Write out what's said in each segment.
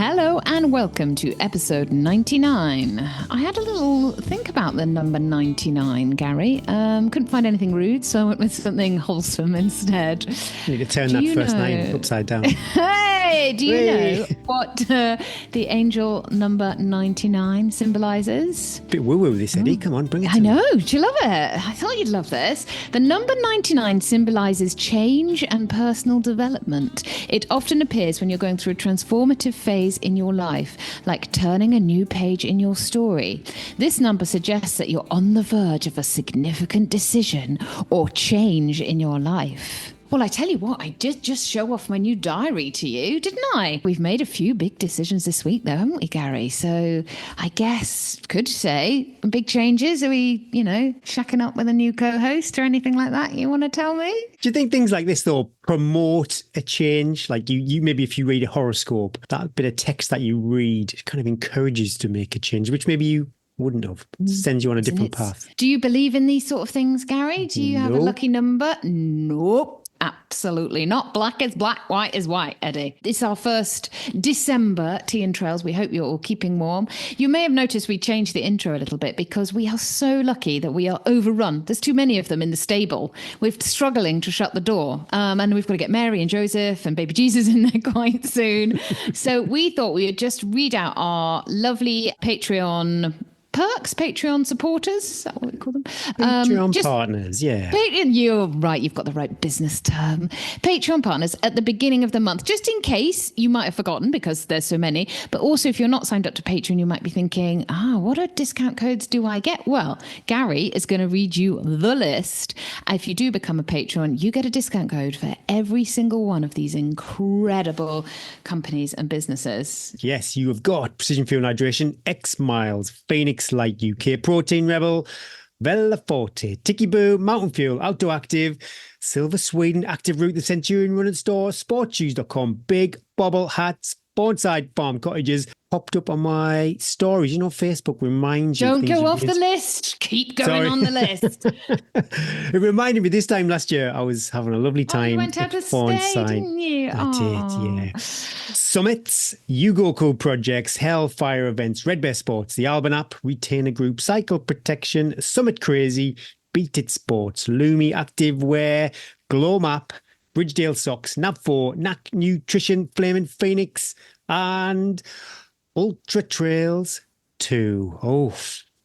Hello and welcome to episode 99. I had a little think about the number 99, Gary. Couldn't find anything rude, so I went with something wholesome instead. You need to turn that first nine upside down. Hey, do you know what the angel number 99 symbolises? Bit woo-woo this, Eddie. Come on, bring it to I me. know. Do you love it? I thought you'd love this. The number 99 symbolises change and personal development. It often appears when you're going through a transformative phase in your life, like turning a new page in your story. This number suggests that you're on the verge of a significant decision or change in your life. Well, I tell you what, I did just show off my new diary to you, didn't I? We've made a few big decisions this week, though, haven't we, Gary? So I guess, could say, big changes. Are we, shacking up with a new co-host or anything like that you want to tell me? Do you think things like this, though, promote a change? Like you maybe if you read a horoscope, that bit of text that you read kind of encourages you to make a change, which maybe you wouldn't have. Sends you on a different path. Do you believe in these sort of things, Gary? Do you have a lucky number? Nope. Absolutely not. Black is black, white is white, Eddie. It's our first December tea and trails. We hope you're all keeping warm. You may have noticed we changed the intro a little bit because we are so lucky that we are overrun. There's too many of them in the stable. We're struggling to shut the door. And we've got to get Mary and Joseph and baby Jesus in there quite soon. So we thought we would just read out our lovely Patreon perks, Patreon supporters, is that what we call them? Patreon partners, yeah. You're right, you've got the right business term. Patreon partners at the beginning of the month, just in case you might have forgotten because there's so many, but also if you're not signed up to Patreon, you might be thinking, what discount codes do I get? Well, Gary is going to read you the list. If you do become a patron, you get a discount code for every single one of these incredible companies and businesses. Yes, you have got Precision Fuel and Hydration, X Miles, Phoenix Light UK, Protein Rebel, Vela Forte, Tiki Boo, Mountain Fuel, Outdoor Active, Silver Sweden, Active Route, the Centurion Running Store, sportshoes.com, Big Bobble Hats, Bourneside Farm Cottages, popped up on my stories. Facebook reminds you. Don't go off the list. Keep going on the list. It reminded me this time last year, I was having a lovely time. You went out to stay, didn't you? I did, yeah. Summits, Yugo Cool Projects, Hellfire Events, Red Bear Sports, the Alban app, Retainer Group, Cycle Protection, Summit Crazy, Beat It Sports, Lumi Active Wear, Glow Map, Bridgedale Socks, Nav4, NAC Nutrition, Flaming Phoenix, and Ultra Trails 2. Oh,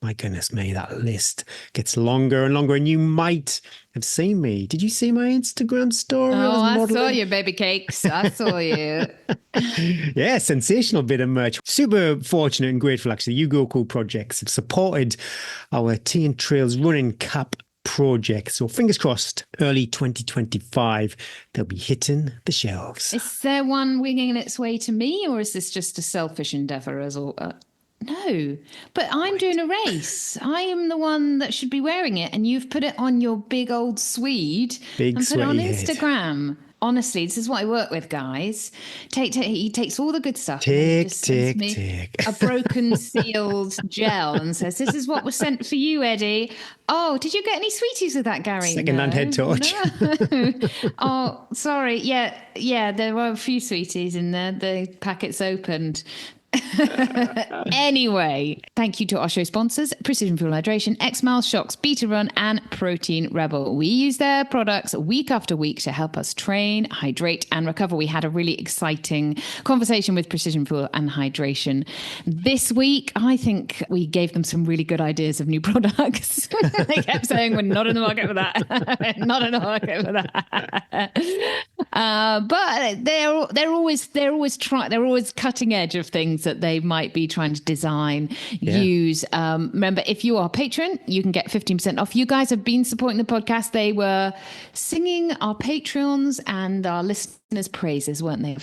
my goodness me, that list gets longer and longer. And you might have seen me. Did you see my Instagram story? I saw you, baby cakes. I saw you. Yeah, sensational bit of merch. Super fortunate and grateful, actually. You Go Cool Projects have supported our Tea and Trails running cap project. So fingers crossed, early 2025, they'll be hitting the shelves. Is there one winging its way to me, or is this just a selfish endeavour as all? No, but I'm doing a race. I am the one that should be wearing it, and you've put it on your big old Swede and put it on Instagram. Honestly, this is what I work with, guys. He takes all the good stuff. Take. A broken sealed gel and says, "This is what was sent for you, Eddie." Oh, did you get any sweeties with that, Gary? Second-hand head torch. No. Oh, sorry. Yeah, there were a few sweeties in there. The packets opened. Anyway, thank you to our show sponsors, Precision Fuel Hydration, X Miles, Shocks, Beta Run, and Protein Rebel. We use their products week after week to help us train, hydrate, and recover. We had a really exciting conversation with Precision Fuel and Hydration this week. I think we gave them some really good ideas of new products. They kept saying, "We're not in the market for that. Not in the market for that." But they're always cutting edge of things that they might be trying to design, use. Remember, if you are a patron, you can get 15% off. You guys have been supporting the podcast. They were singing our Patreons and our listeners' praises, weren't they,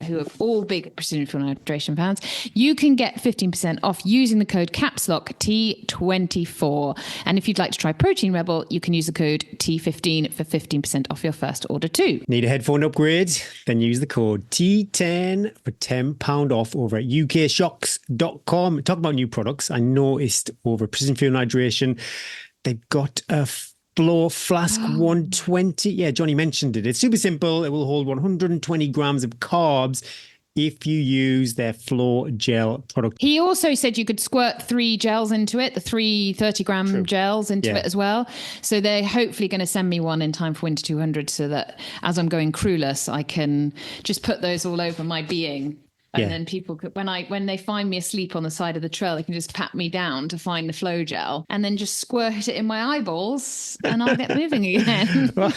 who are all big Precision Fuel and Hydration fans. You can get 15% off using the code CAPSLOCK-T24. And if you'd like to try Protein Rebel, you can use the code T15 for 15% off your first order too. Need a headphone upgrade? Then use the code T10 for £10 off over at ukshocks.com. Talk about new products. I noticed over Precision Fuel and Hydration, they've got a Flow Flask 120. Yeah, Johnny mentioned it. It's super simple. It will hold 120 grams of carbs if you use their Flow Gel product. He also said you could squirt 3 gels into it, the 3 30-gram gels into it as well. So they're hopefully going to send me one in time for Winter 200 so that as I'm going crewless, I can just put those all over my being. And then people could, when they find me asleep on the side of the trail, they can just pat me down to find the Flow Gel and then just squirt it in my eyeballs and I'll get moving again. Well,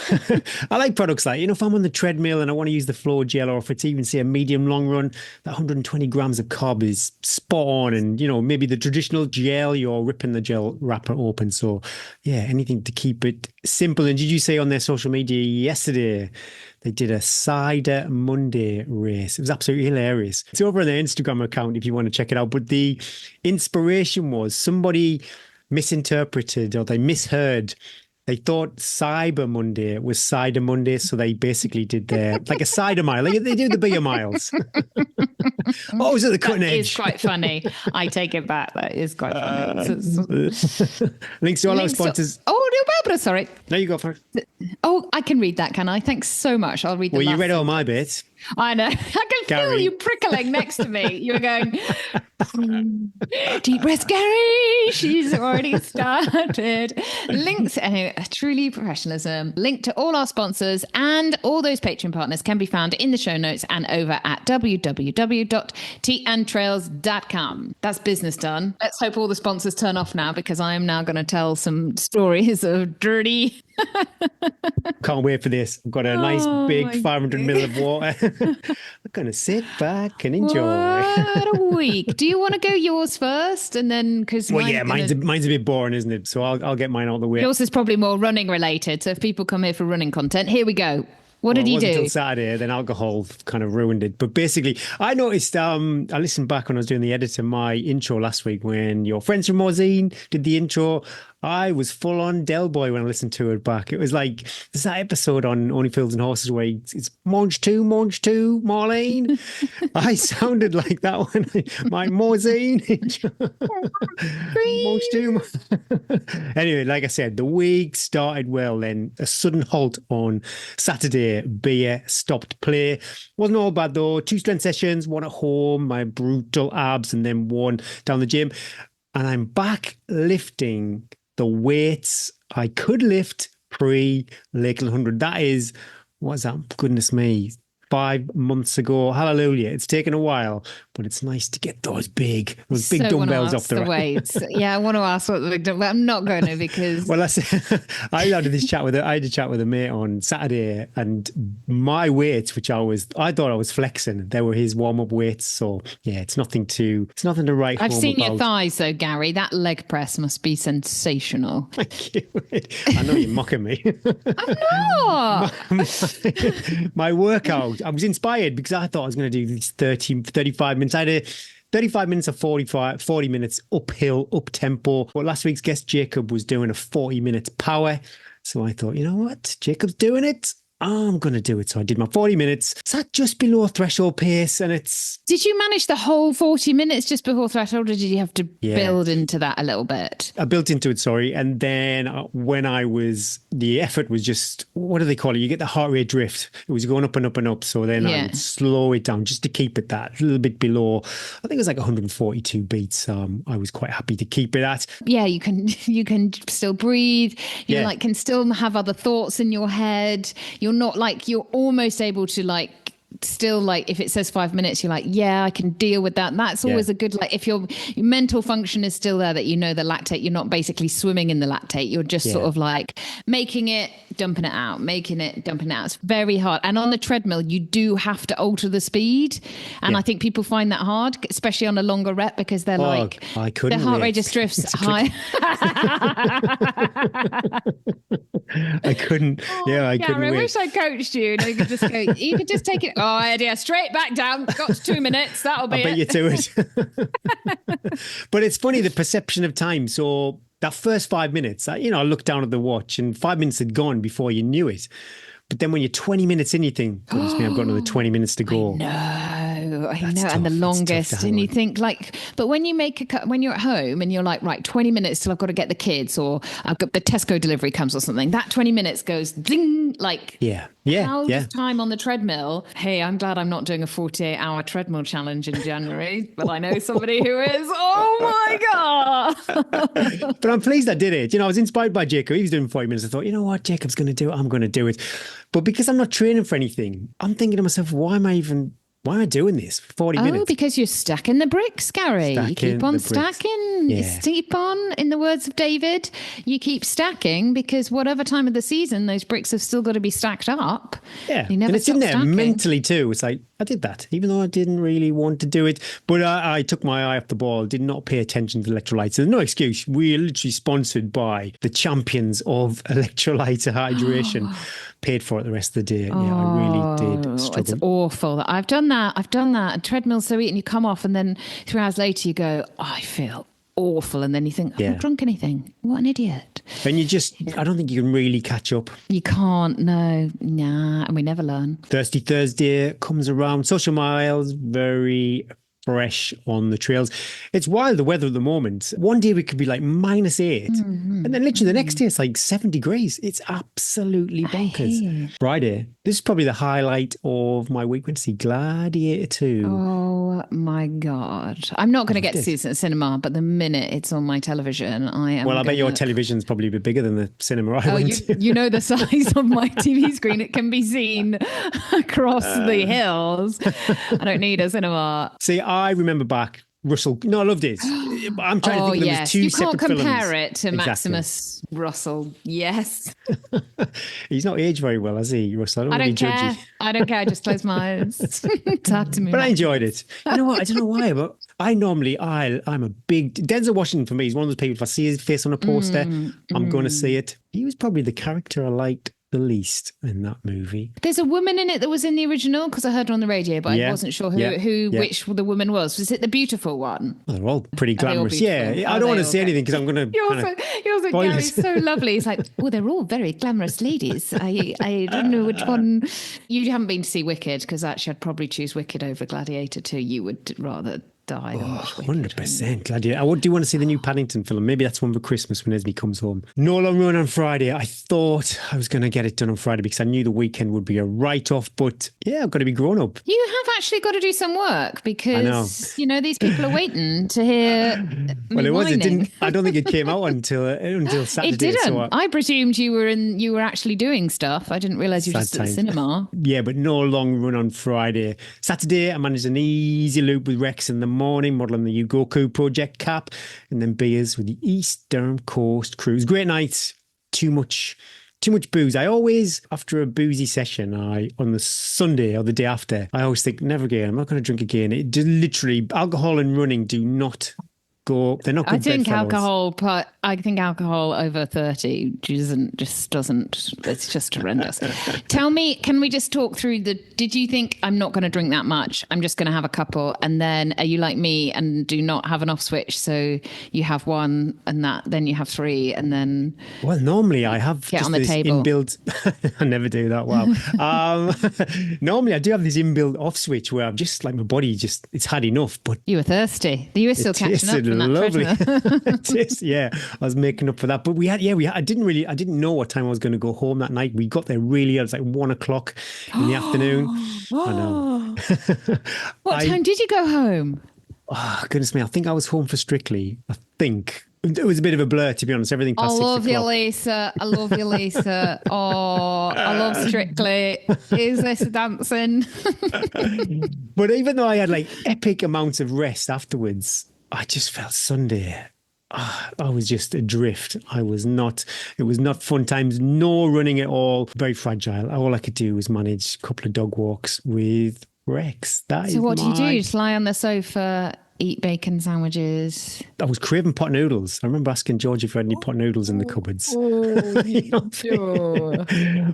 I like products like, if I'm on the treadmill and I want to use the Flow Gel, or if it's even, say, a medium long run, that 120 grams of carb is spot on. And, maybe the traditional gel, you're ripping the gel wrapper open. So, yeah, anything to keep it simple. And did you say on their social media yesterday, they did a Cider Monday race? It was absolutely hilarious. It's over on their Instagram account if you want to check it out. But the inspiration was somebody misinterpreted or they misheard. They thought Cyber Monday was Cider Monday. So they basically did like a cider mile. Like they do the bigger miles. Oh, was at the cutting edge. It is quite funny. I take it back. That is quite funny. Links to all our sponsors. Sorry. No, you go for it. Oh, I can read that, can I? Thanks so much. I'll read the Well, you read all my bits. I know. I can feel you prickling next to me. You were going, deep breath, Gary. She's already started. Links, anyway, truly professionalism. Link to all our sponsors and all those Patreon partners can be found in the show notes and over at www.teetandtrails.com. That's business done. Let's hope all the sponsors turn off now because I am now going to tell some stories of dirty. Can't wait for this. I've got a nice big 500 ml of water. I'm going to sit back and enjoy. What a week. Do you want to go yours first? And then, because mine's a bit boring, isn't it? So I'll get mine out of the way. Yours is probably more running related. So if people come here for running content, here we go. What did he do? Until Saturday, then alcohol kind of ruined it. But basically, I noticed, I listened back when I was doing the edit of my intro last week when your friends from Morzine did the intro. I was full on Del Boy when I listened to it back. It was like, there's that episode on Only Fools and Horses where it's Monge 2, Marlene. I sounded like that one. My Morzine. Monge 2. Anyway, like I said, the week started well. Then a sudden halt on Saturday. Beer stopped play. Wasn't all bad though. 2 strength sessions, 1 at home, my brutal abs, and then 1 down the gym. And I'm back lifting the weights I could lift pre-Lakeland 100. That is, what's that? Goodness me, 5 months ago. Hallelujah. It's taken a while, but it's nice to get those big dumbbells off the weights. Yeah, I want to ask what the big dumbbells. I'm not going to because. Well, I had a chat with a mate on Saturday, and my weights, which I thought I was flexing, they were his warm-up weights. So yeah, it's nothing to write home I've seen about. your thighs though, Gary. That leg press must be sensational. Thank you. I know you're mocking me. I'm not. My workout, I was inspired because I thought I was going to do these 35 minutes. I had 35 minutes of 40 minutes uphill, up tempo. But last week's guest, Jacob, was doing a 40 minutes power. So I thought, you know what? Jacob's doing it. I'm going to do it. So I did my 40 minutes. It's at just below threshold pace, and it's... Did you manage the whole 40 minutes just before threshold, or did you have to build into that a little bit? I built into it, sorry. And then the effort was just, what do they call it? You get the heart rate drift. It was going up and up and up. So then I would slow it down just to keep it that a little bit below. I think it was like 142 beats. I was quite happy to keep it at. Yeah, you can still breathe. You can still have other thoughts in your head. You're not you're almost able to still if it says 5 minutes, you're like, yeah, I can deal with that. And that's always a good, if your mental function is still there, that the lactate, you're not basically swimming in the lactate. You're just sort of making it, dumping it out, making it, dumping it out. It's very hard. And on the treadmill, you do have to alter the speed. And I think people find that hard, especially on a longer rep, because they're I couldn't. Their heart rate just drifts high. I couldn't. I couldn't. I wish I coached you. And you could just go, you could just take it. Oh, idea. Straight back down. Got to 2 minutes. That'll be it. I bet you to it. But it's funny, the perception of time. So that first 5 minutes, I looked down at the watch and 5 minutes had gone before you knew it. But then when you're 20 minutes in, you think, goodness me, I've got another 20 minutes to go. I know. Tough. And the longest. And you think but when you when you're at home and you're like, right, 20 minutes till I've got to get the kids, or I've got the Tesco delivery comes or something, that 20 minutes goes ding, Yeah, How yeah. does time on the treadmill? Hey, I'm glad I'm not doing a 48-hour treadmill challenge in January, but I know somebody who is. Oh my God. But I'm pleased I did it. I was inspired by Jacob. He was doing 40 minutes. I thought, you know what, Jacob's going to do it. I'm going to do it. But because I'm not training for anything, I'm thinking to myself, why am I doing this for 40 minutes? Oh, because you're stacking the bricks, Gary. You keep on stacking. Yeah. You keep on, in the words of David, you keep stacking because whatever time of the season, those bricks have still got to be stacked up. Yeah. You never and it's in there stacking. mentally too. It's like, I did that, even though I didn't really want to do it. But I took my eye off the ball, did not pay attention to electrolytes. There's no excuse. We're literally sponsored by the champions of electrolyte hydration. Paid for it the rest of the day. Yeah, I really did struggle. It's awful. I've done that. A treadmill's so eating, you come off and then 3 hours later you go, I feel awful. And then you think, I've not drunk anything. What an idiot. And I don't think you can really catch up. You can't, no. Nah, and we never learn. Thirsty Thursday comes around. Social miles, very fresh on the trails. It's wild, the weather at the moment. One day we could be like -8. And then literally the next day it's like 7 degrees. It's absolutely bonkers. Friday. This is probably the highlight of my week. Went to see Gladiator 2. Oh my God. I'm not going to get to see this at the cinema, but the minute it's on my television, I am. Well, I bet your television's probably a bit bigger than the cinema I went to. You know the size of my TV screen. It can be seen across the hills. I don't need a cinema. See, I remember back Russell. No, I loved it. I'm trying to think of them as two separate films. You can't compare it to Maximus Russell. Yes. He's not aged very well, has he, Russell? I don't care. I don't care. I just close my eyes. Talk to me. But I enjoyed it. You know what? I don't know why, but I'm a big Denzel Washington for me. He's one of those people. If I see his face on a poster, I'm going to see it. He was probably the character I liked the least in that movie. There's a woman in it that was in the original because I heard her on the radio, but I wasn't sure which the woman was. Was it the beautiful one? Well, they're all pretty glamorous. I don't want to say anything because I'm going to. You're also Gary's so lovely. He's like, well, they're all very glamorous ladies. I don't know which one. You haven't been to see Wicked because actually I'd probably choose Wicked over Gladiator 2. You would rather die than watch Wicked. 100% Gladiator. I do want to see the new Paddington film. Maybe that's one for Christmas when Esme comes home. No long run on Friday. I thought I was going to get it done on Friday because I knew the weekend would be a write-off, but I've got to be grown up. You have actually got to do some work because, these people are waiting to hear me whining. I don't think it came out until Saturday. It didn't. So I presumed you were actually doing stuff. I didn't realise you were just at the cinema. Yeah, but no long run on Friday. Saturday, I managed an easy loop with Rex in the morning, modelling the Ugoku project cap, and then beers with the East Durham Coast cruise. Great night. Too much booze. I always, after a boozy session, on the Sunday or the day after, I always think, never again. I'm not going to drink again. It literally, alcohol and running do not go. They're not good. I think alcohol over 30 doesn't. It's just horrendous. Tell me, can we just talk through did you think I'm not going to drink that much? I'm just going to have a couple, and then are you like me and do not have an off switch? So you have one, and then you have 3, and then. Well, normally I have get just on the this table. Inbuilt. I never do that. Wow. Normally I do have this inbuilt off switch where I'm just like my body it's had enough. But you were thirsty. You were still catching up from that lovely. treadmill. I was making up for that. But I didn't know what time I was going to go home that night. We got there really early. It was like 1 o'clock in the afternoon. I know. What time did you go home? Oh, goodness me. I think I was home for Strictly. I think. It was a bit of a blur, to be honest. Everything past 6 o'clock. I love you, Lisa. Oh, I love Strictly. Is this dancing? But even though I had like epic amounts of rest afterwards, I just felt Sunday. I was just adrift. It was not fun times, no running at all. Very fragile. All I could do was manage a couple of dog walks with Rex. So what do you do? Just lie on the sofa, eat bacon sandwiches? I was craving pot noodles. I remember asking George if he had any pot noodles in the cupboards.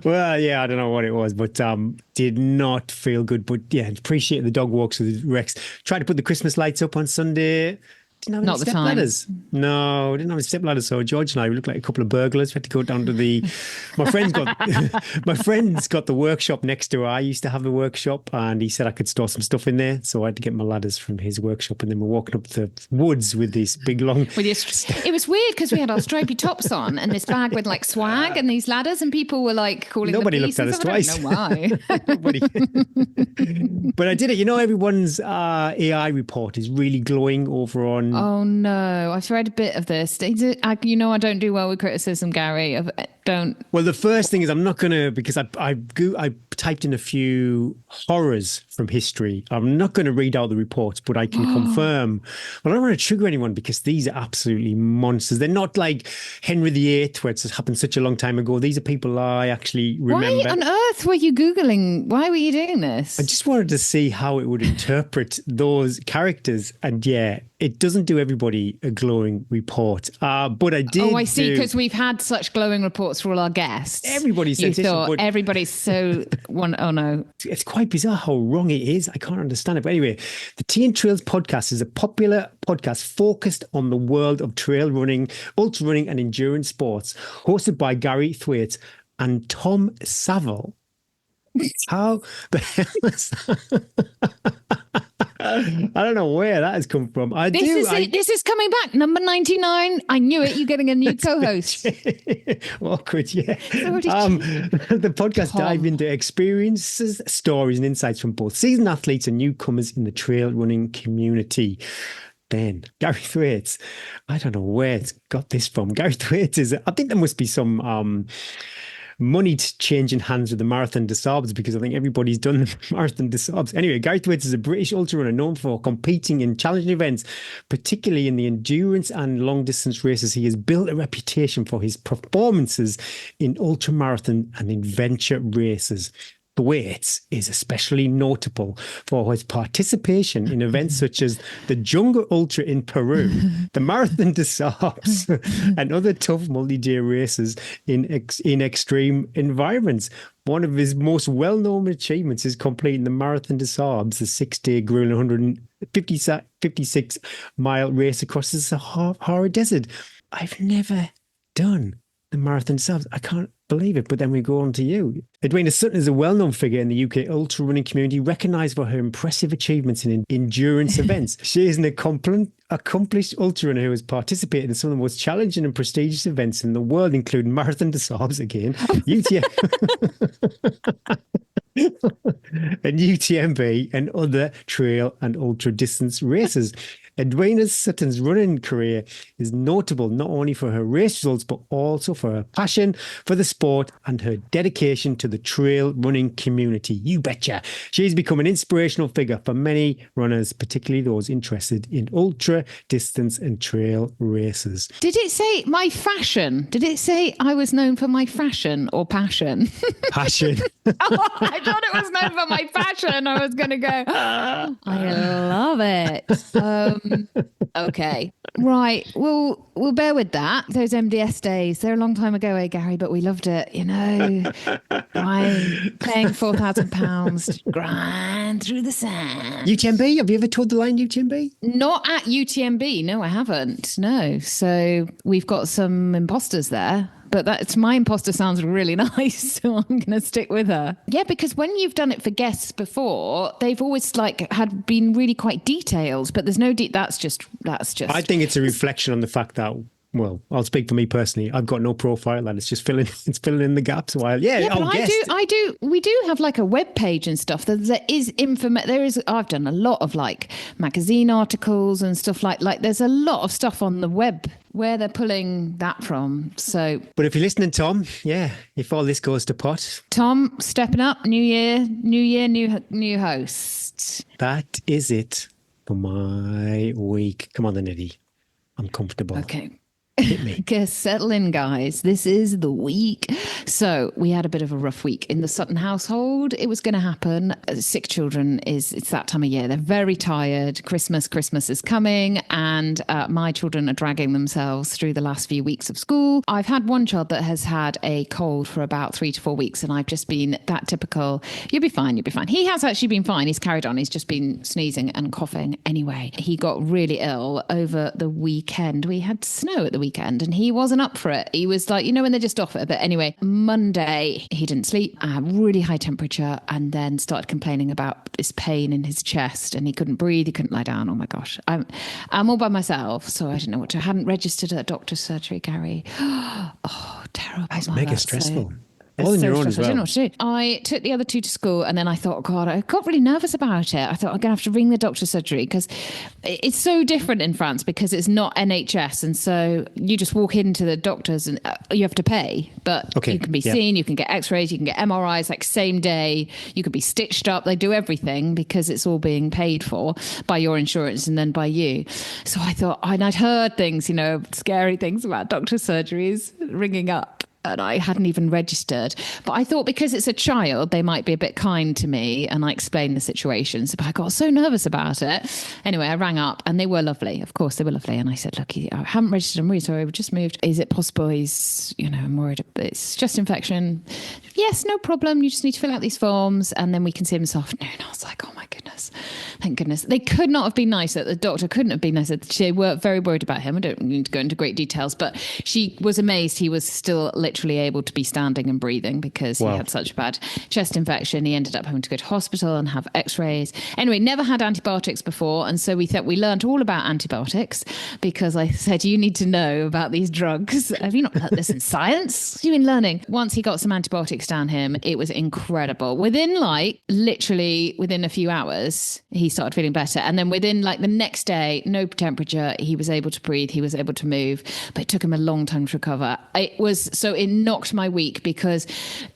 Well, yeah, I don't know what it was, but did not feel good. But yeah, appreciate the dog walks with Rex. Tried to put the Christmas lights up on Sunday. didn't have any Not the step time. ladders. No, we didn't have any step ladders. So George and I, we looked like a couple of burglars. We had to go down to my friend's got the workshop next door. I used to have a workshop, and he said I could store some stuff in there. So I had to get my ladders from his workshop, and then we're walking up the woods with this big long. It was weird because we had our stripy tops on and this bag with like swag and these ladders, and people were like calling. Nobody the looked at us twice. I don't know why. Nobody. But I did it. You know, everyone's AI report is really glowing over on. Oh no, I've read a bit of this. I don't do well with criticism, Gary. I don't. Well, the first thing is I'm not going to, because I typed in a few horrors from history. I'm not going to read out the reports, but I can confirm. Well, I don't want to trigger anyone because these are absolutely monsters. They're not like Henry VIII, where it's happened such a long time ago. These are people I actually remember. Why on earth were you Googling? Why were you doing this? I just wanted to see how it would interpret those characters. And yeah, it doesn't do everybody a glowing report. But I did. Oh, I see, because we've had such glowing reports for all our guests. Everybody's thought everybody's so one. Oh no. It's quite bizarre how wrong it is. I can't understand it. But anyway, the Tea and Trails podcast is a popular podcast focused on the world of trail running, ultra running, and endurance sports, hosted by Gary Thwaites and Tom Saville. How the hell is that? I don't know where that has come from. This is coming back. Number 99. I knew it. You're getting a new co-host. Awkward, yeah. The podcast dive into experiences, stories, and insights from both seasoned athletes and newcomers in the trail running community. Then Gary Thwaites, I don't know where it's got this from. Gary Thwaites I think there must be some money to change in hands with the Marathon des Sables, because I think everybody's done the Marathon des Sables. Anyway, Gary Thwaites is a British ultra runner known for competing in challenging events, particularly in the endurance and long distance races. He has built a reputation for his performances in ultra marathon and adventure races. Thwaites is especially notable for his participation in events such as the Jungle Ultra in Peru, the Marathon des Sables, and other tough multi-day races in extreme environments. One of his most well-known achievements is completing the Marathon des Sables, the 6-day grueling 156-mile race across the Sahara Desert. I've never done the Marathon des Sables. I can't believe it. But then we go on to you. Edwina Sutton is a well-known figure in the UK ultra running community, recognised for her impressive achievements in endurance events. She is an accomplished ultra runner who has participated in some of the most challenging and prestigious events in the world, including Marathon des Sables again, and UTMB and other trail and ultra distance races. Edwina Sutton's running career is notable not only for her race results, but also for her passion for the sport and her dedication to the trail running community. You betcha. She's become an inspirational figure for many runners, particularly those interested in ultra distance and trail races. Did it say my fashion? Did it say I was known for my fashion or passion? Passion. Oh, I thought it was known for my fashion. I was going to go, I love it. Okay. Right. We'll bear with that. Those MDS days, they're a long time ago, Gary, but we loved it, you know. Paying £4,000 to grind through the sand. UTMB? Have you ever toured the line UTMB? Not at UTMB. No, I haven't. No. So we've got some imposters there. But my imposter sounds really nice, so I'm going to stick with her. Yeah, because when you've done it for guests before, they've always had been really quite detailed, but there's no that's just. I think it's a reflection on the fact that, well, I'll speak for me personally. I've got no profile, and it's just filling in the gaps. While we do have like a web page and stuff. There is information. I've done a lot of like magazine articles and stuff like there's a lot of stuff on the web where they're pulling that from. So, but if you're listening, Tom, if all this goes to pot, Tom, stepping up, new year, new host. That is it for my week. Come on, then, Eddie. I'm comfortable. Okay. Hit me. Okay, settle in, guys. This is the week So we had a bit of a rough week in the Sutton household. It was going to happen. Sick children it's that time of year. They're very tired. Christmas is coming, and my children are dragging themselves through the last few weeks of school. I've had one child that has had a cold for about 3 to 4 weeks, and I've just been that typical, you'll be fine. He has actually been fine. He's carried on. He's just been sneezing and coughing. Anyway, he got really ill over the weekend. We had snow at the weekend and he wasn't up for it. He was like, when they're just off it a bit. Anyway, Monday, he didn't sleep, really high temperature, and then started complaining about this pain in his chest, and he couldn't breathe. He couldn't lie down. Oh my gosh. I'm all by myself, so I didn't know what to. I hadn't registered at a doctor's surgery, Gary. Oh, terrible. That's mega stressful. So, all on your own as well. I didn't know what to do. I took the other two to school, and then I thought, God, I got really nervous about it. I thought I'm going to have to ring the doctor's surgery, because it's so different in France, because it's not NHS. And so you just walk into the doctors and you have to pay, but you can be seen, you can get x-rays, you can get MRIs like same day, you could be stitched up. They do everything because it's all being paid for by your insurance and then by you. So I thought, and I'd heard things, scary things about doctor's surgeries ringing up. And I hadn't even registered. But I thought, because it's a child, they might be a bit kind to me. And I explained the situation. So I got so nervous about it. Anyway, I rang up and they were lovely. Of course, they were lovely. And I said, look, I haven't registered. I'm really sorry. We've just moved. Is it possible he's, I'm worried. It's just infection. Yes, no problem. You just need to fill out these forms and then we can see him this afternoon. I was like, oh my goodness. Thank goodness. They could not have been nicer. The doctor couldn't have been nicer. They were very worried about him. I don't need to go into great details, but she was amazed he was still literally able to be standing and breathing, because he had such a bad chest infection. He ended up having to go to hospital and have x-rays. Anyway, never had antibiotics before. And so we learned all about antibiotics, because I said, you need to know about these drugs. Have you not learned this in science? You've been learning. Once he got some antibiotics down him, it was incredible. Literally within a few hours, he started feeling better. And then within the next day, no temperature, he was able to breathe, he was able to move, but it took him a long time to recover. It knocked my week, because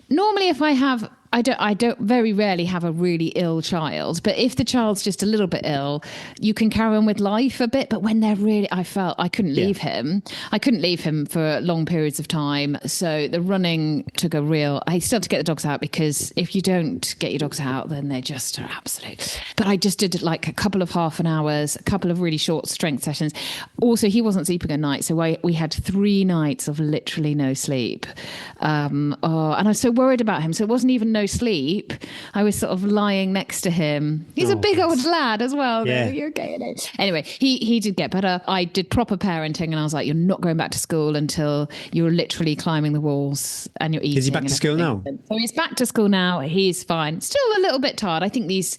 normally if I don't very rarely have a really ill child, but if the child's just a little bit ill, you can carry on with life a bit. But when they're really, I felt I couldn't leave him. I couldn't leave him for long periods of time. So the running took I still had to get the dogs out, because if you don't get your dogs out, then they just are absolute. But I just did a couple of half an hours, a couple of really short strength sessions. Also, he wasn't sleeping at night. So we had 3 nights of literally no sleep. And I was so worried about him. So it wasn't even no sleep. I was sort of lying next to him. He's a big old lad as well. Yeah. You're okay. Anyway, he did get better. I did proper parenting, and I was like, you're not going back to school until you're literally climbing the walls and you're eating. Is he back to school now? So he's back to school now. He's fine. Still a little bit tired. I think these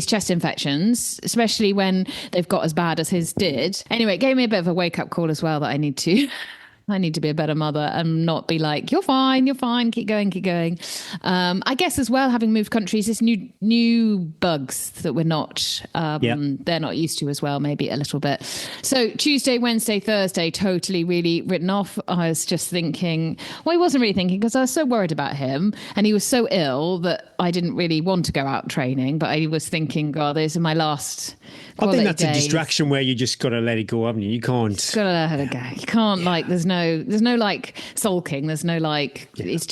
chest infections, especially when they've got as bad as his did. Anyway, it gave me a bit of a wake-up call as well, that I need to be a better mother and not be like, you're fine, keep going. I guess as well, having moved countries, there's new bugs that we're not, they're not used to as well, maybe a little bit. So Tuesday, Wednesday, Thursday, totally really written off. I was just thinking, he wasn't really thinking, because I was so worried about him and he was so ill that I didn't really want to go out training, but I was thinking, God, those are my last quality I think that's days. a distraction where you just got to let it go, haven't you? You can't. Just got to let it go. You can't there's no sulking. There's no it's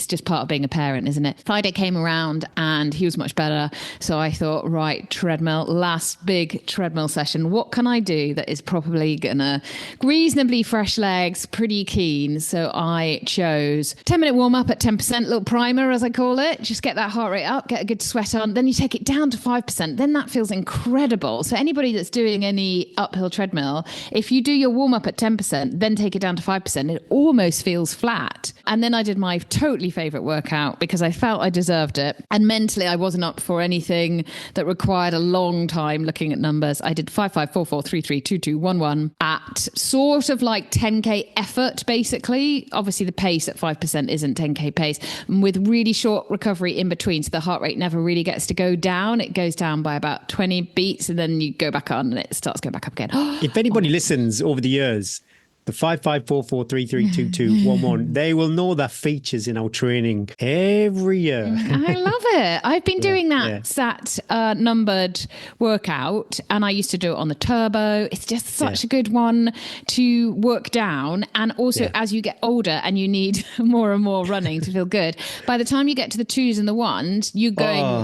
just part of being a parent, isn't it? Friday came around and he was much better. So I thought, right, treadmill, last big treadmill session. What can I do that is probably gonna reasonably fresh legs, pretty keen? So I chose 10-minute warm up at 10%, little primer as I call it. Just get that heart rate up, get a good sweat on. Then you take it down to 5%. Then that feels incredible. So anybody that's doing any uphill treadmill, if you do your warm up at 10%, then take it down to 5%, it almost feels flat. And then I did my totally favorite workout, because I felt I deserved it. And mentally, I wasn't up for anything that required a long time looking at numbers. I did 5, 5, 4, 4, 3, 3, 2, 2, 1, 1 at sort of 10K effort, basically. Obviously, the pace at 5% isn't 10K pace, with really short recovery in between. So the heart rate never really gets to go down. It goes down by about 20 beats, and then you go back on and it starts going back up again. If anybody listens over the years the 5544332211, they will know that features in our training every year. I love it. I've been doing that numbered workout, and I used to do it on the turbo. It's just such a good one to work down. And also, as you get older and you need more and more running to feel good, by the time you get to the 2s and the 1s,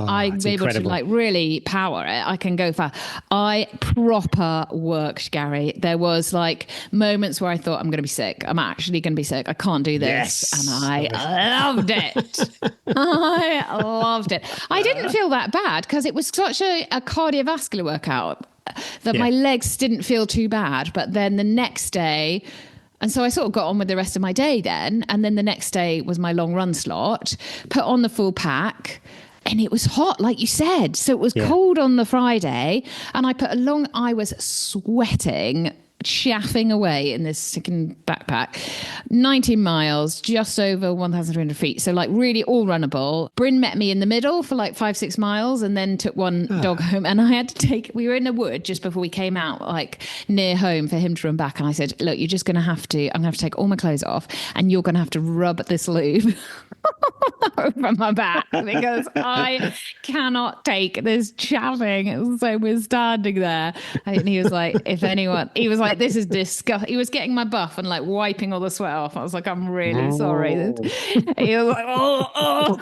I'm able to like really power it. I can go far. I proper worked, Gary. There was like moments where I thought, I'm going to be sick. I'm actually going to be sick. I can't do this. Yes. And I loved it. I loved it. I didn't feel that bad because it was such a cardiovascular workout that my legs didn't feel too bad. But then the next day, and so I sort of got on with the rest of my day then. And then the next day was my long run slot, put on the full pack. And it was hot, like you said. So it was cold on the Friday. And I was sweating, chaffing away in this sticking backpack. 19 miles, just over 1,300 feet. So like really all runnable. Bryn met me in the middle for like 5-6 miles and then took one dog home. And I had to we were in a wood just before we came out, like near home for him to run back. And I said, look, you're just going to have to, I'm going to have to take all my clothes off and you're going to have to rub this lube over my back because I cannot take this chaffing. So we're standing there and he was like, he was like, this is disgusting. He was getting my buff and like wiping all the sweat off. I was like, I'm really sorry. He was like, oh,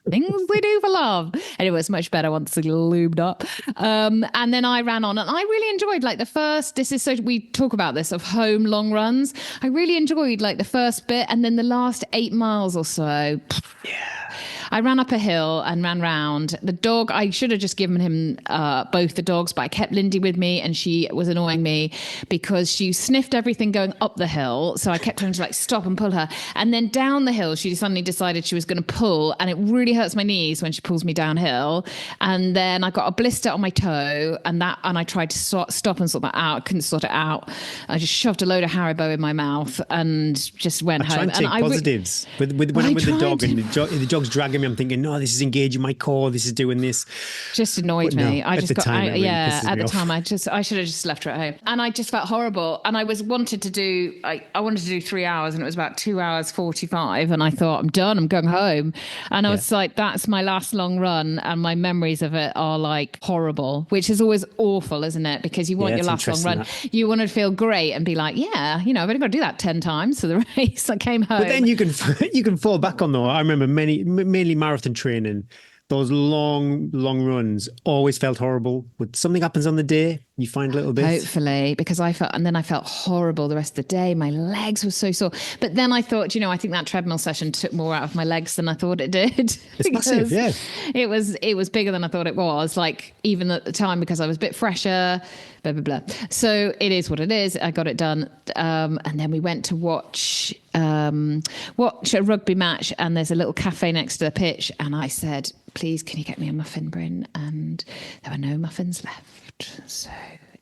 things we do for love. Anyway, it's much better once he lubed up. And then I ran on and I really enjoyed like we talk about this of home long runs. I really enjoyed like the first bit and then the last 8 miles or so. I ran up a hill and ran round. The dog, I should have just given him both the dogs, but I kept Lindy with me and she was annoying me because she sniffed everything going up the hill. So I kept trying to like stop and pull her. And then down the hill, she suddenly decided she was going to pull and it really hurts my knees when she pulls me downhill. And then I got a blister on my toe and I tried to stop and sort that out. Couldn't sort it out. I just shoved a load of Haribo in my mouth and just went home. Try and take positives when I'm with the dog and the dog's dragging me. I'm thinking, no, this is engaging my core. This is doing this. Just annoyed me. At the time, I should have just left her at home. And I just felt horrible. And I wanted to do 3 hours and it was about 2 hours 45. And I thought, I'm done. I'm going home. And I was like, that's my last long run. And my memories of it are like horrible, which is always awful, isn't it? Because you want your last long run. You want to feel great and be like, I've only got to do that 10 times for the race. I came home. But then you can fall back on though. I remember mainly marathon training, those long runs always felt horrible. When something happens on the day, you find a little bit. Hopefully, because I felt horrible the rest of the day. My legs were so sore. But then I thought, I think that treadmill session took more out of my legs than I thought it did. It's massive, yeah. It was bigger than I thought it was, like even at the time because I was a bit fresher, blah, blah, blah. So it is what it is. I got it done. And then we went to watch a rugby match and there's a little cafe next to the pitch. And I said, please, can you get me a muffin, Bryn? And there were no muffins left. So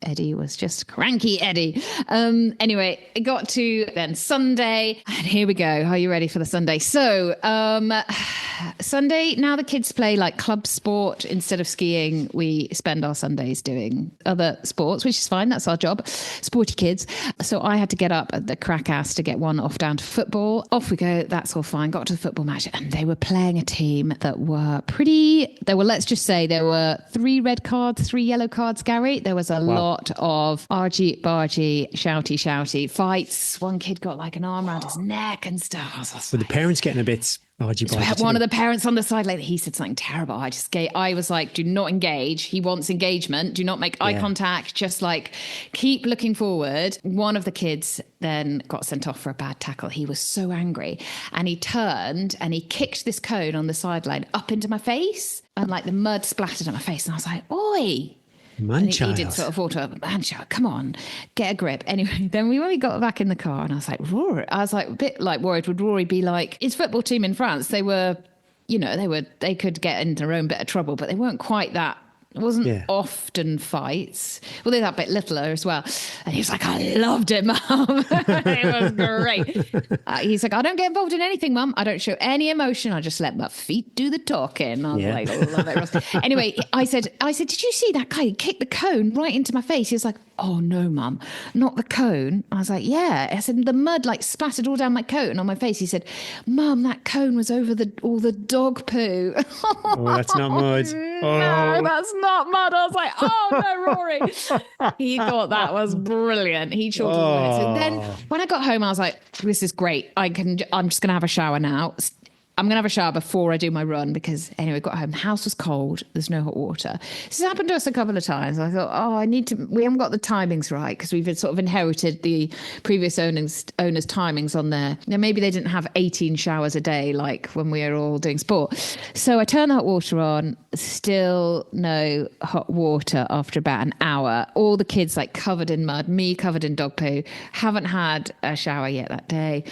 Eddie was just cranky Eddie. Anyway, it got to then Sunday and here we go. Are you ready for the Sunday? So Sunday, now the kids play like club sport. Instead of skiing, we spend our Sundays doing other sports, which is fine. That's our job. Sporty kids. So I had to get up at the crack ass to get one off down to football. Off we go. That's all fine. Got to the football match and they were playing a team that were let's just say there were 3 red cards, 3 yellow cards, Gary. There was a lot of argy-bargy, shouty fights. One kid got like an arm around his neck and stuff. With the parents getting a bit argy-bargy. One of the parents on the side, like he said something terrible. I was like, do not engage. He wants engagement. Do not make eye contact. Just like keep looking forward. One of the kids then got sent off for a bad tackle. He was so angry and he turned and he kicked this cone on the sideline up into my face and like the mud splattered on my face. And I was like, oi. Man-child. He did sort of water up, man-child, come on, get a grip. Anyway, then when we got back in the car and I was like, Rory, a bit like worried, would Rory be like, his football team in France, they were, they could get into their own bit of trouble, but they weren't quite that. It wasn't often fights. Well, they're that bit littler as well. And he was like, I loved it, Mum. It was great. He's like, I don't get involved in anything, Mum. I don't show any emotion. I just let my feet do the talking. I was like, love it, Ross. Anyway, I said, did you see that guy? He kicked the cone right into my face. He was like, oh no, Mum, not the cone. I was like, yeah. I said, the mud like splattered all down my coat and on my face. He said, Mum, that cone was over all the dog poo. Oh, that's not mud. No, that's not mud. I was like, oh no, Rory. He thought that was brilliant. He chilled all over it. So then when I got home, I was like, this is great. I'm just going to have a shower now. I'm going to have a shower before I do my run because anyway, got home. The house was cold. There's no hot water. This has happened to us a couple of times. I thought, we haven't got the timings right because we've sort of inherited the previous owners' timings on there. Now, maybe they didn't have 18 showers a day like when we were all doing sport. So I turned the hot water on, still no hot water after about an hour. All the kids like covered in mud, me covered in dog poo. Haven't had a shower yet that day.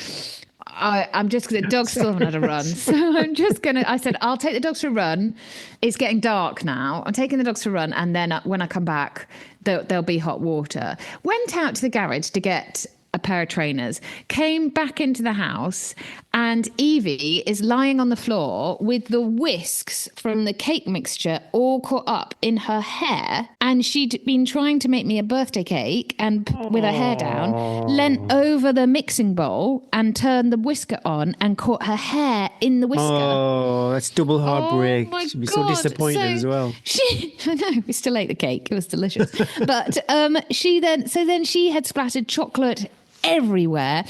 I'm just the dogs still haven't had a run, so I said I'll take the dogs for a run. It's getting dark now. I'm taking the dogs for a run, and then when I come back, there'll be hot water. Went out to the garage to get a pair of trainers, came back into the house, and Evie is lying on the floor with the whisks from the cake mixture all caught up in her hair, and she'd been trying to make me a birthday cake and with her hair down, leant over the mixing bowl and turned the whisker on and caught her hair in the whisker. Oh, that's double heartbreak. Oh my She'd be God. so disappointed as well. I know, we still ate the cake. It was delicious. But she had splattered chocolate everywhere.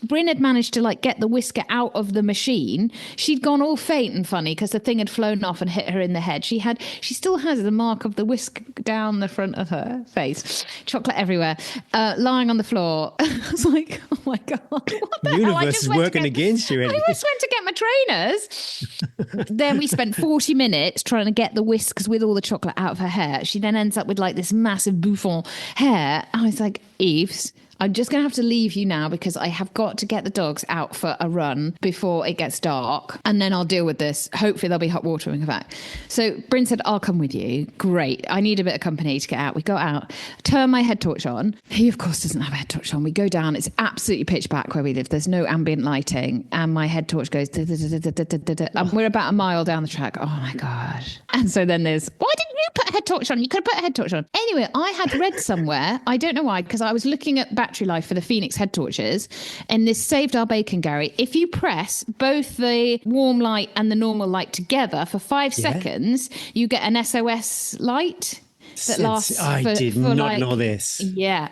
Bryn had managed to like get the whisker out of the machine. She'd gone all faint and funny because the thing had flown off and hit her in the head. She still has the mark of the whisk down the front of her face. Chocolate everywhere. Lying on the floor. I was like, oh my God. What the hell? Universe is working against you. I just went to get my trainers. Then we spent 40 minutes trying to get the whisks with all the chocolate out of her hair. She then ends up with like this massive bouffant hair. I was like, Eves, I'm just going to have to leave you now because I have got to get the dogs out for a run before it gets dark. And then I'll deal with this. Hopefully there'll be hot water when we come back. So Bryn said, I'll come with you. Great. I need a bit of company to get out. We go out, turn my head torch on. He, of course, doesn't have a head torch on. We go down. It's absolutely pitch black where we live. There's no ambient lighting. And my head torch goes, and we're about a mile down the track. Oh my God. And so then there's, why didn't you put a head torch on? You could have put a head torch on. Anyway, I had read somewhere, I don't know why, because I was looking at battery life for the Phoenix head torches, and this saved our bacon, Gary. If you press both the warm light and the normal light together for 5 seconds, you get an SOS light that lasts. I did not know this. Yeah,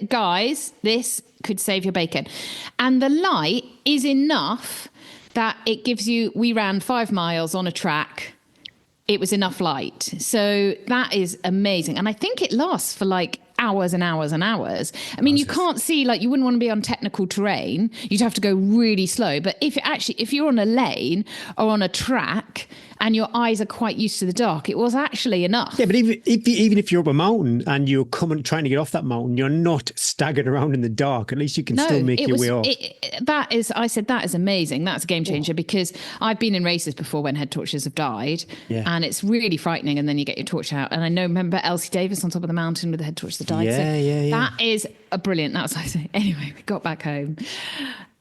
guys, this could save your bacon. And the light is enough that it gives you, we ran 5 miles on a track. It was enough light. So that is amazing. And I think it lasts for like hours and hours and hours. I mean, you can't see, like, you wouldn't want to be on technical terrain. You'd have to go really slow. But if you're on a lane or on a track and your eyes are quite used to the dark, it was actually enough. Yeah, but even if you're up a mountain and you're trying to get off that mountain, you're not staggered around in the dark. At least you can still make your way off. I said, that is amazing. That's a game changer because I've been in races before when head torches have died, and it's really frightening. And then you get your torch out. And remember Elsie Davis on top of the mountain with the head torch that died. Yeah. That is a brilliant. That was what I say. Anyway, we got back home.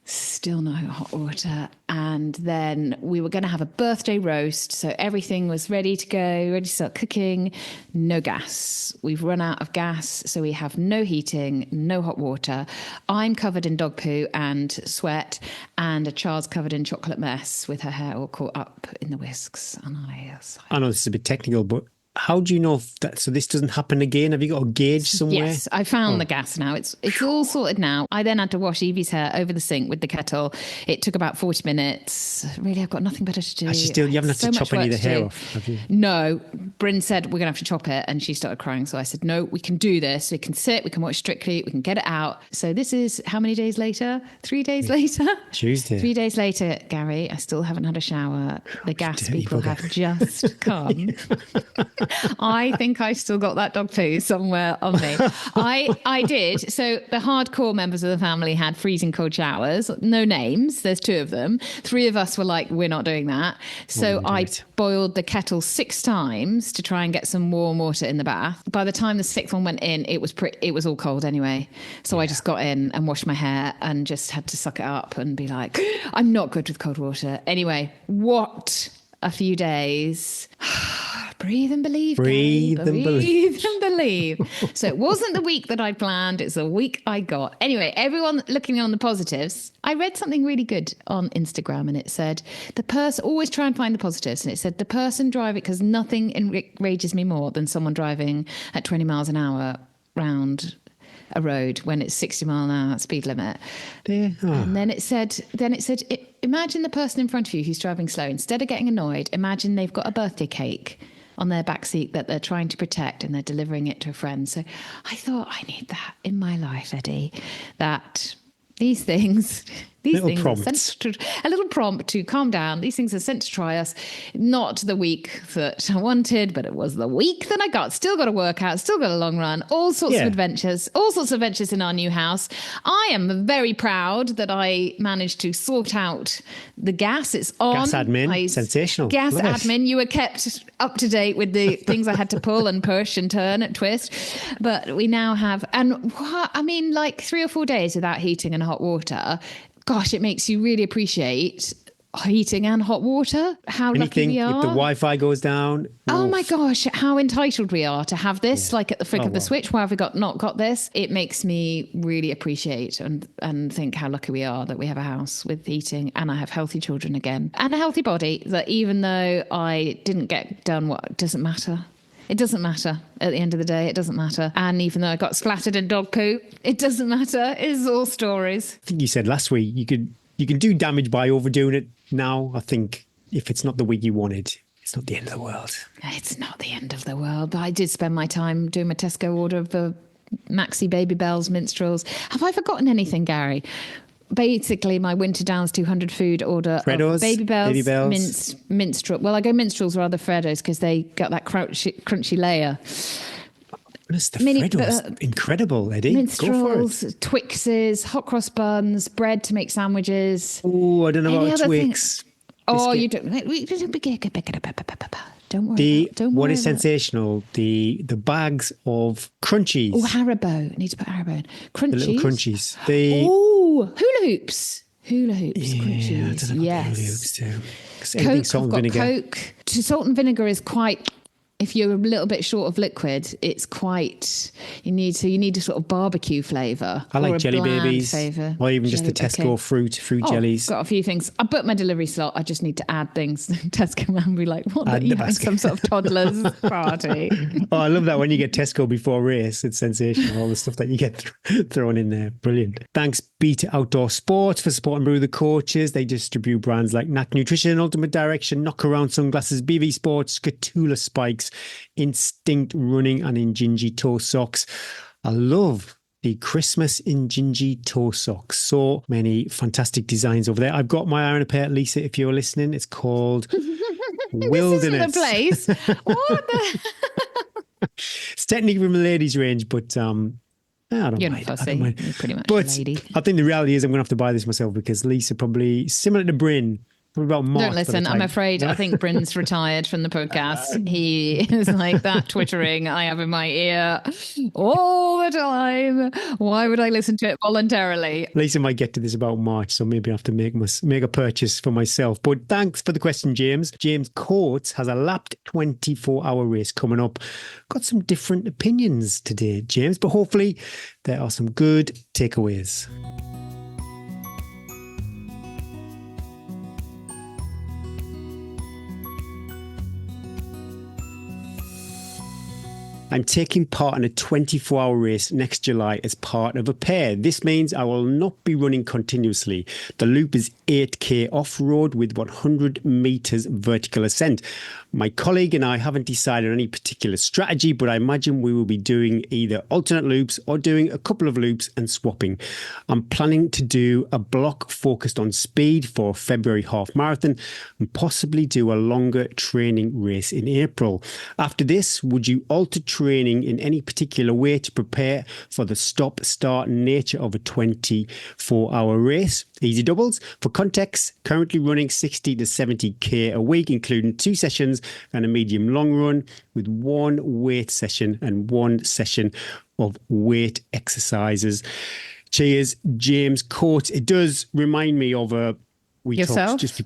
Still no hot water. And then we were going to have a birthday roast. So everything was ready to go, ready to start cooking. No gas. We've run out of gas. So we have no heating, no hot water. I'm covered in dog poo and sweat. And a child's covered in chocolate mess with her hair all caught up in the whisks. And I know this is a bit technical, but how do you know so this doesn't happen again? Have you got a gauge somewhere? Yes, I found the gas now. It's all sorted now. I then had to wash Evie's hair over the sink with the kettle. It took about 40 minutes. Really, I've got nothing better to do. You haven't had to chop any of the hair off, have you? No. Bryn said, we're going to have to chop it. And she started crying. So I said, no, we can do this. We can sit, we can watch Strictly, we can get it out. So this is how many days later? 3 days later? Tuesday. 3 days later, Gary, I still haven't had a shower. The gas people have just come. I think I still got that dog poo somewhere on me. I did. So the hardcore members of the family had freezing cold showers. No names. There's 2 of them. 3 of us were like, we're not doing that. So I boiled the kettle 6 times to try and get some warm water in the bath. By the time the 6th one went in, it was all cold anyway. So I just got in and washed my hair and just had to suck it up and be like, I'm not good with cold water. Anyway, what a few days. Breathe and believe, Breathe Gary. and believe. Breathe and believe. So it wasn't the week that I planned. It's the week I got. Anyway, everyone looking on the positives. I read something really good on Instagram and it said, always try and find the positives. And it said, the person driving, because nothing enrages me more than someone driving at 20 miles an hour round a road when it's 60 mile an hour speed limit. Yeah. Oh. And then it said, imagine the person in front of you who's driving slow. Instead of getting annoyed, imagine they've got a birthday cake on their backseat that they're trying to protect and they're delivering it to a friend. So I thought, I need that in my life, Eddie, that these things are sent to, a little prompt to calm down. These things are sent to try us. Not the week that I wanted, but it was the week that I got. Still got a workout, still got a long run, all sorts of adventures in our new house. I am very proud that I managed to sort out the gas. It's on. Gas admin, sensational. Gas admin. You were kept up to date with the things I had to pull and push and turn and twist. But we now have, like 3 or 4 days without heating and hot water. Gosh, it makes you really appreciate heating and hot water. How lucky we are. If the Wi-Fi goes down. Oh my gosh, how entitled we are to have this, like at the flick of the switch. Why have we not got this? It makes me really appreciate and think how lucky we are that we have a house with heating and I have healthy children again and a healthy body, that even though I didn't get done it doesn't matter. It doesn't matter at the end of the day. It doesn't matter. And even though I got splattered in dog poo, it doesn't matter. It's all stories. I think you said last week you can do damage by overdoing it. Now, I think if it's not the week you wanted, it's not the end of the world. It's not the end of the world. But I did spend my time doing my Tesco order of the Maxi Baby Bells minstrels. Have I forgotten anything, Gary? Basically, my Winter Downs 200 food order Freddos, of Baby Bells. Minstrel. Well, I go minstrels rather Freddos because they got that crunchy layer. Goodness, the Freddos, incredible, Eddie. Minstrels, Twixes, hot cross buns, bread to make sandwiches. Oh, I don't know about Twix. Oh, you don't. Don't worry. What is sensational? The bags of crunchies. Oh, Haribo. I need to put Haribo in. Crunchies. The little crunchies. Hula hoops. Hula hoops. Yeah, crunchies. I don't know yes. Hula hoops too. Coke. Salt and I've got vinegar. Coke. Salt and vinegar is quite. If you're a little bit short of liquid, it's quite. You need a sort of barbecue flavour. I like jelly babies, flavor. or even just the Tesco fruit jellies. Got a few things. I booked my delivery slot. I just need to add things. Tesco man be like, "What? Are you having some sort of toddler's party?" Oh, I love that when you get Tesco before race. It's sensational. All the stuff that you get thrown in there. Brilliant. Thanks, Beta Outdoor Sports, for supporting Brew the Coaches. They distribute brands like Knack Nutrition, Ultimate Direction, Knockaround Sunglasses, BV Sports, Scatula Spikes, Instinct Running, and Injinji Toe Socks. I love the Christmas Injinji Toe Socks. So many fantastic designs over there. I've got my eye on a pair, Lisa, if you're listening. It's called Wilderness. This isn't a place. What the? It's technically from the ladies' range, but I don't You're mind. not fussy. You're pretty much but a lady. I think the reality is I'm going to have to buy this myself because Lisa, probably similar to Bryn, probably about March. Don't listen. I'm afraid. I think Bryn's retired from the podcast. He is like that twittering I have in my ear all the time. Why would I listen to it voluntarily? Lisa might get to this about March, so maybe I have to make a purchase for myself. But thanks for the question, James. James Coates has a lapped 24-hour race coming up. Got some different opinions today, James, but hopefully there are some good takeaways. I'm taking part in a 24-hour race next July as part of a pair. This means I will not be running continuously. The loop is 8k off-road with 100 meters vertical ascent. My colleague and I haven't decided on any particular strategy, but I imagine we will be doing either alternate loops or doing a couple of loops and swapping. I'm planning to do a block focused on speed for February half marathon and possibly do a longer training race in April. After this, would you alter training in any particular way to prepare for the stop-start nature of a 24-hour race? Easy doubles. For context, currently running 60 to 70k a week, including 2 sessions and a medium long run with 1 weight session and 1 session of weight exercises. Cheers, James Coates. It does remind me of a we Yourself? talked just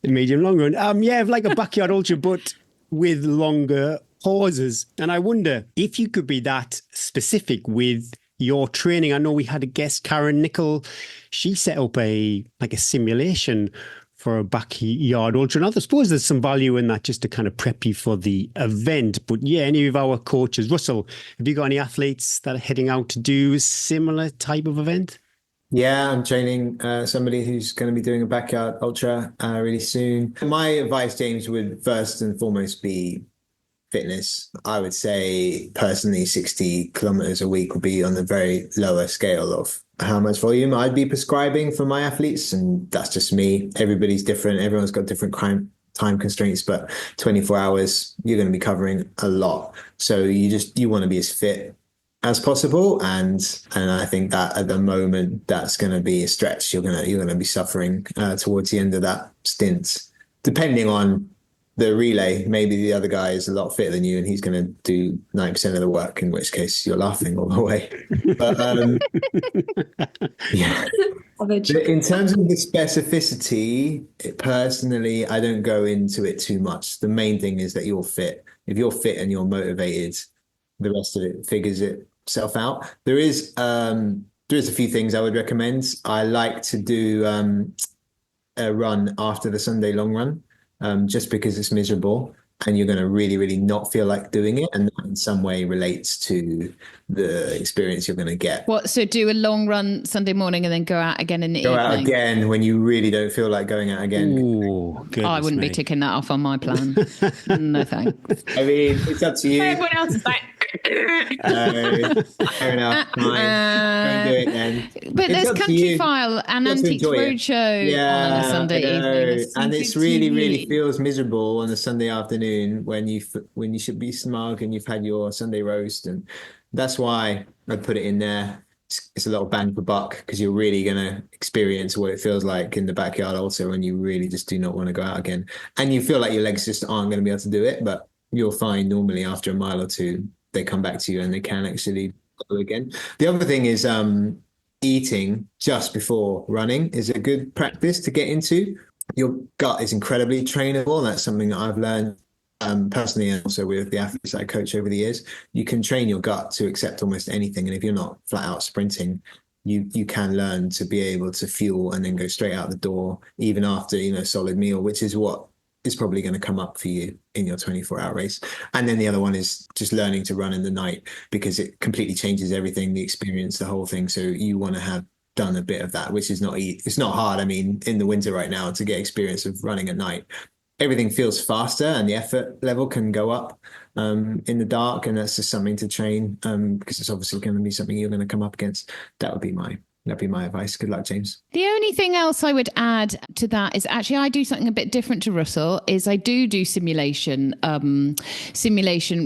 medium long run. Yeah, like a backyard ultra, but with longer pauses. And I wonder if you could be that specific with your training. I know we had a guest, Karen Nickel. She set up a simulation for a backyard ultra. And I suppose there's some value in that just to kind of prep you for the event. But yeah, any of our coaches, Russell, have you got any athletes that are heading out to do a similar type of event? Yeah, I'm training somebody who's going to be doing a backyard ultra really soon. My advice, James, would first and foremost be fitness. I would say personally 60 kilometers a week would be on the very lower scale of how much volume I'd be prescribing for my athletes. And that's just me. Everybody's different. Everyone's got different time constraints, but 24 hours, you're going to be covering a lot. So you want to be as fit as possible. And I think that at the moment, that's going to be a stretch. You're going to be suffering towards the end of that stint, depending on the relay. Maybe the other guy is a lot fitter than you and he's going to do 90% of the work, in which case you're laughing all the way. But yeah. In terms of the specificity, personally, I don't go into it too much. The main thing is that you're fit. If you're fit and you're motivated, the rest of it figures itself out. There is a few things I would recommend. I like to do a run after the Sunday long run. Just because it's miserable and you're going to really, really not feel like doing it. And that in some way relates to the experience you're going to get. What? So do a long run Sunday morning and then go out again in the evening? Go out again when you really don't feel like going out again. Ooh, I wouldn't be ticking that off on my plan. No thanks. I mean, it's up to you. Everyone else is like... Fair enough. Fine. Don't do it then. But there's Country File and Antiques Roadshow on a Sunday evening. And it's really feels miserable on a Sunday afternoon when you should be smug and you've had your Sunday roast. And that's why I put it in there. It's a little bang for buck because you're really going to experience what it feels like in the backyard also when you really just do not want to go out again. And you feel like your legs just aren't going to be able to do it, but you'll find normally after a mile or two, they come back to you and they can actually go again. The other thing is eating just before running is a good practice to get into. Your gut is incredibly trainable. That's something that I've learned personally and also with the athletes that I coach over the years. You can train your gut to accept almost anything. And if you're not flat out sprinting, you can learn to be able to fuel and then go straight out the door, even after, a solid meal, which is what is probably going to come up for you in your 24-hour race. And then the other one is just learning to run in the night because it completely changes everything, the experience, the whole thing. So you want to have done a bit of that, which is it's not hard. I mean, in the winter right now to get experience of running at night, everything feels faster and the effort level can go up in the dark. And that's just something to train because it's obviously going to be something you're going to come up against. That'd be my advice. Good luck, James. The only thing else I would add to that is actually I do something a bit different to Russell. Is I do simulation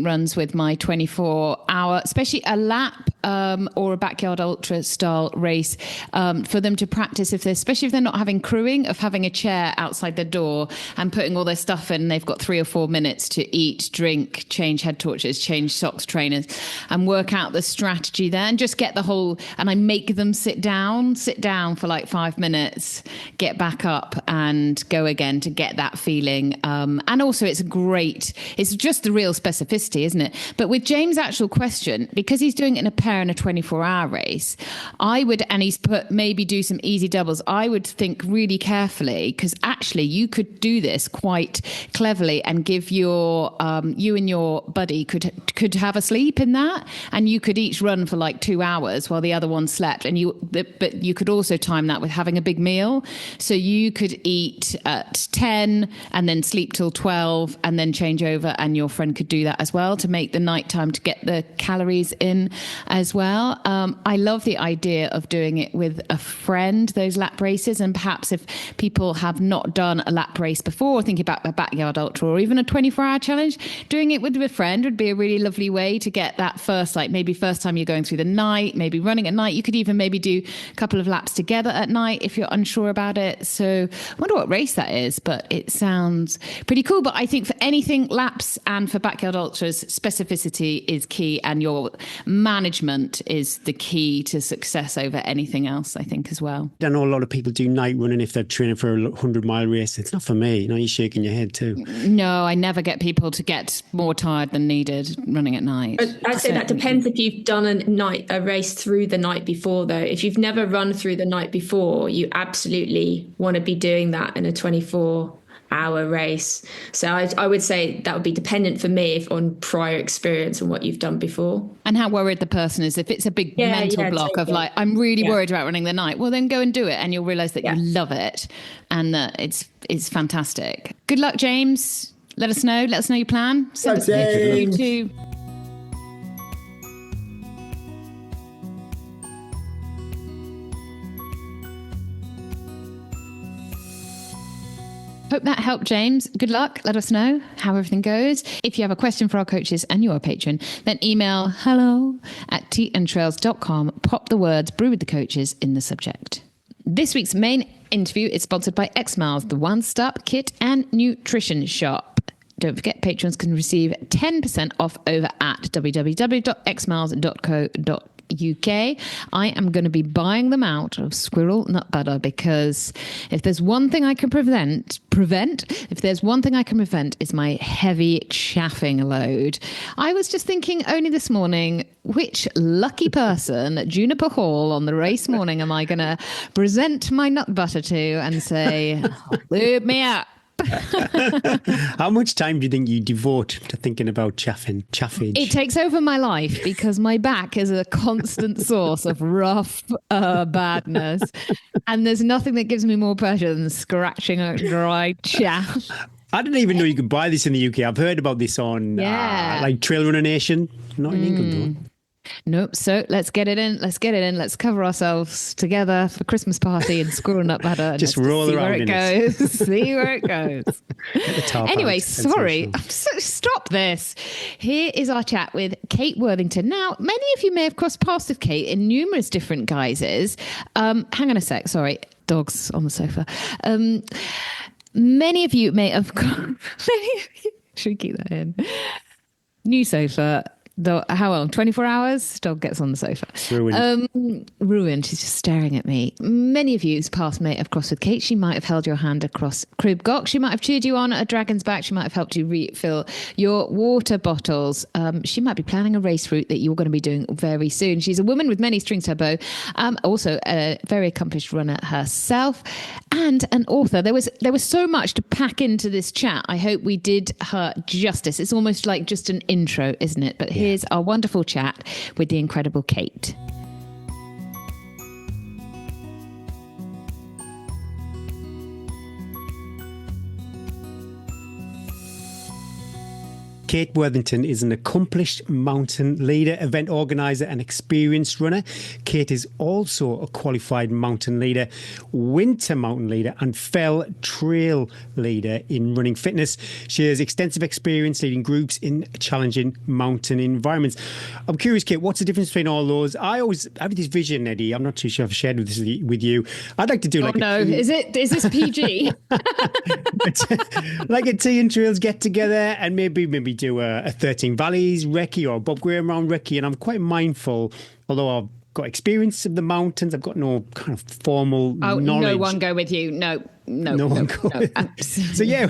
runs with my 24-hour, especially a lap or a backyard ultra style race for them to practice especially if they're not having crewing, of having a chair outside the door and putting all their stuff in. They've got 3 or 4 minutes to eat, drink, change head torches, change socks, trainers, and work out the strategy there and just get the whole. And I make them sit down for like 5 minutes, get back up and go again to get that feeling. And also it's just the real specificity, isn't it? But with James' actual question, because he's doing it in a pair in a 24-hour race, and he's put maybe do some easy doubles, I would think really carefully, because actually you could do this quite cleverly and give you and your buddy could have a sleep in that, and you could each run for like 2 hours while the other one slept, but you could also time that with having a big meal. So you could eat at 10 and then sleep till 12 and then change over, and your friend could do that as well to make the nighttime to get the calories in as well. I love the idea of doing it with a friend, those lap races, and perhaps if people have not done a lap race before, thinking about a backyard ultra or even a 24-hour challenge, doing it with a friend would be a really lovely way to get that first time you're going through the night, maybe running at night. You could even maybe do a couple of laps together at night if you're unsure about it. So I wonder what race that is, but it sounds pretty cool. But I think for anything laps and for backyard ultras, specificity is key, and your management is the key to success over anything else, I think, as well. I know a lot of people do night running if they're training for a 100-mile race. It's not for me. You're shaking your head too. No, I never get people to get more tired than needed running at night. I'd say that depends if you've done a race through the night before, though. If you've never run through the night before, you absolutely want to be doing that in a 24-hour race. So I would say that would be dependent for me on prior experience and what you've done before. And how worried the person is. If it's a big mental block of like, I'm really worried about running the night, well, then go and do it. And you'll realize that you love it and that it's fantastic. Good luck, James. Let us know. Let us know your plan. Send us a picture. You too. Hope that helped, James. Good luck. Let us know how everything goes. If you have a question for our coaches and you're a patron, then email hello@teaandtrails.com. Pop the words "brew with the coaches" in the subject. This week's main interview is sponsored by X-Miles, the one-stop kit and nutrition shop. Don't forget, patrons can receive 10% off over at www.xmiles.co.uk. I am going to be buying them out of squirrel nut butter because if there's one thing I can prevent, if there's one thing I can prevent is my heavy chaffing load. I was just thinking only this morning, which lucky person at Juniper Hall on the race morning am I going to present my nut butter to and say, lube me up? How much time do you think you devote to thinking about chaffage? It takes over my life because my back is a constant source of rough badness. And there's nothing that gives me more pleasure than scratching a dry chaff. I didn't even know you could buy this in the UK. I've heard about this on like Trail Runner Nation. Not in England, though. Nope. So let's get it in. Let's cover ourselves together for Christmas party and squirrel nut butter. Just roll around in it. See where it goes. Anyway, sorry. Stop this. Here is our chat with Kate Worthington. Now, many of you may have crossed paths with Kate in numerous different guises. Hang on a sec. Sorry. Dogs on the sofa. Many of you may have... Should we keep that in? New sofa. How long? 24 hours? Dog gets on the sofa. Ruined. She's just staring at me. Many of you's past may have crossed with Kate. She might have held your hand across Crib Goch. She might have cheered you on at a Dragon's Back. She might have helped you refill your water bottles. She might be planning a race route that you're going to be doing very soon. She's a woman with many strings to her bow. Also a very accomplished runner herself and an author. There was so much to pack into this chat. I hope we did her justice. It's almost like just an intro, isn't it? But here's our wonderful chat with the incredible Kate. Kate Worthington is an accomplished mountain leader, event organizer, and experienced runner. Kate is also a qualified mountain leader, winter mountain leader, and fell trail leader in running fitness. She has extensive experience leading groups in challenging mountain environments. I'm curious, Kate, what's the difference between all those? I have this vision, Eddie. I'm not too sure if I've shared this with you. I'd like to do is this PG? like a Tea and Trails get together and maybe do a 13 Valleys recce or a Bob Graham round recce. And I'm quite mindful, although I've got experience of the mountains, I've got no kind of formal knowledge. No one go with you. No one go. So yeah,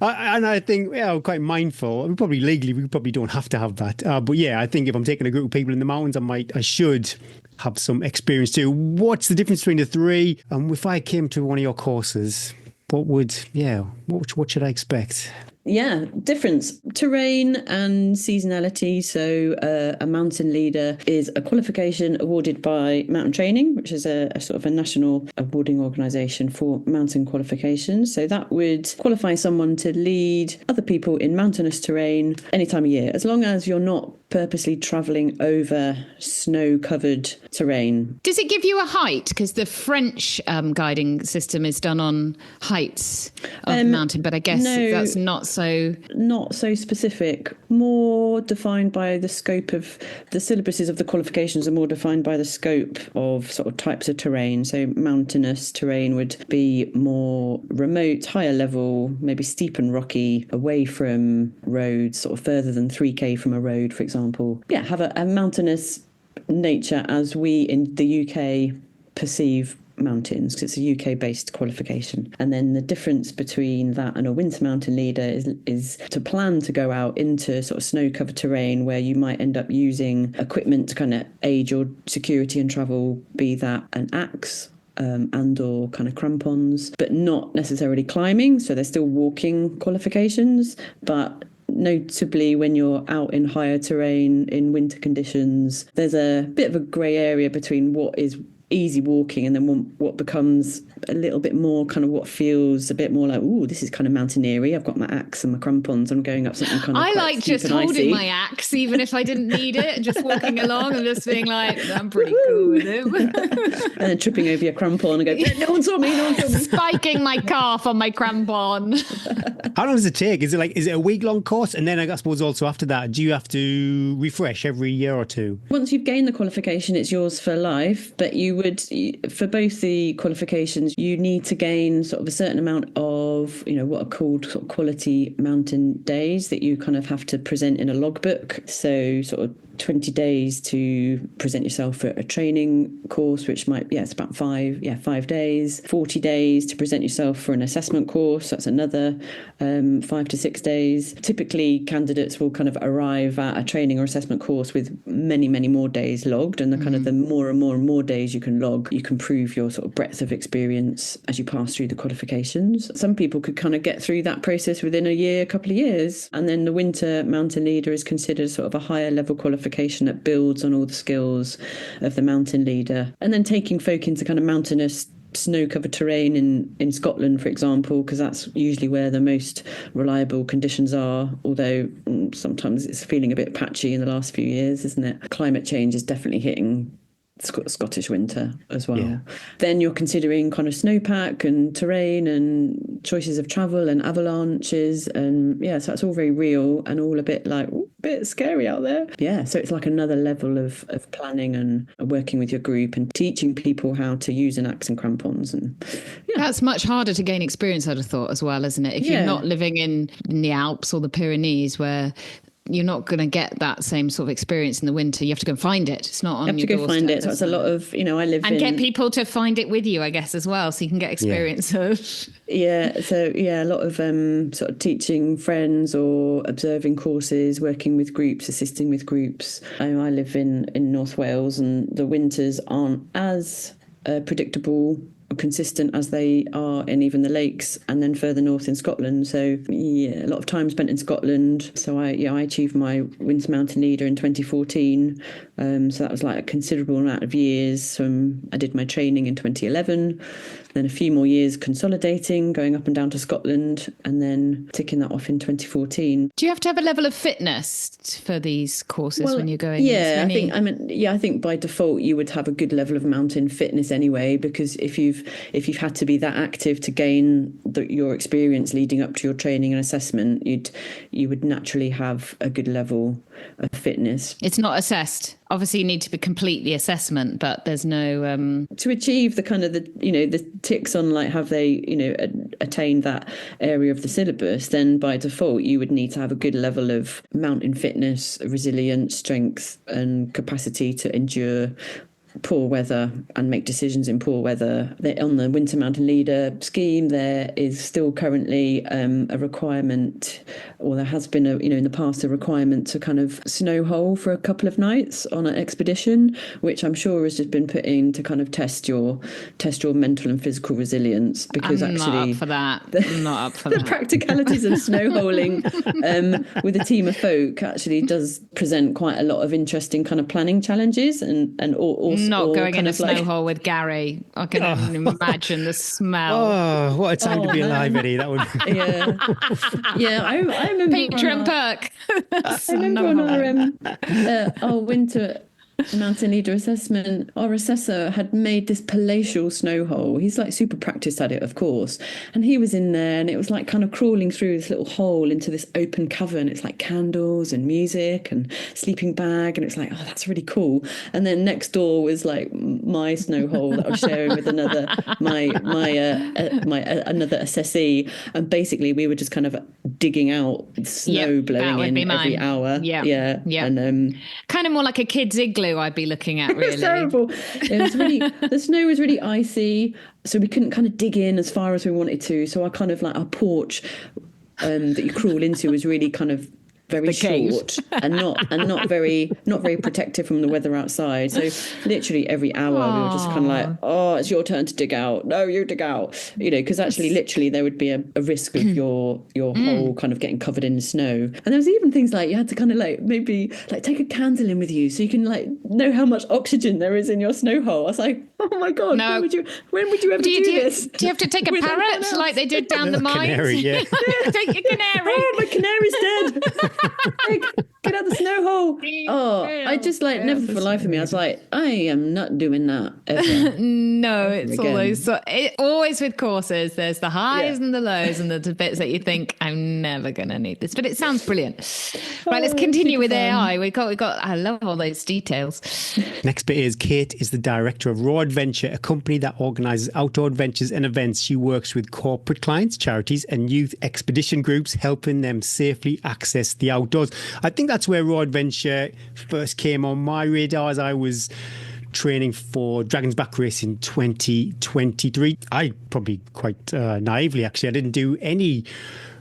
I think I'm quite mindful. We probably don't have to have that. But yeah, I think if I'm taking a group of people in the mountains, I should have some experience too. What's the difference between the three? If I came to one of your courses, what should I expect? Yeah, difference. Terrain and seasonality. So a mountain leader is a qualification awarded by Mountain Training, which is a sort of a national awarding organisation for mountain qualifications. So that would qualify someone to lead other people in mountainous terrain any time of year, as long as you're not purposely travelling over snow-covered terrain. Does it give you a height? Because the French guiding system is done on heights of the mountain, but I guess that's not so specific. More defined by the scope of the syllabuses of the qualifications are more defined by the scope of sort of types of terrain. So mountainous terrain would be more remote, higher level, maybe steep and rocky, away from roads, sort of further than 3K from a road, for example. Yeah, have a mountainous nature as we in the UK perceive mountains, because it's a UK-based qualification. And then the difference between that and a winter mountain leader is to plan to go out into sort of snow-covered terrain where you might end up using equipment to kind of aid your security and travel, be that an axe and or kind of crampons, but not necessarily climbing. So they're still walking qualifications, but notably when you're out in higher terrain in winter conditions, there's a bit of a grey area between what is easy walking and then what becomes a little bit more kind of what feels a bit more like, ooh, this is kind of mountaineering. I've got my axe and my crampons. I'm going up something kind of I like just holding icy. my axe, even if I didn't need it, and just walking along and just being like, I'm pretty cool with it. And then tripping over your crampon and go, no one saw me. Spiking my calf on my crampon. How long does it take? Is it a week-long course? And then I suppose also after that, do you have to refresh every year or two? Once you've gained the qualification, it's yours for life. But you would, for both the qualifications, you need to gain sort of a certain amount of, what are called sort of quality mountain days that you kind of have to present in a logbook. So sort of 20 days to present yourself for a training course, which might, it's about 5 days, 40 days to present yourself for an assessment course. That's another 5 to 6 days. Typically, candidates will kind of arrive at a training or assessment course with many, many more days logged. And the kind of the more and more and more days you can log, you can prove your sort of breadth of experience as you pass through the qualifications. Some people could kind of get through that process within a year, a couple of years. And then the winter mountain leader is considered sort of a higher level qualification that builds on all the skills of the mountain leader. And then taking folk into kind of mountainous snow-covered terrain in Scotland, for example, because that's usually where the most reliable conditions are, although sometimes it's feeling a bit patchy in the last few years, isn't it? Climate change is definitely hitting Scottish winter as well. Yeah. Then you're considering kind of snowpack and terrain and choices of travel and avalanches, and so it's all very real and all a bit like a bit scary out there. So it's like another level of planning and working with your group and teaching people how to use an axe and crampons. And that's much harder to gain experience, I'd have thought, as well, isn't it? If you're not living in the Alps or the Pyrenees, where you're not going to get that same sort of experience in the winter. You have to go and find it. It's not on your doorstep. You have to go find it. So it's a lot of, I live and get people to find it with you, I guess, as well, so you can get experience of. A lot of sort of teaching friends or observing courses, working with groups, assisting with groups. I live in North Wales, and the winters aren't as predictable, consistent as they are in even the lakes, and then further north in Scotland. So a lot of time spent in Scotland. So I achieved my winter mountain leader in 2014. So that was like a considerable amount of years. I did my training in 2011, then a few more years consolidating, going up and down to Scotland, and then ticking that off in 2014. Do you have to have a level of fitness for these courses when you're going? I think by default you would have a good level of mountain fitness anyway, because if you've had to be that active to gain your experience leading up to your training and assessment, you would naturally have a good level of fitness. It's not assessed. Obviously, you need to complete the assessment, but there's no to achieve the kind of the ticks on like have they attained that area of the syllabus. Then by default, you would need to have a good level of mountain fitness, resilience, strength, and capacity to endure poor weather and make decisions in poor weather. On the Winter Mountain Leader scheme, there is still currently a requirement, or there has been in the past a requirement to kind of snow hole for a couple of nights on an expedition, which I'm sure has just been put in to kind of test your mental and physical resilience. Because I'm actually, not up for that. I'm not up for the that. practicalities of snow holing with a team of folk actually does present quite a lot of interesting kind of planning challenges and also not or going in kind a of snow like hole with Gary. I can only imagine the smell. Oh, what a time to be alive, man. Eddie. That would. yeah. I remember Patron on perk. I remember on our winter mountain leader assessment, our assessor had made this palatial snow hole. He's like super practiced at it, of course. And he was in there and it was like kind of crawling through this little hole into this open cavern. It's like candles and music and sleeping bag. And it's like, oh, that's really cool. And then next door was like my snow hole that I was sharing with another, another assessee. And basically we were just kind of digging out snow blowing in every hour. Yeah. And kind of more like a kid's igloo I'd be looking at, really. It's terrible. It was really, the snow was really icy, so we couldn't kind of dig in as far as we wanted to. So our kind of like our porch that you crawl into was really kind of very short and not very protective from the weather outside. So literally every hour we were just kind of like, oh, it's your turn to dig out. No, you dig out. You know, because actually literally there would be a risk of your hole kind of getting covered in snow. And there was even things like you had to kind of like maybe like take a candle in with you so you can like know how much oxygen there is in your snow hole. I was like, oh my God, no. when would you ever do this? Do you have to take a parrot like they did down the mines? Canary, yeah. Take your canary. Oh, my canary's dead. Like, get out the snow hole. Oh, I just like never for the life of me. I was like, I am not doing that ever. No, it's always with courses. There's the highs and the lows and the bits that you think I'm never going to need this. But it sounds brilliant. Right, let's continue with AI. We got. I love all those details. Next bit is Kate is the director of Raw Adventure, a company that organises outdoor adventures and events. She works with corporate clients, charities and youth expedition groups, helping them safely access the outdoors. I think that's where Raw Adventure first came on my radar as I was training for Dragon's Back race in 2023. I probably quite naively, actually, I didn't do any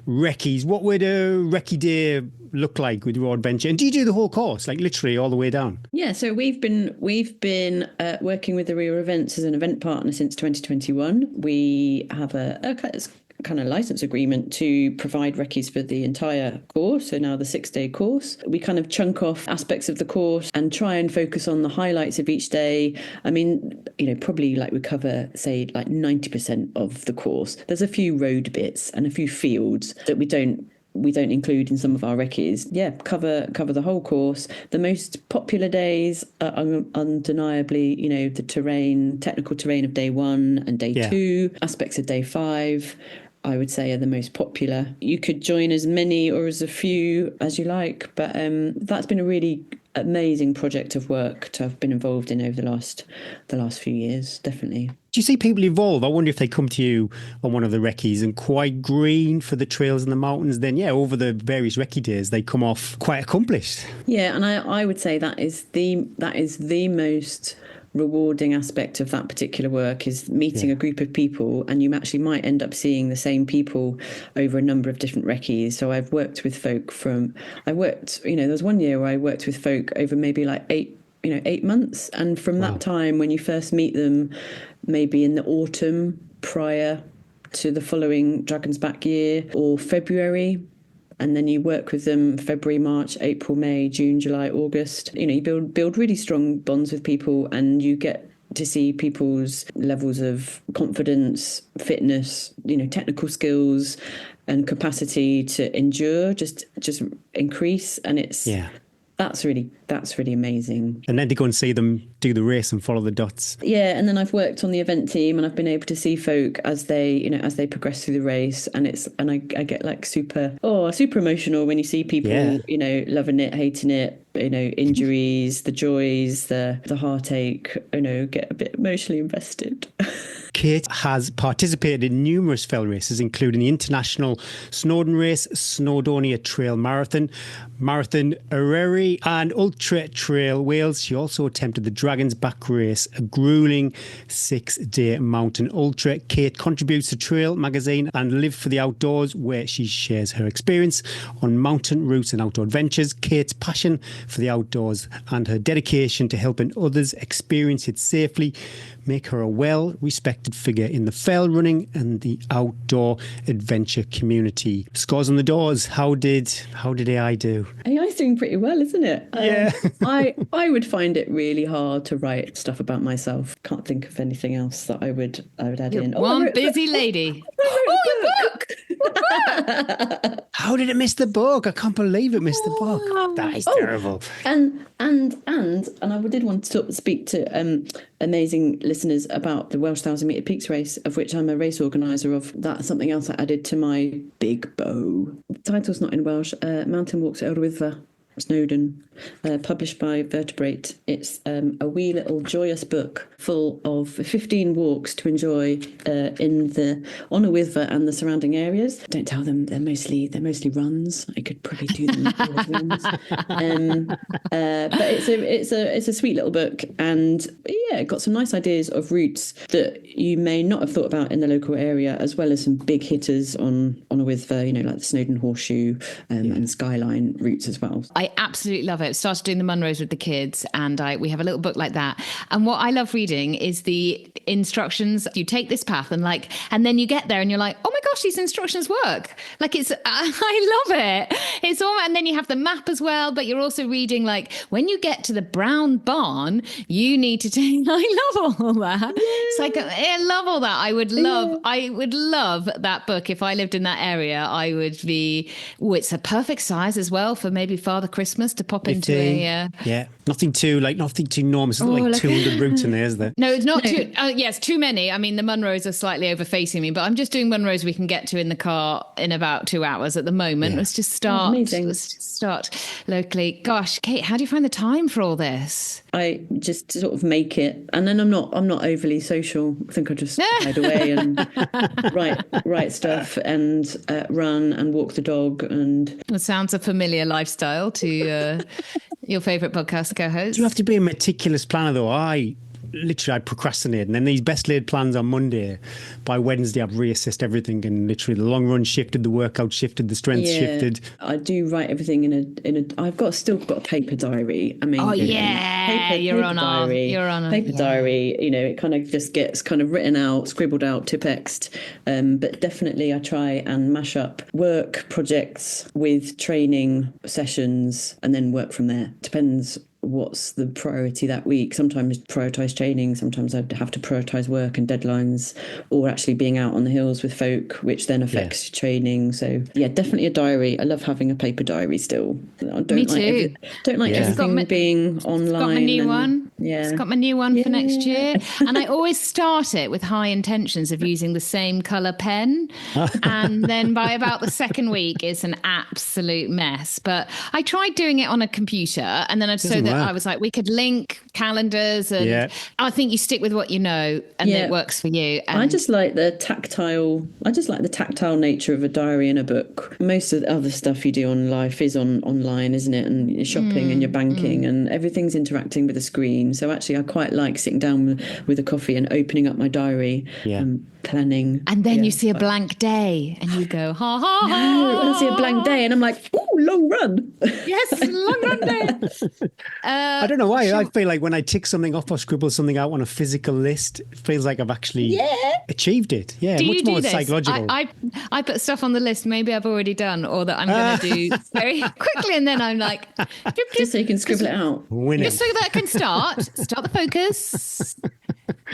recce's. What would a recce day look like with Raw Adventure? And do you do the whole course, like literally all the way down? Yeah, so we've been working with the Rio Events as an event partner since 2021. We have a kind of license agreement to provide recce's for the entire course, so now the 6-day course. We kind of chunk off aspects of the course and try and focus on the highlights of each day. I mean, you know, probably like we cover, say, like 90% of the course. There's a few road bits and a few fields that we don't include in some of our recce's. Yeah, cover the whole course. The most popular days are undeniably, you know, the technical terrain of day 1 and day 2, aspects of day 5. I would say are the most popular. You could join as many or as a few as you like, but that's been a really amazing project of work to have been involved in over the last few years, definitely. Do you see people evolve? I wonder if they come to you on one of the recce's and quite green for the trails and the mountains, then over the various recce days they come off quite accomplished. Yeah, and I would say that is the most rewarding aspect of that particular work is meeting a group of people, and you actually might end up seeing the same people over a number of different recce's. So I've worked with folk there was one year where I worked with folk over maybe like 8 months, and from that time when you first meet them, maybe in the autumn prior to the following Dragon's Back year or February, and then you work with them February, March, April, May, June, July, August. You know, you build really strong bonds with people, and you get to see people's levels of confidence, fitness, you know, technical skills and capacity to endure just increase. And it's that's really amazing. And then to go and see them do the race and follow the dots. Yeah, and then I've worked on the event team, and I've been able to see folk as they progress through the race, and I get like super emotional when you see people, you know, loving it, hating it, you know, injuries, the joys, the heartache, you know, get a bit emotionally invested. Kate has participated in numerous fell races, including the International Snowdon Race, Snowdonia Trail Marathon, Marathon Eryri and Ultra Trail Wales. She also attempted the Dragon's Back race, a grueling 6-day mountain ultra. Kate contributes to Trail magazine and Live for the Outdoors, where she shares her experience on mountain routes and outdoor adventures. Kate's passion for the outdoors and her dedication to helping others experience it safely make her a well-respected respected figure in the fell running and the outdoor adventure community. Scores on the doors. How did AI do? AI's doing pretty well, isn't it? Yeah. I would find it really hard to write stuff about myself. Can't think of anything else that I would add in. One busy lady. Your book. How did it miss the book? I can't believe it missed the book. That is terrible. And I did want to speak to amazing listeners about the Welsh 1,000 metre peaks race, of which I'm a race organiser of. That's something else I added to my big bow. The title's not in Welsh. Mountain Walks at Wyddfa, Snowdon, published by Vertebrate. It's a wee little joyous book full of 15 walks to enjoy on a Wyddfa and the surrounding areas. Don't tell them they're mostly runs. I could probably do them with runs. But it's a sweet little book, and it got some nice ideas of routes that you may not have thought about in the local area, as well as some big hitters on a Wyddfa, like the Snowdon Horseshoe and Skyline routes as well. I absolutely love it. Started doing the Munros with the kids, and we have a little book like that. And what I love reading is the instructions. You take this path and then you get there and you're like, oh my gosh, these instructions work. I love it. It's all, and then you have the map as well, but you're also reading when you get to the brown barn, you need to take, I love all that. It's I love all that. I would love that book. If I lived in that area, I would be, it's a perfect size as well for maybe Father Christmas to pop into nothing too enormous. It's not 200 routes in there, is there? No, it's not too. Yes, too many. I mean, the Munros are slightly over facing me, but I'm just doing Munros we can get to in the car in about 2 hours at the moment. Let's just start. Let's just start locally. Gosh, Kate, how do you find the time for all this? I just sort of make it, and then I'm not overly social. I think I just hide away and write stuff and run and walk the dog. And it sounds a familiar lifestyle to your favourite podcast co-host. You have to be a meticulous planner, though. I procrastinate, and then these best laid plans on Monday. By Wednesday, I've reassessed everything, and literally the long run shifted, the workout shifted, the strength shifted. I do write everything in a. I've still got a paper diary. I mean, you're on a paper diary. It kind of just gets kind of written out, scribbled out, tipexed. But definitely, I try and mash up work projects with training sessions, and then work from there. Depends what's the priority that week. Sometimes prioritise training, sometimes I'd have to prioritise work and deadlines, or actually being out on the hills with folk, which then affects training. So definitely a diary. I love having a paper diary still. Me too. Don't like everything being online. Got my new one. Yeah. It's got my new one for next year. And I always start it with high intentions of using the same colour pen. And then by about the second week, it's an absolute mess. But I tried doing it on a computer, and then I was like, we could link calendars, and I think you stick with what you know, and it works for you. And I just like the tactile nature of a diary and a book. Most of the other stuff you do on life is online, isn't it? And your shopping and your banking and everything's interacting with a screen. So actually, I quite like sitting down with a coffee and opening up my diary and planning. And then you see a blank day and you go, ha, ha, ha. No, I see a blank day and I'm like, ooh, long run. Yes, long run day. I don't know why. I feel like when I tick something off or scribble something out on a physical list, it feels like I've actually achieved it. Yeah, much more psychological. I put stuff on the list maybe I've already done or that I'm going to do very quickly, and then I'm like... Just so you can scribble it out. Just so that I can start the focus.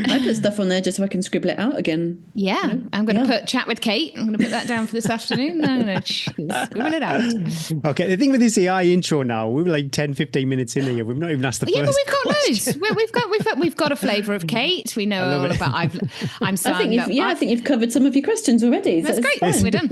I put stuff on there just so I can scribble it out again. Yeah, I'm going to put chat with Kate. I'm going to put that down for this afternoon. I'm going to scribble it out. Okay, the thing with this AI intro now, we were like 10, 15 minutes in here. We've not even asked the first but we've got question. loads. We've got a flavour of Kate. We know all about. I'm signed up. I think you've covered some of your questions already. That's great. We're done.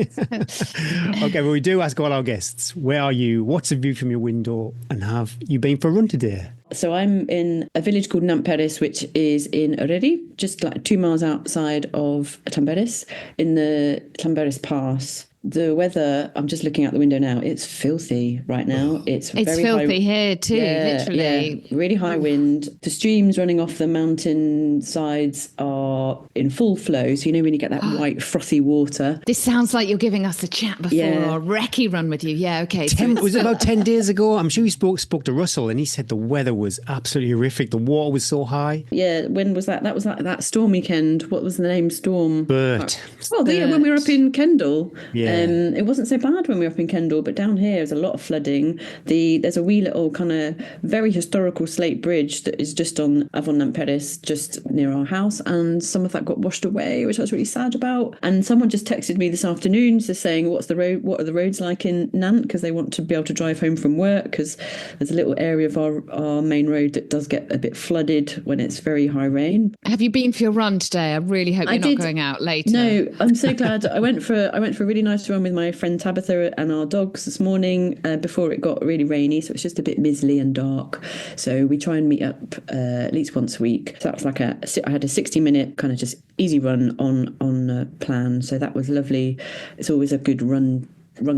Okay, well, we do ask all our guests, where are you? What's the view from your window? And have you been for a run today? So I'm in a village called Nantperis, which is in Eryri, just like 2 miles outside of Llanberis, in the Llanberis Pass. the weather, I'm just looking out the window now. It's filthy right now. It's very filthy high, here too, literally. Yeah, really high wind. The streams running off the mountain sides are in full flow. So, when you get that white, frothy water. This sounds like you're giving us a chat before our recce run with you. Yeah, okay. Was it about 10 days ago? I'm sure you spoke to Russell and he said the weather was absolutely horrific. The water was so high. Yeah, when was that? That was like that storm weekend. What was the name? Storm? Bert. Well, yeah, when we were up in Kendal. Yeah. It wasn't so bad when we were up in Kendal, but down here there's a lot of flooding. There's a wee little kind of very historical slate bridge that is just on Avon Namperis, just near our house, and some of that got washed away, which I was really sad about. And someone just texted me this afternoon just saying, what are the roads like in Nant, because they want to be able to drive home from work, because there's a little area of our main road that does get a bit flooded when it's very high rain. Have you been for your run today? I really hope you're not going out later. No, I'm so glad. I went for a really nice run with my friend Tabitha and our dogs this morning before it got really rainy, so it's just a bit mizzly and dark. So we try and meet up at least once a week. So that was like I had a 60-minute kind of just easy run on a plan. So that was lovely. It's always a good run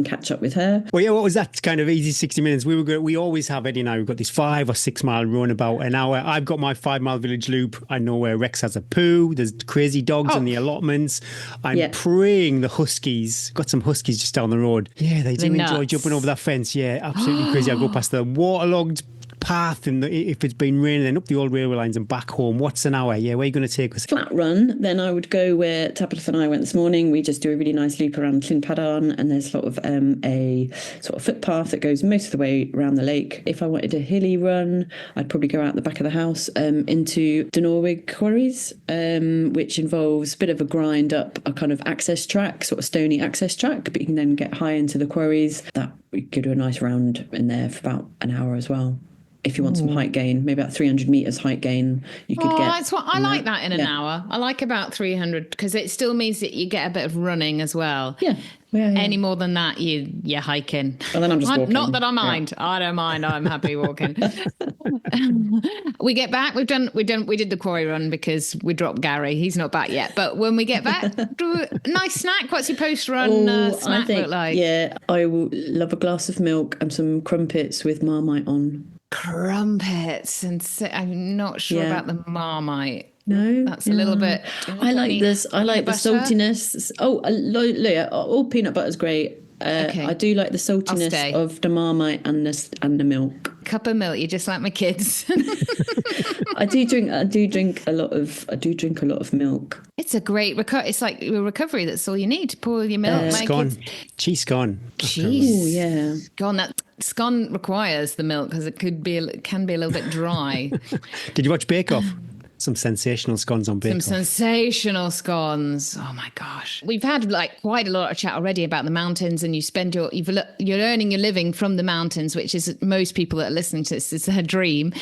catch up with her. Well, yeah, what was that kind of easy 60 minutes? We always have, Eddie and I, we've got this 5 or 6 mile run about an hour. I've got my 5 mile village loop. I know where Rex has a poo. There's crazy dogs in the allotments. I'm praying the huskies, got some huskies just down the road. Yeah, they do enjoy jumping over that fence. Yeah, absolutely crazy. I go past the waterlogged path if it's been raining, then up the old railway lines and back home. What's an hour? Yeah, where are you going to take us? Flat run, then I would go where Tabitha and I went this morning. We just do a really nice loop around Llynpaddarn, and there's sort of a sort of footpath that goes most of the way around the lake. If I wanted a hilly run, I'd probably go out the back of the house into Dinorwig quarries, which involves a bit of a grind up a kind of access track, sort of stony access track, but you can then get high into the quarries. That we could do a nice round in there for about an hour as well. If you want some height gain, maybe about 300 metres height gain, you could get. That's what I like that in an hour. I like about 300 because it still means that you get a bit of running as well. Yeah. Any more than that, you're hiking. And then I'm just walking. Not that I mind. Yeah. I don't mind. I'm happy walking. We get back. We did the quarry run because we dropped Gary. He's not back yet. But when we get back, do a nice snack. What's your post-run snack look like? Yeah, I will love a glass of milk and some crumpets with Marmite on. Crumpets, and I'm not sure about the Marmite. No, that's a little bit. I like this. I like the saltiness. All peanut butter is great. Okay. I do like the saltiness of the Marmite and the milk. Cup of milk. You're just like my kids. I do drink a lot of milk. It's a great it's like a recovery. That's all you need. Pour your milk. Cheese scone. Cheese. Oh yeah. Gone. That scone requires the milk because it can be a little bit dry. Did you watch Bake Off? Some sensational scones on Bake Off. Some sensational scones. Oh my gosh. We've had quite a lot of chat already about the mountains, and you're earning your living from the mountains, which is most people that are listening to this is their dream.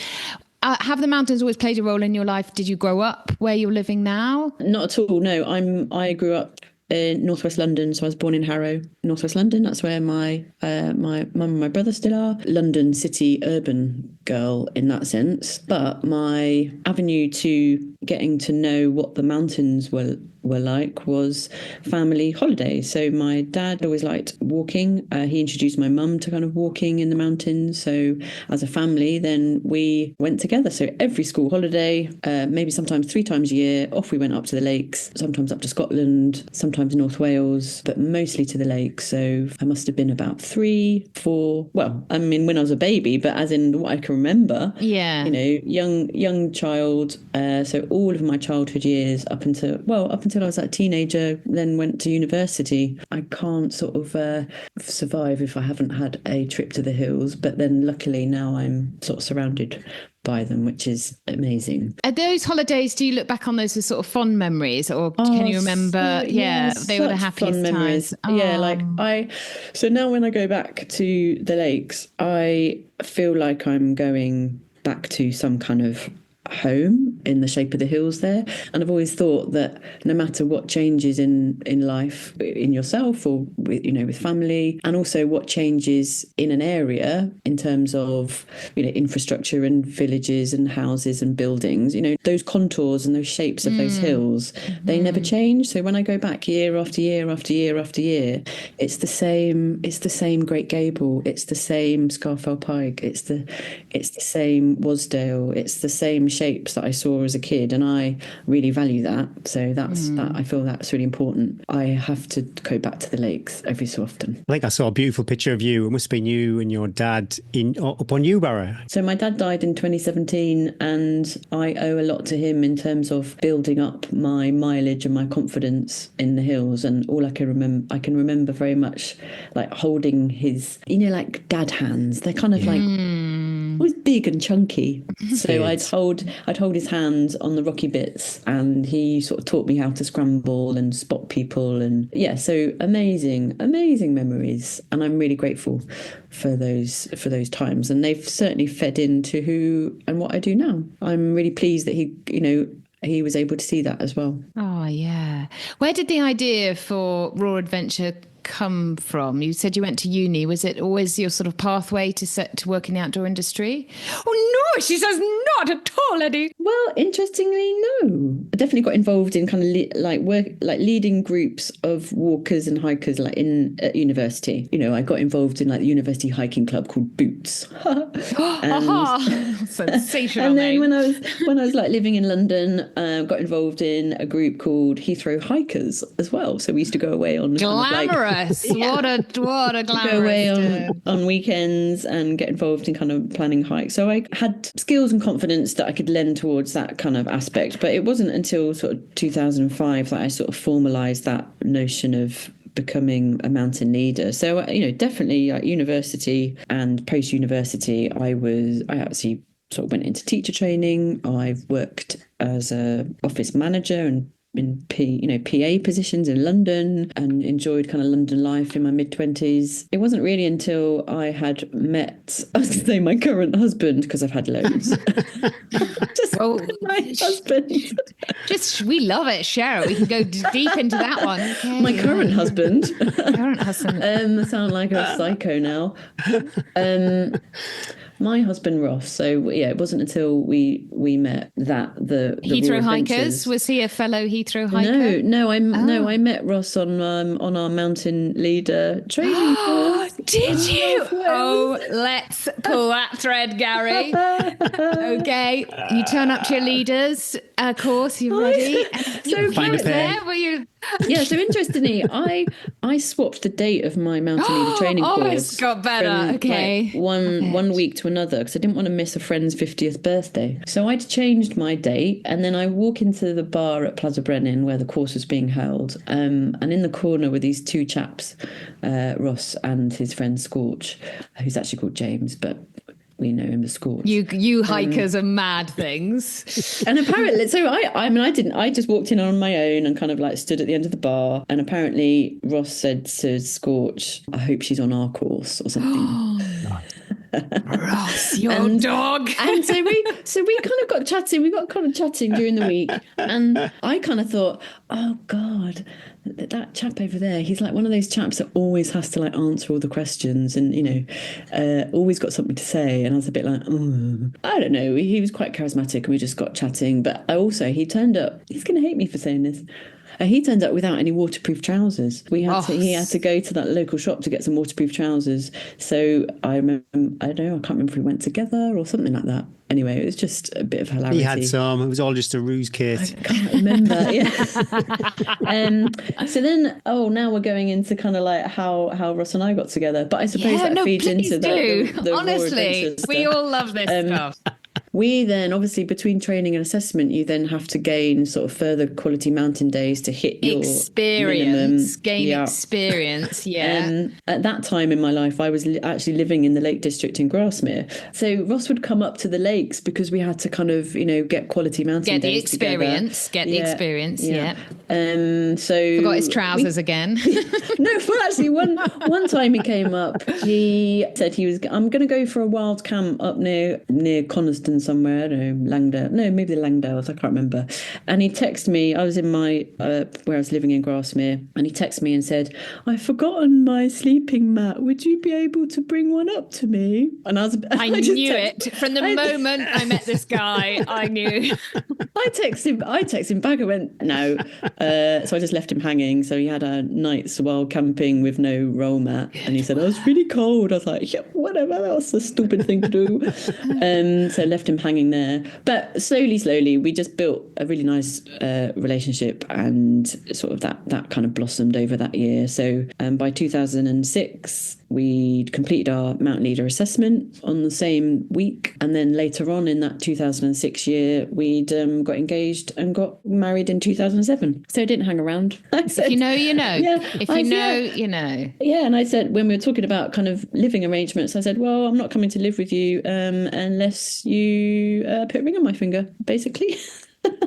Have the mountains always played a role in your life? Did you grow up where you're living now? Not at all. No, I grew up in northwest London, so I was born in Harrow, northwest London. That's where my mum and my brother still are. London city urban girl in that sense, but my avenue to getting to know what the mountains were like was family holidays. So my dad always liked walking. He introduced my mum to kind of walking in the mountains. So as a family, then we went together. So every school holiday, maybe sometimes 3 times a year, off we went up to the lakes, sometimes up to Scotland, sometimes North Wales, but mostly to the lakes. So I must have been about 3, 4. Well, I mean, when I was a baby, but as in what I can remember. Yeah. Young child. So all of my childhood years up until I was a teenager, then went to university. I can't sort of survive if I haven't had a trip to the hills, but then luckily now I'm sort of surrounded by them, which is amazing. Are those holidays, do you look back on those as sort of fond memories, or can you remember? They were the happiest times. Yeah, so now when I go back to the lakes, I feel like I'm going back to some kind of home in the shape of the hills there. And I've always thought that no matter what changes in life, in yourself or with family, and also what changes in an area in terms of infrastructure and villages and houses and buildings, those contours and those shapes of those hills, they never change. So when I go back year after year after year after year, it's the same Great Gable, it's the same Scarfell Pike, it's the same Wasdale, it's the same shapes that I saw as a kid, and I really value that. So I feel that's really important. I have to go back to the lakes every so often. I think I saw a beautiful picture of you. It must have been you and your dad up on Newborough. So my dad died in 2017, and I owe a lot to him in terms of building up my mileage and my confidence in the hills. And all I can remember very much like holding his, like dad hands. They're kind of like always big and chunky. So I'd hold his hands on the rocky bits, and he sort of taught me how to scramble and spot people, and so amazing memories. And I'm really grateful for those times, and they've certainly fed into who and what I do now. I'm really pleased that he was able to see that as well. Oh, yeah. Where did the idea for Raw Adventure come from? You said you went to uni. Was it always your sort of pathway to work in the outdoor industry? Oh, no, she says not at all, Eddie. Well, interestingly, no. I definitely got involved in kind of leading groups of walkers and hikers at university. I got involved in the university hiking club called Boots. Sensational. And then name. when I was living in London, got involved in a group called Heathrow Hikers as well. So we used to go away on glamorous. What a glamorous. Go away on weekends and get involved in kind of planning hikes. So I had skills and confidence that I could lend towards that kind of aspect. But it wasn't until sort of 2005 that I sort of formalised that notion of becoming a mountain leader. So definitely at university and post-university, I actually sort of went into teacher training. I've worked as a office manager and in PA positions in London, and enjoyed kind of London life in my mid-20s. It wasn't really until I had met, I was going to say my current husband, because I've had loads. My husband. We love it. Share it. We can go deep into that one. Okay. My current husband. I sound like a psycho now. My husband Ross. So it wasn't until we met that the Heathrow hikers. Was he a fellow Heathrow hiker? No, I met Ross on our mountain leader training course. Did you? Oh, let's pull that thread, Gary. Okay, you turn up to your leaders course. You ready? So there were you? Yeah, so interestingly, I swapped the date of my mountain leader training course. Oh, it's got better. Okay. One week to another, because I didn't want to miss a friend's 50th birthday. So I'd changed my date, and then I walk into the bar at Plaza Brennan where the course was being held. And in the corner were these two chaps, Ross and his friend Scorch, who's actually called James, but we know him as Scorch. You hikers are mad things. And apparently, so I just walked in on my own and kind of stood at the end of the bar. And apparently Ross said to Scorch, I hope she's on our course or something. Ross, your dog. And so we kind of got chatting. We got kind of chatting during the week. And I kind of thought, oh God, that chap over there, he's like one of those chaps that always has to answer all the questions and, always got something to say. And I was a bit like, I don't know. He was quite charismatic and we just got chatting. But he turned up, he's going to hate me for saying this. He turned up without any waterproof trousers. He had to go to that local shop to get some waterproof trousers. So I don't know, I can't remember if we went together or something like that. Anyway, it was just a bit of hilarity. He had some. It was all just a ruse, Kate. I can't remember. Yeah. So then, now we're going into kind of how Ross and I got together. But I suppose that feeds into the honestly, we all love this stuff. We then, obviously, between training and assessment, you then have to gain sort of further quality mountain days to hit your experience. Minimum. Experience, yeah. At that time in my life, I was actually living in the Lake District in Grasmere. So Ross would come up to the lakes because we had to kind of, get quality mountain days together. Get the experience, yeah. So forgot his trousers again. No, well, actually, one time he came up, he said I'm going to go for a wild camp up near Coniston somewhere, I don't know, Langdale. No, maybe the Langdales, I can't remember. And he texted me, I was in my, where I was living in Grasmere, and he texted me and said, I've forgotten my sleeping mat. Would you be able to bring one up to me? And I knew it. From the moment I met this guy, I knew. I texted him back. I went, no. So I just left him hanging. So he had a nights while camping with no roll mat. And he said, I was really cold. I was like, yeah, whatever. That was a stupid thing to do. So I left him hanging there. But slowly, we just built a really nice relationship, and sort of that kind of blossomed over that year. So by 2006, we'd completed our mountain leader assessment on the same week. And then later on in that 2006 year, we'd got engaged and got married in 2007. So I didn't hang around. I said, if you know, you know. Yeah, if you know, you know. Yeah, and I said, when we were talking about kind of living arrangements, I said, well, I'm not coming to live with you unless you put a ring on my finger, basically.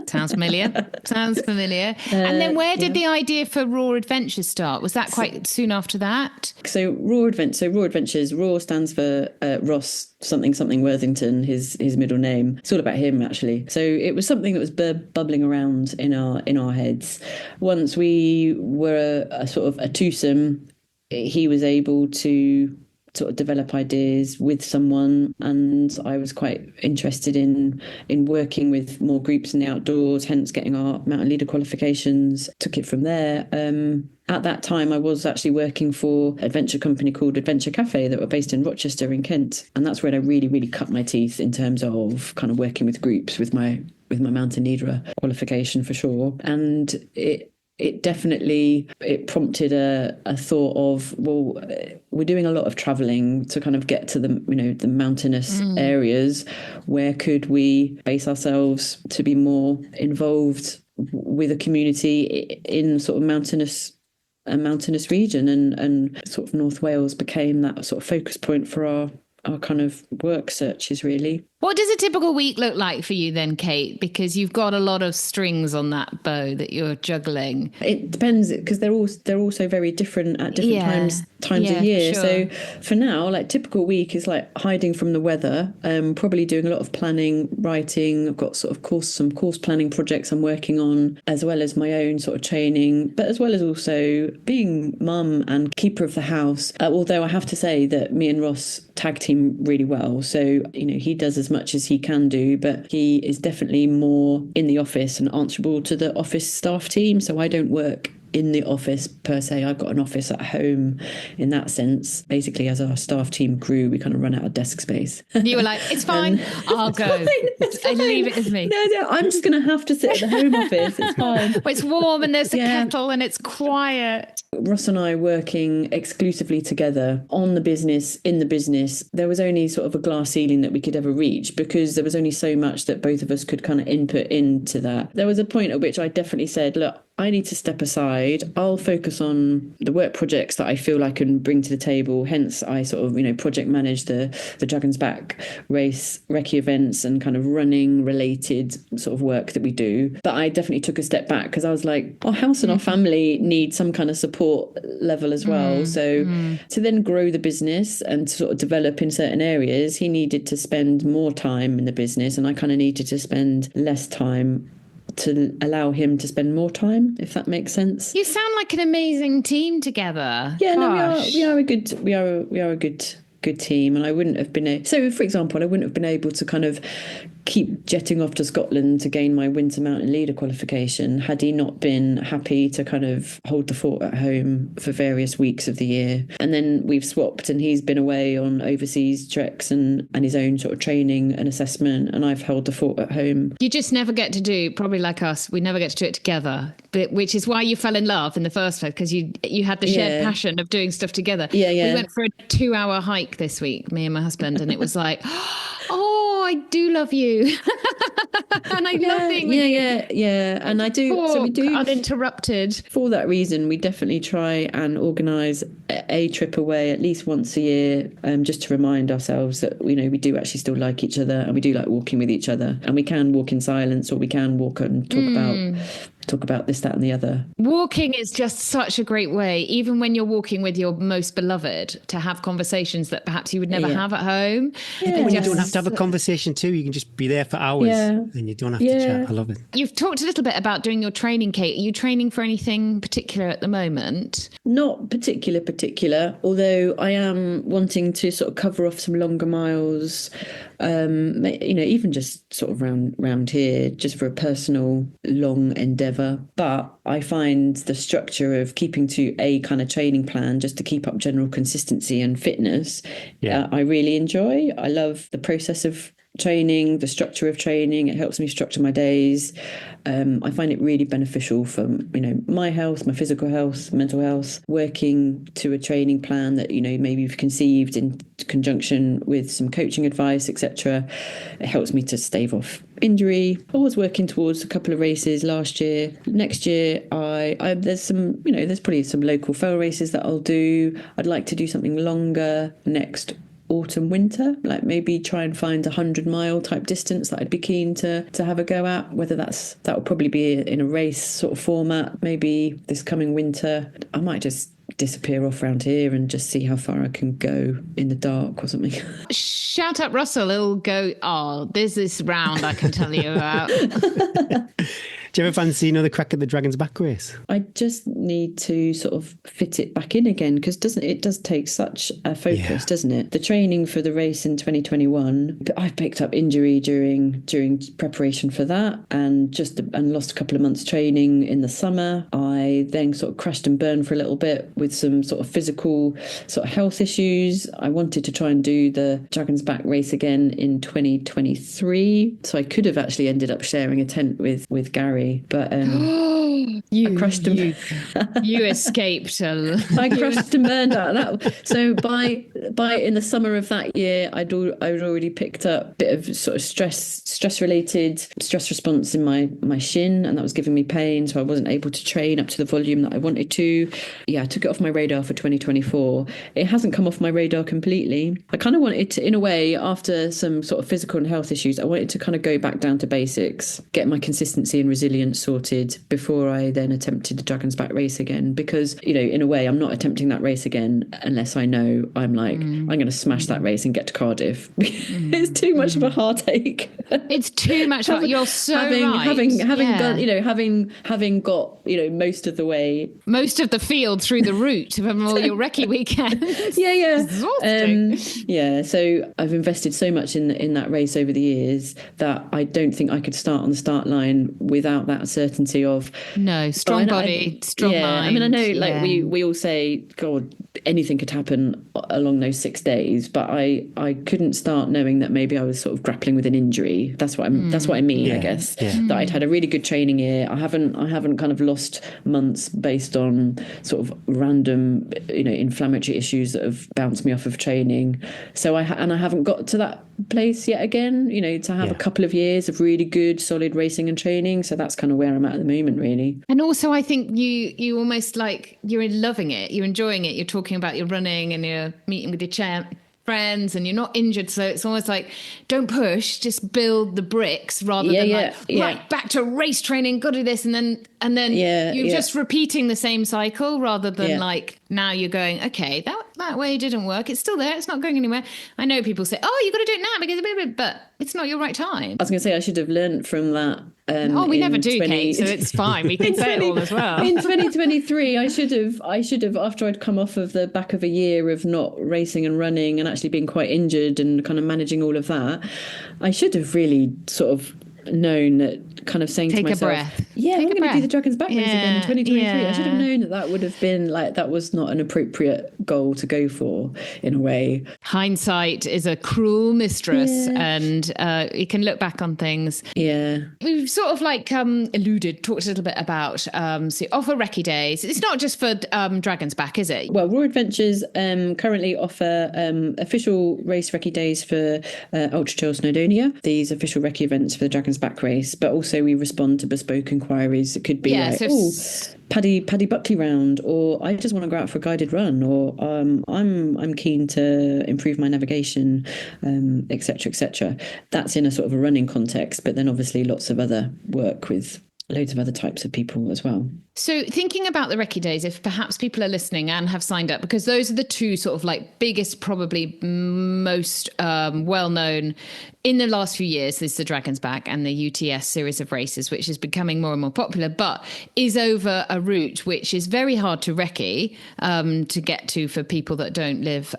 Sounds familiar. And then where did the idea for Raw Adventures start? Was that quite soon after that? So Raw Adventures, Raw stands for Ross something Worthington, his middle name. It's all about him, actually. So it was something that was bubbling around in our heads. Once we were a sort of a twosome, he was able to sort of develop ideas with someone, and I was quite interested in working with more groups in the outdoors, hence getting our mountain leader qualifications. Took it from there. At that time, I was actually working for an adventure company called Adventure Cafe that were based in Rochester in Kent, and that's where I really, really cut my teeth in terms of kind of working with groups with my mountain leader qualification, for sure. And it definitely prompted a thought of, well, we're doing a lot of traveling to kind of get to the mountainous areas. Where could we base ourselves to be more involved with a community in sort of a mountainous region, and sort of North Wales became that sort of focus point for our kind of work searches, really. What does a typical week look like for you then, Kate? Because you've got a lot of strings on that bow that you're juggling. It depends, because they're also very different at different times of year. Sure. So for now, like typical week is like hiding from the weather, probably doing a lot of planning, writing. I've got sort of some course planning projects I'm working on, as well as my own sort of training, but as well as also being mum and keeper of the house. Although I have to say that me and Ross tag team really well. So, he does as much as he can do, but he is definitely more in the office and answerable to the office staff team. So I don't work in the office per se. I've got an office at home in that sense. Basically, as our staff team grew, we kind of run out of desk space. You were like, it's fine, I'll go. Fine. Leave it with me. No, I'm just going to have to sit at the home office. It's fine. Well, it's warm and there's a kettle and it's quiet. Ross and I working exclusively together on the business, in the business, there was only sort of a glass ceiling that we could ever reach, because there was only so much that both of us could kind of input into that. There was a point at which I definitely said, look, I need to step aside. I'll focus on the work projects that I feel I can bring to the table. Hence, I sort of, project manage the Dragon's Back race, recce events, and kind of running related sort of work that we do. But I definitely took a step back, because I was like, our house and our family need some kind of support level as well. So to then grow the business and to sort of develop in certain areas, he needed to spend more time in the business, and I kind of needed to spend less time to allow him to spend more time, if that makes sense. You sound like an amazing team together. Yeah, Gosh. no, we are a good team, and I wouldn't have been so for example, I wouldn't have been able to kind of keep jetting off to Scotland to gain my winter mountain leader qualification had he not been happy to kind of hold the fort at home for various weeks of the year. And then we've swapped, and he's been away on overseas treks and his own sort of training and assessment, and I've held the fort at home. You just never get to do, probably like us, we never get to do it together, but which is why you fell in love in the first place, because you had the shared passion of doing stuff together. Yeah. We went for a 2-hour hike this week, me and my husband, and it was like, oh, I do love you. And I love being with you. Yeah. And I do. So we do uninterrupted. For that reason, we definitely try and organise a trip away at least once a year, just to remind ourselves that we do actually still like each other, and we do like walking with each other, and we can walk in silence, or we can walk and talk about talk about this, that, and the other. Walking is just such a great way, even when you're walking with your most beloved, to have conversations that perhaps you would never have at home. When you don't have to have a conversation too, you can just be there for hours and you don't have to chat. I love it. You've talked a little bit about doing your training, Kate. Are you training for anything particular at the moment? Not particular, although I am wanting to sort of cover off some longer miles, even just sort of round here, just for a personal long endeavour. But I find the structure of keeping to a kind of training plan just to keep up general consistency and fitness, I really enjoy. I love the process of training, the structure of training. It helps me structure my days. I find it really beneficial for my health, my physical health, mental health. Working to a training plan that maybe you've conceived in conjunction with some coaching advice, etc. It helps me to stave off injury. I was working towards a couple of races last year. Next year, there's probably some local fell races that I'll do. I'd like to do something longer next autumn winter, like maybe try and find 100-mile type distance that I'd be keen to have a go at, whether that will probably be in a race sort of format. Maybe this coming winter I might just disappear off around here and just see how far I can go in the dark or something. Shout out Russell, he'll go, there's this round I can tell you about. Do you ever fancy the crack at the Dragon's Back race? I just need to sort of fit it back in again, because it does take such a focus, doesn't it? The training for the race in 2021, I picked up injury during preparation for that, and lost a couple of months training in the summer. I then sort of crashed and burned for a little bit with some sort of physical sort of health issues. I wanted to try and do the Dragon's Back race again in 2023, so I could have actually ended up sharing a tent with Gary. But I crushed him. You escaped. I crushed and burned out that. So by in the summer of that year, I'd already picked up a bit of sort of stress related stress response in my shin, and that was giving me pain. So I wasn't able to train up to the volume that I wanted to. Yeah, I took it off my radar for 2024. It hasn't come off my radar completely. I kind of wanted to, in a way, after some sort of physical and health issues, I wanted to kind of go back down to basics, get my consistency and resilience sorted before I then attempted the Dragon's Back race again, because in a way I'm not attempting that race again unless I know I'm going to smash that race and get to Cardiff. It's too much of a heartache. It's too much. You're so having right. having got most of the way, most of the field through the route from all your recce weekends. So I've invested so much in that race over the years that I don't think I could start on the start line without that certainty of strong body, strong mind. I mean, I know we all say, God, anything could happen along those 6 days, but I couldn't start knowing that maybe I was sort of grappling with an injury. That's what I mean, I guess. That I'd had a really good training year. I haven't kind of lost months based on sort of random inflammatory issues that have bounced me off of training. So I haven't got to that place yet again, to have a couple of years of really good solid racing and training. So that's kind of where I'm at the moment, really. And also I think you almost you're loving it, you're enjoying it, you're talking about your running and you're meeting with your friends and you're not injured, so it's almost like don't push, just build the bricks rather than right, back to race training, got to do this, and then you're just repeating the same cycle rather than now you're going, okay, that way didn't work, it's still there, it's not going anywhere. I know people say, oh, you got to do it now because but it's not your right time. I was going to say I should have learned from that. We never do, Kate, so it's fine. We can say it all as well. In 2023, I should have, after I'd come off of the back of a year of not racing and running and actually being quite injured and kind of managing all of that, I should have really sort of known that, kind of saying to myself, I'm going to do the Dragon's Back race again in 2023. I should have known that would have been that was not an appropriate goal to go for, in a way. Hindsight is a cruel mistress, and you can look back on things. We've sort of talked a little bit about so offer recce days. It's not just for Dragon's Back, is it? Well, Raw Adventures currently offer official race recce days for Ultra Trail Snowdonia, these official recce events for the Dragon's Back race, but also we respond to bespoke inquiries. It could be Paddy Buckley round, or I just want to go out for a guided run, or I'm keen to improve my navigation, etc., etc. That's in a sort of a running context, but then obviously lots of other work with loads of other types of people as well. So thinking about the recce days, if perhaps people are listening and have signed up, because those are the two sort of like biggest, probably most well-known in the last few years, there's the Dragon's Back and the UTS series of races, which is becoming more and more popular, but is over a route which is very hard to recce to get to for people that don't live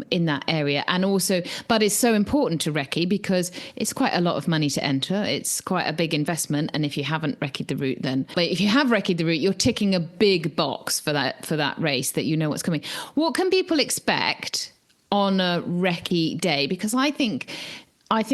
in that area. And also, but it's so important to recce because it's quite a lot of money to enter. It's quite a big investment. And if you haven't recce'd the route, then but if you have recce'd the route, you're ticking a big box for that race, that you know what's coming. What can people expect on a recce day? Because I think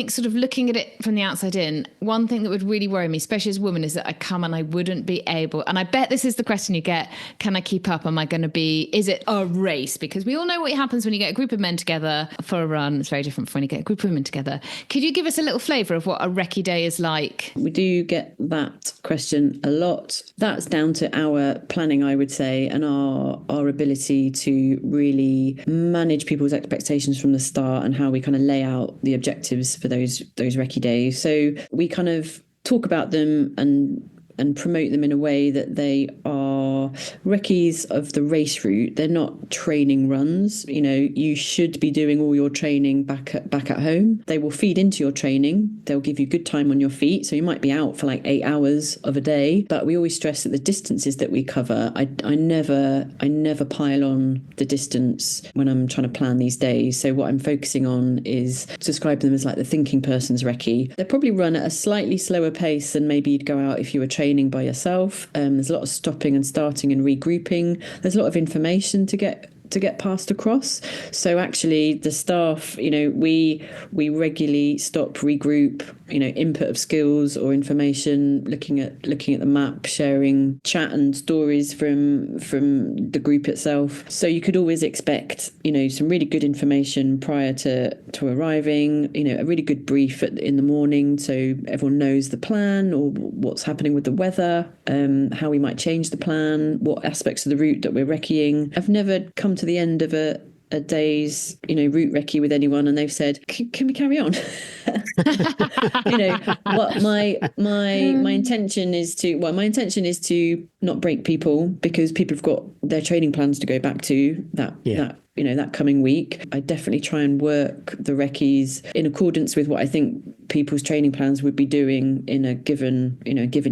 sort of looking at it from the outside in, one thing that would really worry me, especially as a woman, is that I come and I wouldn't be able, and I bet this is the question you get, can I keep up? Am I going to be, is it a race? Because we all know what happens when you get a group of men together for a run. It's very different from when you get a group of women together. Could you give us a little flavour of what a recce day is like? We do get that question a lot. That's down to our planning, I would say, and our ability to really manage people's expectations from the start and how we kind of lay out the objectives for those recce days. So we kind of talk about them and promote them in a way that they are recce's of the race route. They're not training runs. You know, you should be doing all your training back at home. They will feed into your training. They'll give you good time on your feet. So you might be out for like 8 hours of a day, but we always stress that the distances that we cover, I never pile on the distance when I'm trying to plan these days. So what I'm focusing on is describe them as like the thinking person's recce. They probably run at a slightly slower pace than maybe you'd go out if you were training by yourself. There's a lot of stopping and starting and regrouping. There's a lot of information to get passed across. So actually the staff, you know, we regularly stop, regroup, you know, input of skills or information, looking at the map, sharing chat and stories from the group itself. So you could always expect, you know, some really good information prior to arriving, you know, a really good brief in the morning so everyone knows the plan or what's happening with the weather, how we might change the plan, what aspects of the route that we're recceing. I've never come to the end of a day's, you know, route recce with anyone and they've said, can we carry on? You know, what my intention is to not break people, because people have got their training plans to go back to that coming week. I definitely try and work the recce's in accordance with what I think people's training plans would be doing in a given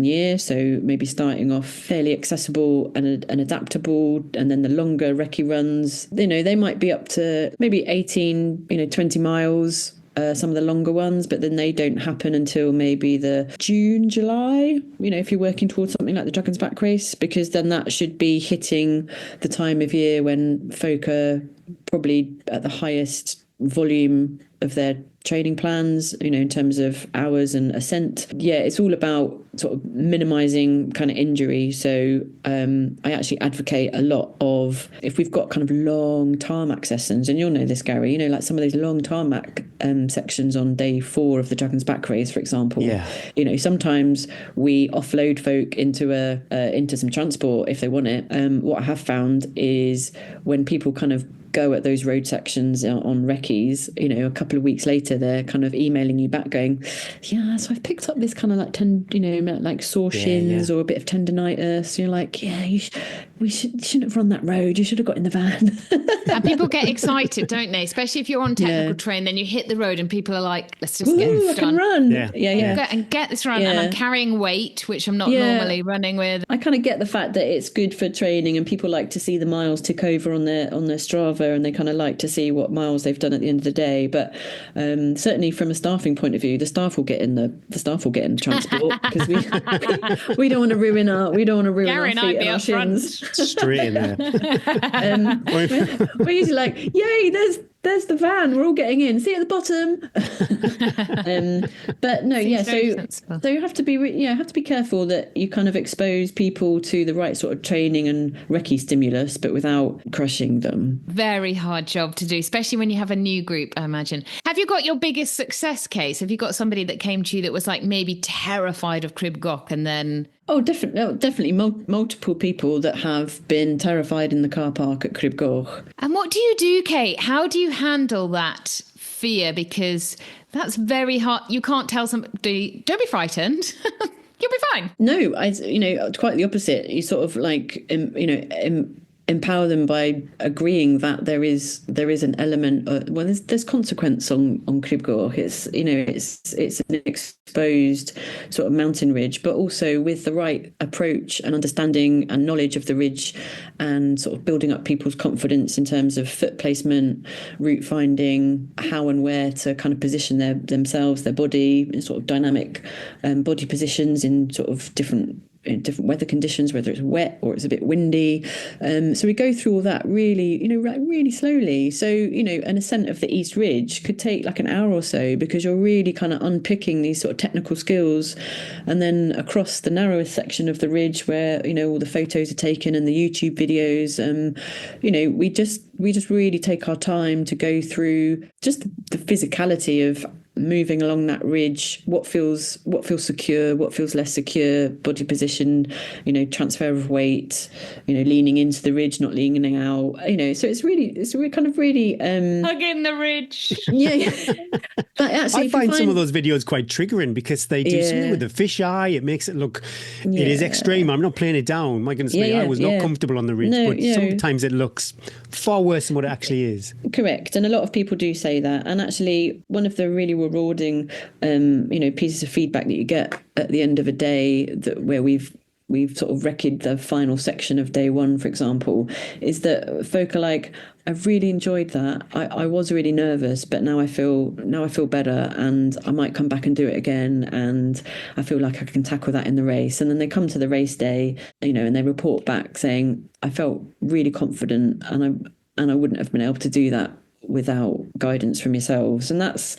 year. So maybe starting off fairly accessible and adaptable, and then the longer recce runs, you know, they might be up to maybe 18, 20 miles. Some of the longer ones, but then they don't happen until maybe the June, July, you know, if you're working towards something like the Dragon's Back race, because then that should be hitting the time of year when folk are probably at the highest volume of their training plans, you know, in terms of hours and ascent. Yeah, it's all about sort of minimizing kind of injury. So I actually advocate a lot of, if we've got kind of long tarmac sessions, and you'll know this, Gary, you know, like some of those long tarmac sections on day 4 of the Dragon's Back race, for example. Yeah. You know, sometimes we offload folk into some transport if they want it. What I have found is when people kind of go at those road sections on recce's, you know, a couple of weeks later they're kind of emailing you back going, yeah, so I've picked up this kind of like sore shins or a bit of tendonitis. You're like, yeah, you shouldn't have run that road, you should have got in the van. And people get excited, don't they? Especially if you're on technical train, then you hit the road and people are like, let's just get this done. I can run. And get this run. And I'm carrying weight, which I'm not normally running with. I kind of get the fact that it's good for training, and people like to see the miles tick over on their Strava, and they kind of like to see what miles they've done at the end of the day. But certainly from a staffing point of view, the staff will get in the transport, because we don't want to ruin our feet and our shins. Straight in there. We're usually like, yay, there's the van, we're all getting in, see at the bottom. But no, so you have to be careful that you kind of expose people to the right sort of training and recce stimulus, but without crushing them. Very hard job to do, especially when you have a new group, I imagine. Have you got your biggest success case? Have you got somebody that came to you that was like maybe terrified of Crib Goch and then... Oh, definitely multiple people that have been terrified in the car park at Crib Goch. And what do you do, Kate? How do you handle that fear? Because that's very hard. You can't tell somebody, don't be frightened. You'll be fine. No, quite the opposite. You sort of like, empower them by agreeing that there is an element there's consequence on Crib Goch. It's an exposed sort of mountain ridge, but also with the right approach and understanding and knowledge of the ridge, and sort of building up people's confidence in terms of foot placement, route finding, how and where to kind of position themselves, their body in sort of dynamic body positions in sort of different weather conditions, whether it's wet or it's a bit windy. So we go through all that really, really slowly. So, an ascent of the East Ridge could take like an hour or so, because you're really kind of unpicking these sort of technical skills. And then across the narrowest section of the ridge where, all the photos are taken and the YouTube videos, we just really take our time to go through just the physicality of moving along that ridge, what feels secure, what feels less secure, body position, transfer of weight, leaning into the ridge, not leaning out, so it's really kind of really hugging the ridge. yeah. But actually, I find some of those videos quite triggering, because they do something with the fisheye. It makes it look, it is extreme. I'm not playing it down. My goodness me, I was not comfortable on the ridge, but sometimes it looks far worse than what it actually is. Correct. And a lot of people do say that. And actually, one of the really rewarding, pieces of feedback that you get at the end of a day, where we've sort of recce'd the final section of day one, for example, is that folk are like, I've really enjoyed that. I was really nervous, but now I feel better, and I might come back and do it again, and I feel like I can tackle that in the race. And then they come to the race day, and they report back saying, I felt really confident, and I wouldn't have been able to do that without guidance from yourselves. And that's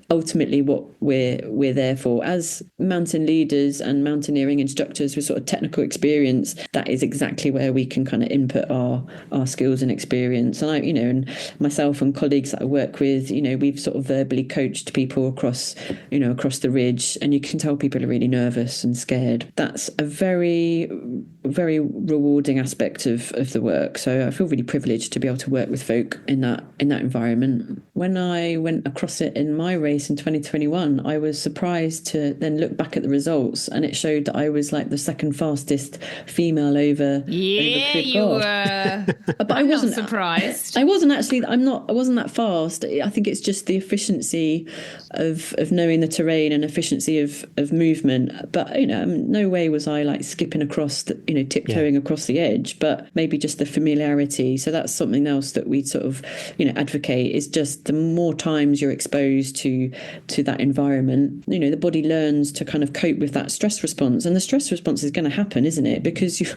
ultimately what we're there for as mountain leaders and mountaineering instructors with sort of technical experience. That is exactly where we can kind of input our skills and experience. And and myself and colleagues that I work with, we've sort of verbally coached people across the ridge, and you can tell people are really nervous and scared. That's a very, very rewarding aspect of the work. So I feel really privileged to be able to work with folk in that environment. When I went across it in my race in 2021, I was surprised to then look back at the results, and it showed that I was like the second fastest female over Crib you Goch. were. But I wasn't surprised. I wasn't that fast. I think it's just the efficiency of knowing the terrain and efficiency of movement. But no way was I like skipping across tiptoeing across the edge, but maybe just the familiarity. So that's something else that we sort of advocate, is just the more times you're exposed to that environment, the body learns to kind of cope with that stress response. And the stress response is going to happen, isn't it? Because you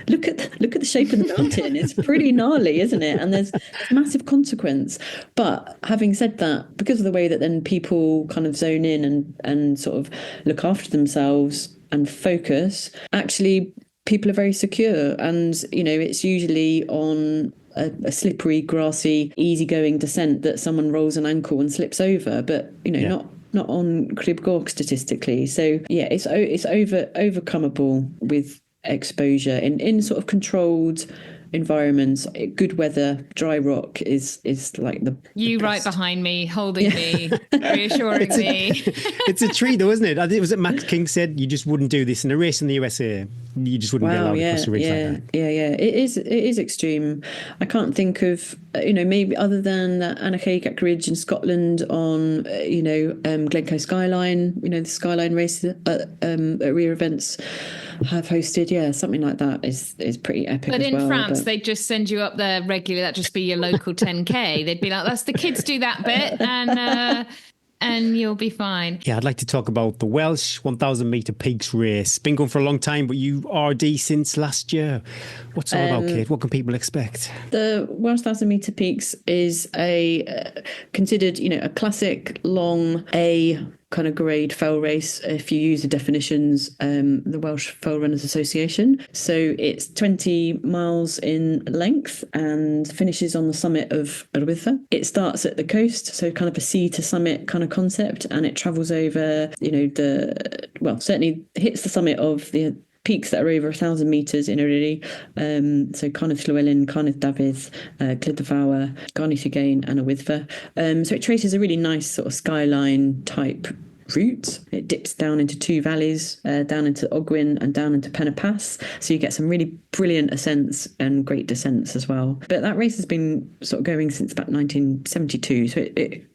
look at the shape of the mountain. It's pretty gnarly, isn't it? And there's massive consequence. But having said that, because of the way that then people kind of zone in and sort of look after themselves and focus, actually people are very secure. And it's usually on a slippery, grassy, easygoing descent that someone rolls an ankle and slips over, but not on Crib Goch statistically. So it's overcomable with exposure in sort of controlled environments. Good weather, dry rock is like the best. Right behind me, holding me, reassuring me. It's a treat though, isn't it? I think it was Max King said you just wouldn't do this in a race in the USA. You just wouldn't be allowed to cross a ridge like that. Yeah. It is extreme. I can't think of maybe other than that Anachagach Ridge in Scotland on Glencoe Skyline. The Skyline race at rear events have hosted. Something like that is pretty epic. But as in well, France, they'd just send you up there regularly. That'd just be your local 10K. They'd be like, "That's the kids do that bit," and you'll be fine. Yeah, I'd like to talk about the Welsh 1,000 metre peaks race. Been going for a long time, but you RD since last year. What's it all about, Kate? What can people expect? The Welsh 1,000 metre peaks is considered a classic long A kind of grade fell race if you use the definitions, the Welsh Fell Runners Association. So it's 20 miles in length and finishes on the summit of Rhywyddfa. It starts at the coast, so kind of a sea to summit kind of concept, and it travels over, certainly hits the summit of the peaks that are over 1,000 metres in Eryri. So Carneth Llywelyn, Carneth Dafydd, Clyd y Fawr, Garnith Llywelyn and Rhywyddfa. So it traces a really nice sort of skyline type route. It dips down into two valleys, down into Ogwyn and down into Penna Pass. So you get some really brilliant ascents and great descents as well. But that race has been sort of going since about 1972. So it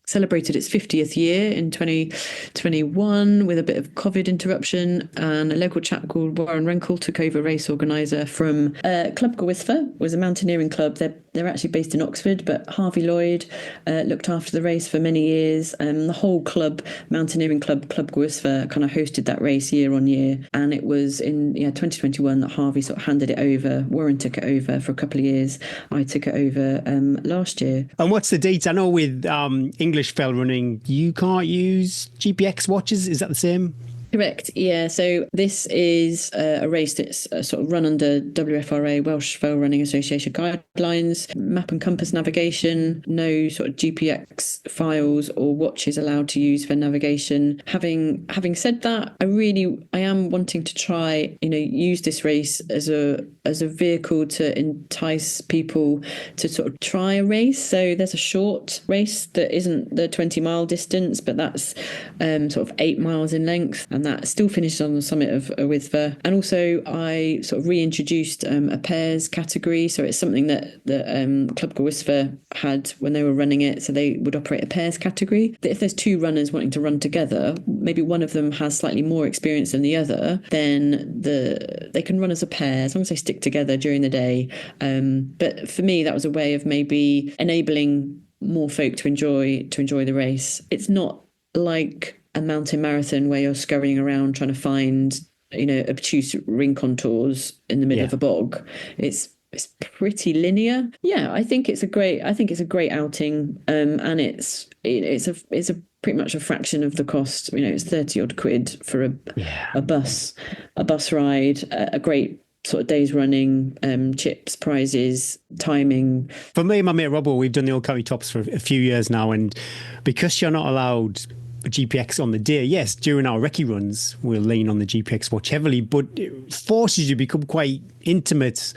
celebrated its 50th year in 2021 with a bit of COVID interruption, and a local chap called Warren Renkel took over race organiser from Club Gwythfa, was a mountaineering club. They're actually based in Oxford, but Harvey Lloyd looked after the race for many years. The whole club, mountaineering club, Club Gwythfa, kind of hosted that race year on year. And it was in 2021 that Harvey sort of handed it over. Warren took it over for a couple of years. I took it over last year. And what's the date? I know with English fell running, you can't use GPX watches. Is that the same? Correct. Yeah. So this is a race that's sort of run under WFRA, Welsh Fell Running Association guidelines, map and compass navigation, no sort of GPX files or watches allowed to use for navigation. Having said that, I am wanting to try, use this race as a vehicle to entice people to sort of try a race. So there's a short race that isn't the 20-mile distance, but that's sort of 8 miles in length. And that still finished on the summit of Wythfa. And also I sort of reintroduced a pairs category. So it's something that Club Gwythfa had when they were running it. So they would operate a pairs category. That if there's two runners wanting to run together, maybe one of them has slightly more experience than the other, then they can run as a pair as long as they stick together during the day. But for me, that was a way of maybe enabling more folk to enjoy the race. It's not like a mountain marathon where you're scurrying around trying to find, obtuse ring contours in the middle of a bog. It's pretty linear. Yeah, I think it's a great outing, and it's a pretty much a fraction of the cost. It's 30 odd quid for a bus ride, a great sort of days running, chips, prizes, timing. For me and my mate Robbo, we've done the Old County Tops for a few years now, and because you're not allowed a GPX on the day, yes, during our recce runs, we'll lean on the GPX watch heavily, but it forces you to become quite intimate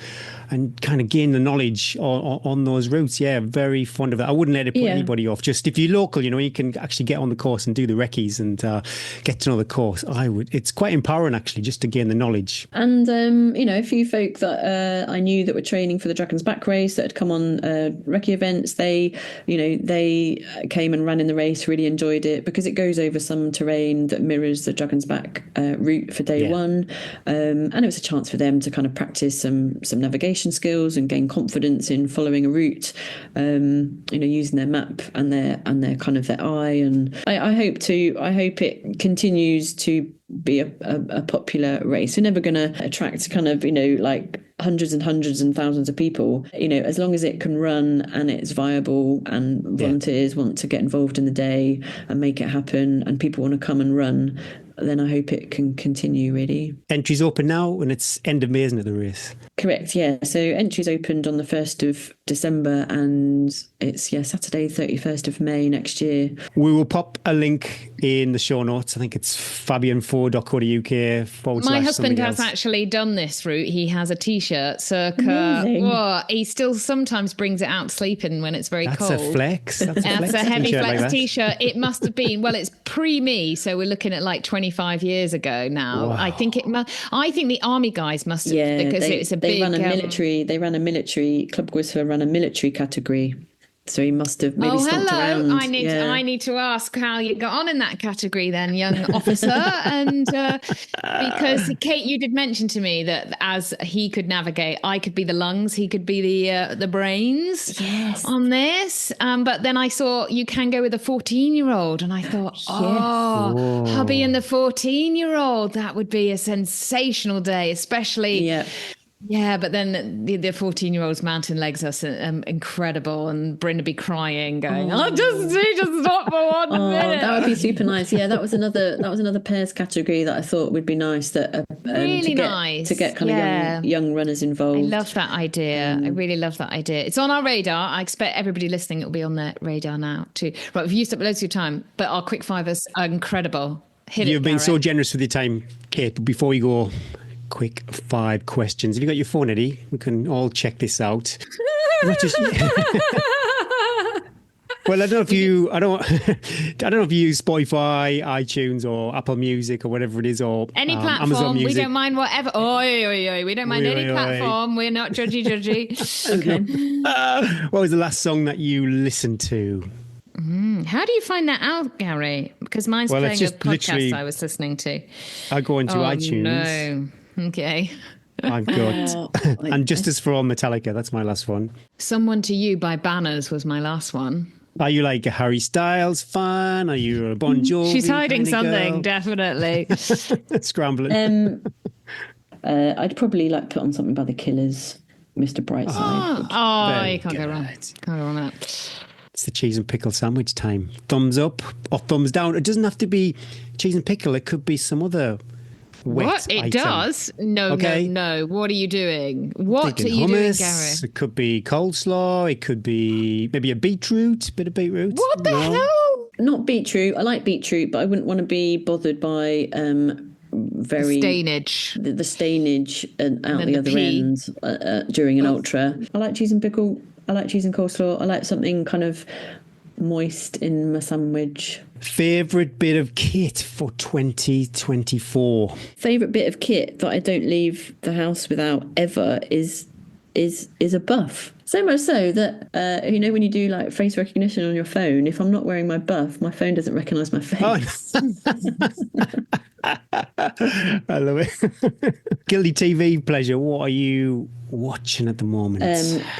and kind of gain the knowledge on those routes. Yeah, very fond of it. I wouldn't let it put anybody off. Just if you're local, you can actually get on the course and do the recce's and get to know the course. It's quite empowering actually, just to gain the knowledge. And a few folk that I knew that were training for the Dragon's Back race that had come on recce events, they came and ran in the race, really enjoyed it because it goes over some terrain that mirrors the Dragon's Back route for day one, and it was a chance for them to kind of practice some navigation skills and gain confidence in following a route, using their map and their kind of their eye. And I hope it continues to be a popular race. We're never going to attract kind of like hundreds and hundreds and thousands of people, as long as it can run and it's viable and volunteers want to get involved in the day and make it happen and people want to come and run, then I hope it can continue, really. Entries open now and it's end of May, isn't it, the race? Correct, yeah. So entries opened on the 1st of December and it's, Saturday, 31st of May next year. We will pop a link in the show notes. I think it's fabian4.co.uk / My husband has actually done this route. He has a T-shirt circa. He still sometimes brings it out sleeping when it's very cold. That's a flex. That's a heavy flex T-shirt. It must have been, it's pre-me, so we're looking at like 25 years ago now. Wow. I think the army guys must have, because it's a big... They ran a military, Club Gwythfa ran a military category. So he must have maybe stomped around. I need to ask how you got on in that category then, young officer. And because Kate, you did mention to me that as he could navigate, I could be the lungs, he could be the brains on this. But then I saw you can go with a 14-year-old, and I thought, hubby and the 14-year-old, that would be a sensational day, especially. Yeah, but then the 14-year-old's mountain legs are incredible, and Bryn would be crying, going, just stop for 1 minute. That would be super nice. Yeah, that was another pairs category that I thought would be nice. That nice to get kind of young runners involved. I love that idea. I really love that idea. It's on our radar. I expect everybody listening it will be on their radar now too. Right, we've used up loads of your time, but our quick fivers are incredible. You've been so generous with your time, Kate. But before we go, quick 5 questions. Have you got your phone, Eddie? We can all check this out. Well, I don't know if you, I don't know if you use Spotify, iTunes, or Apple Music, or whatever it is, or Any Amazon platform, Music. we don't mind whatever. We don't mind Oi, any oi, oi. platform. We're not judgy. Okay. What was the last song that you listened to? How do you find that out, Gary? Because mine's Well, it's playing a just podcast literally- I was listening to. I go into Oh, iTunes. no. Okay. I've got and Justice for All Metallica. That's my last one. Someone to You by Banners was my last one. Are you like a Harry Styles fan? Are you a Bon Jovi? She's hiding kind of something, girl? definitely. Scrambling. I'd probably like put on something by the Killers, Mr. Brightside. Oh, Very you can't go wrong. good. Can't go wrong with that. It's the cheese and pickle sandwich time. Thumbs up or thumbs down. It doesn't have to be cheese and pickle. It could be some other wet What? It item. does? No, Okay. no. What are you doing? What are Thinking you doing, hummus. Gary? It could be coleslaw. It could be maybe a bit of beetroot. What the No? hell? Not beetroot. I like beetroot, but I wouldn't want to be bothered by very Stainage. the stainage and out then the the other pea. end during an ultra. I like cheese and pickle. I like cheese and coleslaw. I like something kind of moist in my sandwich. Favorite bit of kit for 2024. Favorite bit of kit that I don't leave the house without ever is a buff. So much so that when you do like face recognition on your phone, if I'm not wearing my buff, my phone doesn't recognise my face. I love it. Guilty TV pleasure. What are you watching at the moment?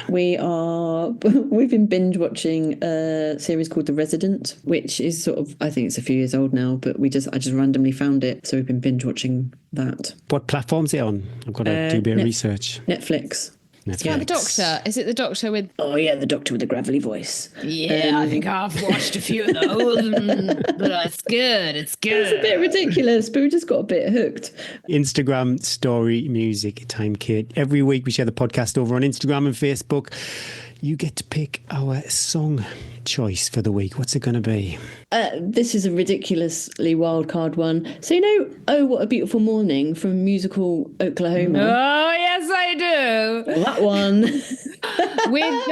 We've been binge watching a series called The Resident, which is sort of, I think it's a few years old now, but I just randomly found it, so we've been binge watching that. What platform's it on? I've got to do a bit of research. Netflix. Yeah, the Doctor. Is it the Doctor with... Oh yeah, the Doctor with the gravelly voice. Yeah, I think I've watched a few of those. But it's good. It's good. It's a bit ridiculous, but we just got a bit hooked. Instagram story music time, Kate. Every week we share the podcast over on Instagram and Facebook. You get to pick our song choice for the week. What's it going to be? This is a ridiculously wild card one. So Oh, What a Beautiful Morning from musical Oklahoma. Oh, yes, I do. That one. With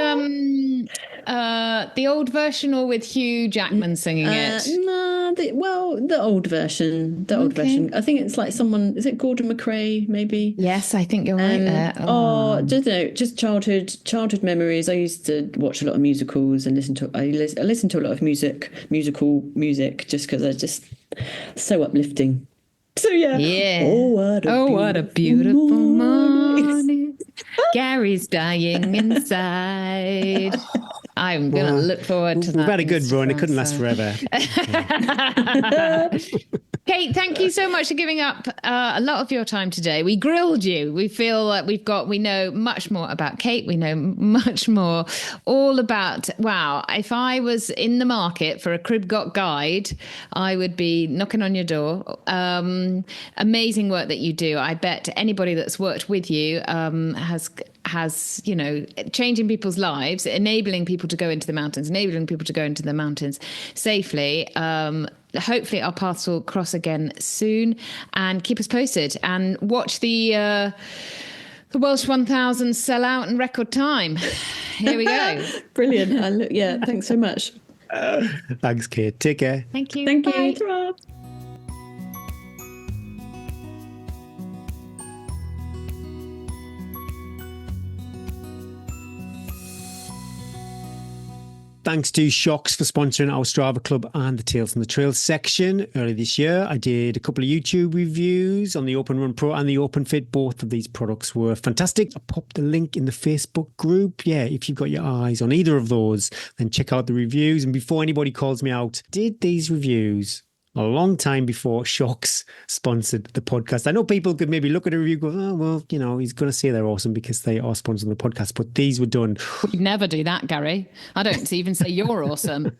the old version or with Hugh Jackman singing it? No, the old version. The old version. I think it's like someone. Is it Gordon McRae? Maybe. Yes, I think you're right there. Just childhood memories. I used to watch a lot of musicals and listen to a lot of musical music, just because I just so uplifting. So yeah. Yeah. Oh, what a beautiful morning. Gary's dying inside. I'm going to look forward to that. We've had a good run. It couldn't last forever. Kate, thank you so much for giving up a lot of your time today. We grilled you. We feel like we know much more about Kate. We know much more all about, wow, if I was in the market for a Crib Got guide, I would be knocking on your door. Amazing work that you do. I bet anybody that's worked with you has changing people's lives, enabling people to go into the mountains safely. Hopefully our paths will cross again soon, and keep us posted and watch the Welsh 1000 sell out in record time. Here we go. Brilliant. Thanks so much. Thanks, Kate. Take care. Thank you. Thank Bye. you. Ta-ra. Thanks to Shocks for sponsoring our Strava Club and the Tales from the Trails section. Earlier this year, I did a couple of YouTube reviews on the Open Run Pro and the Open Fit. Both of these products were fantastic. I popped the link in the Facebook group. Yeah, if you've got your eyes on either of those, then check out the reviews. And before anybody calls me out, did these reviews a long time before Shocks sponsored the podcast. I know people could maybe look at a review and go, oh, well, he's going to say they're awesome because they are sponsoring the podcast. But these were done. We'd never do that, Gary. I don't even say you're awesome.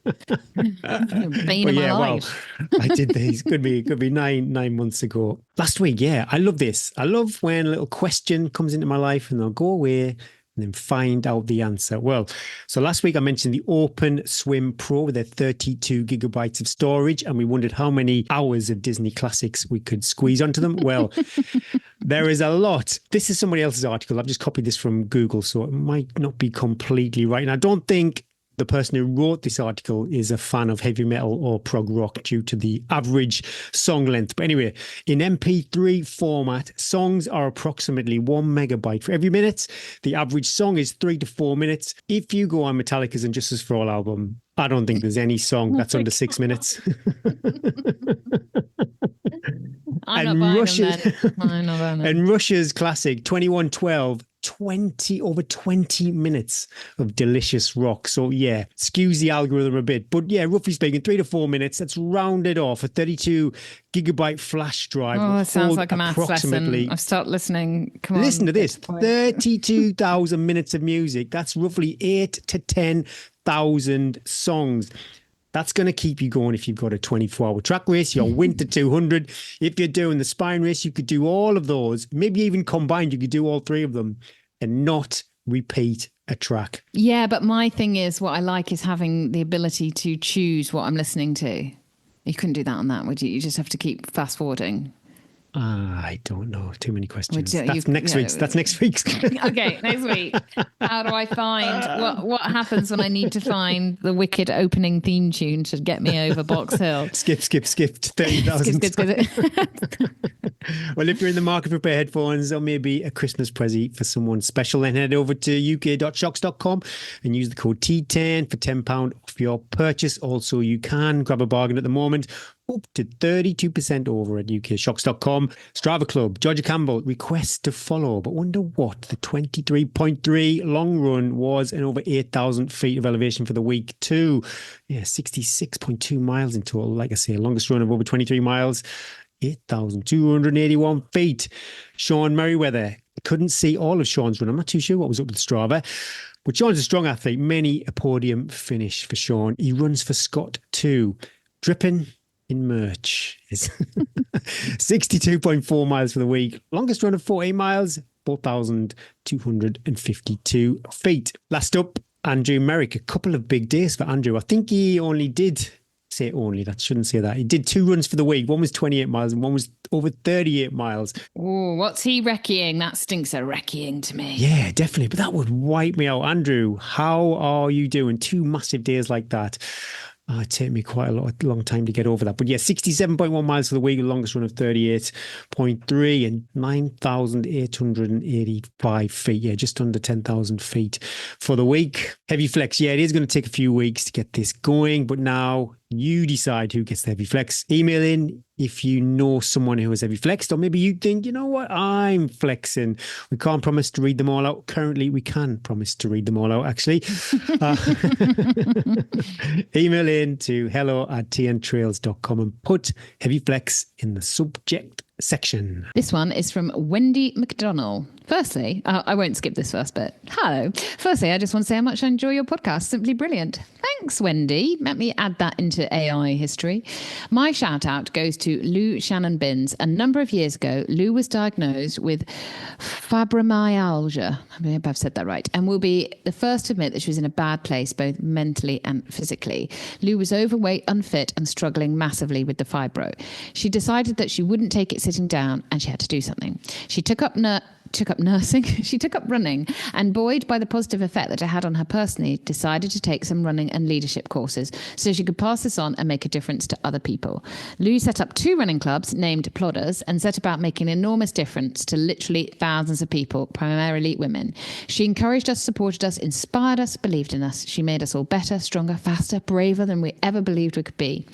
Bane of my life. I did these. Could be 9 months ago. Last week, yeah. I love this. I love when a little question comes into my life and I'll go away and then find out the answer. Well, so last week I mentioned the Open Swim Pro with their 32 gigabytes of storage, and we wondered how many hours of Disney classics we could squeeze onto them. Well, there is a lot. This is somebody else's article. I've just copied this from Google, so it might not be completely right. And I don't think the person who wrote this article is a fan of heavy metal or prog rock due to the average song length. But anyway, in MP3 format, songs are approximately 1 megabyte for every minute. The average song is 3 to 4 minutes. If you go on Metallica's And Justice for All album, I don't think there's any song that's under 6 minutes. I'm not buying them then. I'm not buying them. And Russia's classic 2112, over 20 minutes of delicious rock. So yeah, skews the algorithm a bit. But yeah, roughly speaking, 3 to 4 minutes. That's rounded off. A 32 gigabyte flash drive. Oh, that sounds like a maths lesson. I've started listening. Come on. Listen to this. 32,000 minutes of music. That's roughly 8 to 10,000 songs. That's going to keep you going if you've got a 24-hour track race, your Winter 200. If you're doing the spine race, you could do all of those. Maybe even combined, you could do all 3 of them and not repeat a track. Yeah, but my thing is, what I like is having the ability to choose what I'm listening to. You couldn't do that on that, would you? You just have to keep fast forwarding. I don't know. Too many questions. That's next week's. Okay, next week. How do I find what happens when I need to find the wicked opening theme tune to get me over Box Hill? Skip to 30,000. Skip. Well, if you're in the market for a pair of headphones or maybe a Christmas present for someone special, then head over to uk.shocks.com and use the code T10 for £10 off your purchase. Also, you can grab a bargain at the moment, up to 32% over at ukshocks.com. Strava Club, Georgia Campbell requests to follow, but wonder what the 23.3 long run was and over 8,000 feet of elevation for the week too. Yeah, 66.2 miles in total. Like I say, longest run of over 23 miles, 8,281 feet. Sean Merriweather, couldn't see all of Sean's run. I'm not too sure what was up with Strava. But Sean's a strong athlete. Many a podium finish for Sean. He runs for Scott too. Dripping in merch is 62.4 miles for the week. Longest run of 48 miles, 4,252 feet. Last up, Andrew Merrick. A couple of big days for Andrew. I think he only did, that shouldn't say that. He did 2 runs for the week. One was 28 miles and one was over 38 miles. Oh, what's he recceing? That stinks of recceing to me. Yeah, definitely. But that would wipe me out. Andrew, how are you doing? 2 massive days like that. It took me quite a long time to get over that. But yeah, 67.1 miles for the week, the longest run of 38.3 and 9,885 feet. Yeah, just under 10,000 feet for the week. Heavy flex. Yeah, it is going to take a few weeks to get this going, but now you decide who gets the heavy flex. Email in if you know someone who has heavy flexed, or maybe you think, you know what, I'm flexing. We can't promise to read them all out. Currently, we can promise to read them all out, actually. Email in to hello@tntrails.com and put heavy flex in the subject section. This one is from Wendy McDonnell. Firstly, I won't skip this first bit. Hello. Firstly, I just want to say how much I enjoy your podcast. Simply brilliant. Thanks, Wendy. Let me add that into AI history. My shout out goes to Lou Shannon Binns. A number of years ago, Lou was diagnosed with fibromyalgia. I hope I've said that right. And will be the first to admit that she was in a bad place, both mentally and physically. Lou was overweight, unfit, and struggling massively with the fibro. She decided that she wouldn't take it sitting down and she had to do something. She took up nursing. She took up running, and buoyed by the positive effect that it had on her personally, decided to take some running and leadership courses so she could pass this on and make a difference to other people. Lou set up 2 running clubs named Plodders and set about making an enormous difference to literally thousands of people, primarily women. She encouraged us, supported us, inspired us, believed in us. She made us all better, stronger, faster, braver than we ever believed we could be.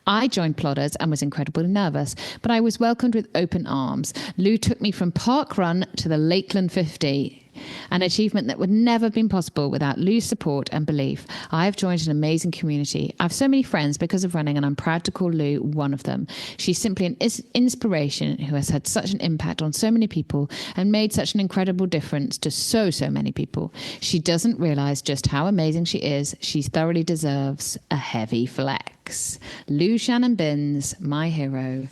I joined Plodders and was incredibly nervous, but I was welcomed with open arms. Lou took me from Park Run to the Lakeland 50, an achievement that would never have been possible without Lou's support and belief. I have joined an amazing community. I have so many friends because of running, and I'm proud to call Lou one of them. She's simply an inspiration who has had such an impact on so many people and made such an incredible difference to so many people. She doesn't realize just how amazing she is. She thoroughly deserves a heavy flex. Lou Shannon Binns, my hero.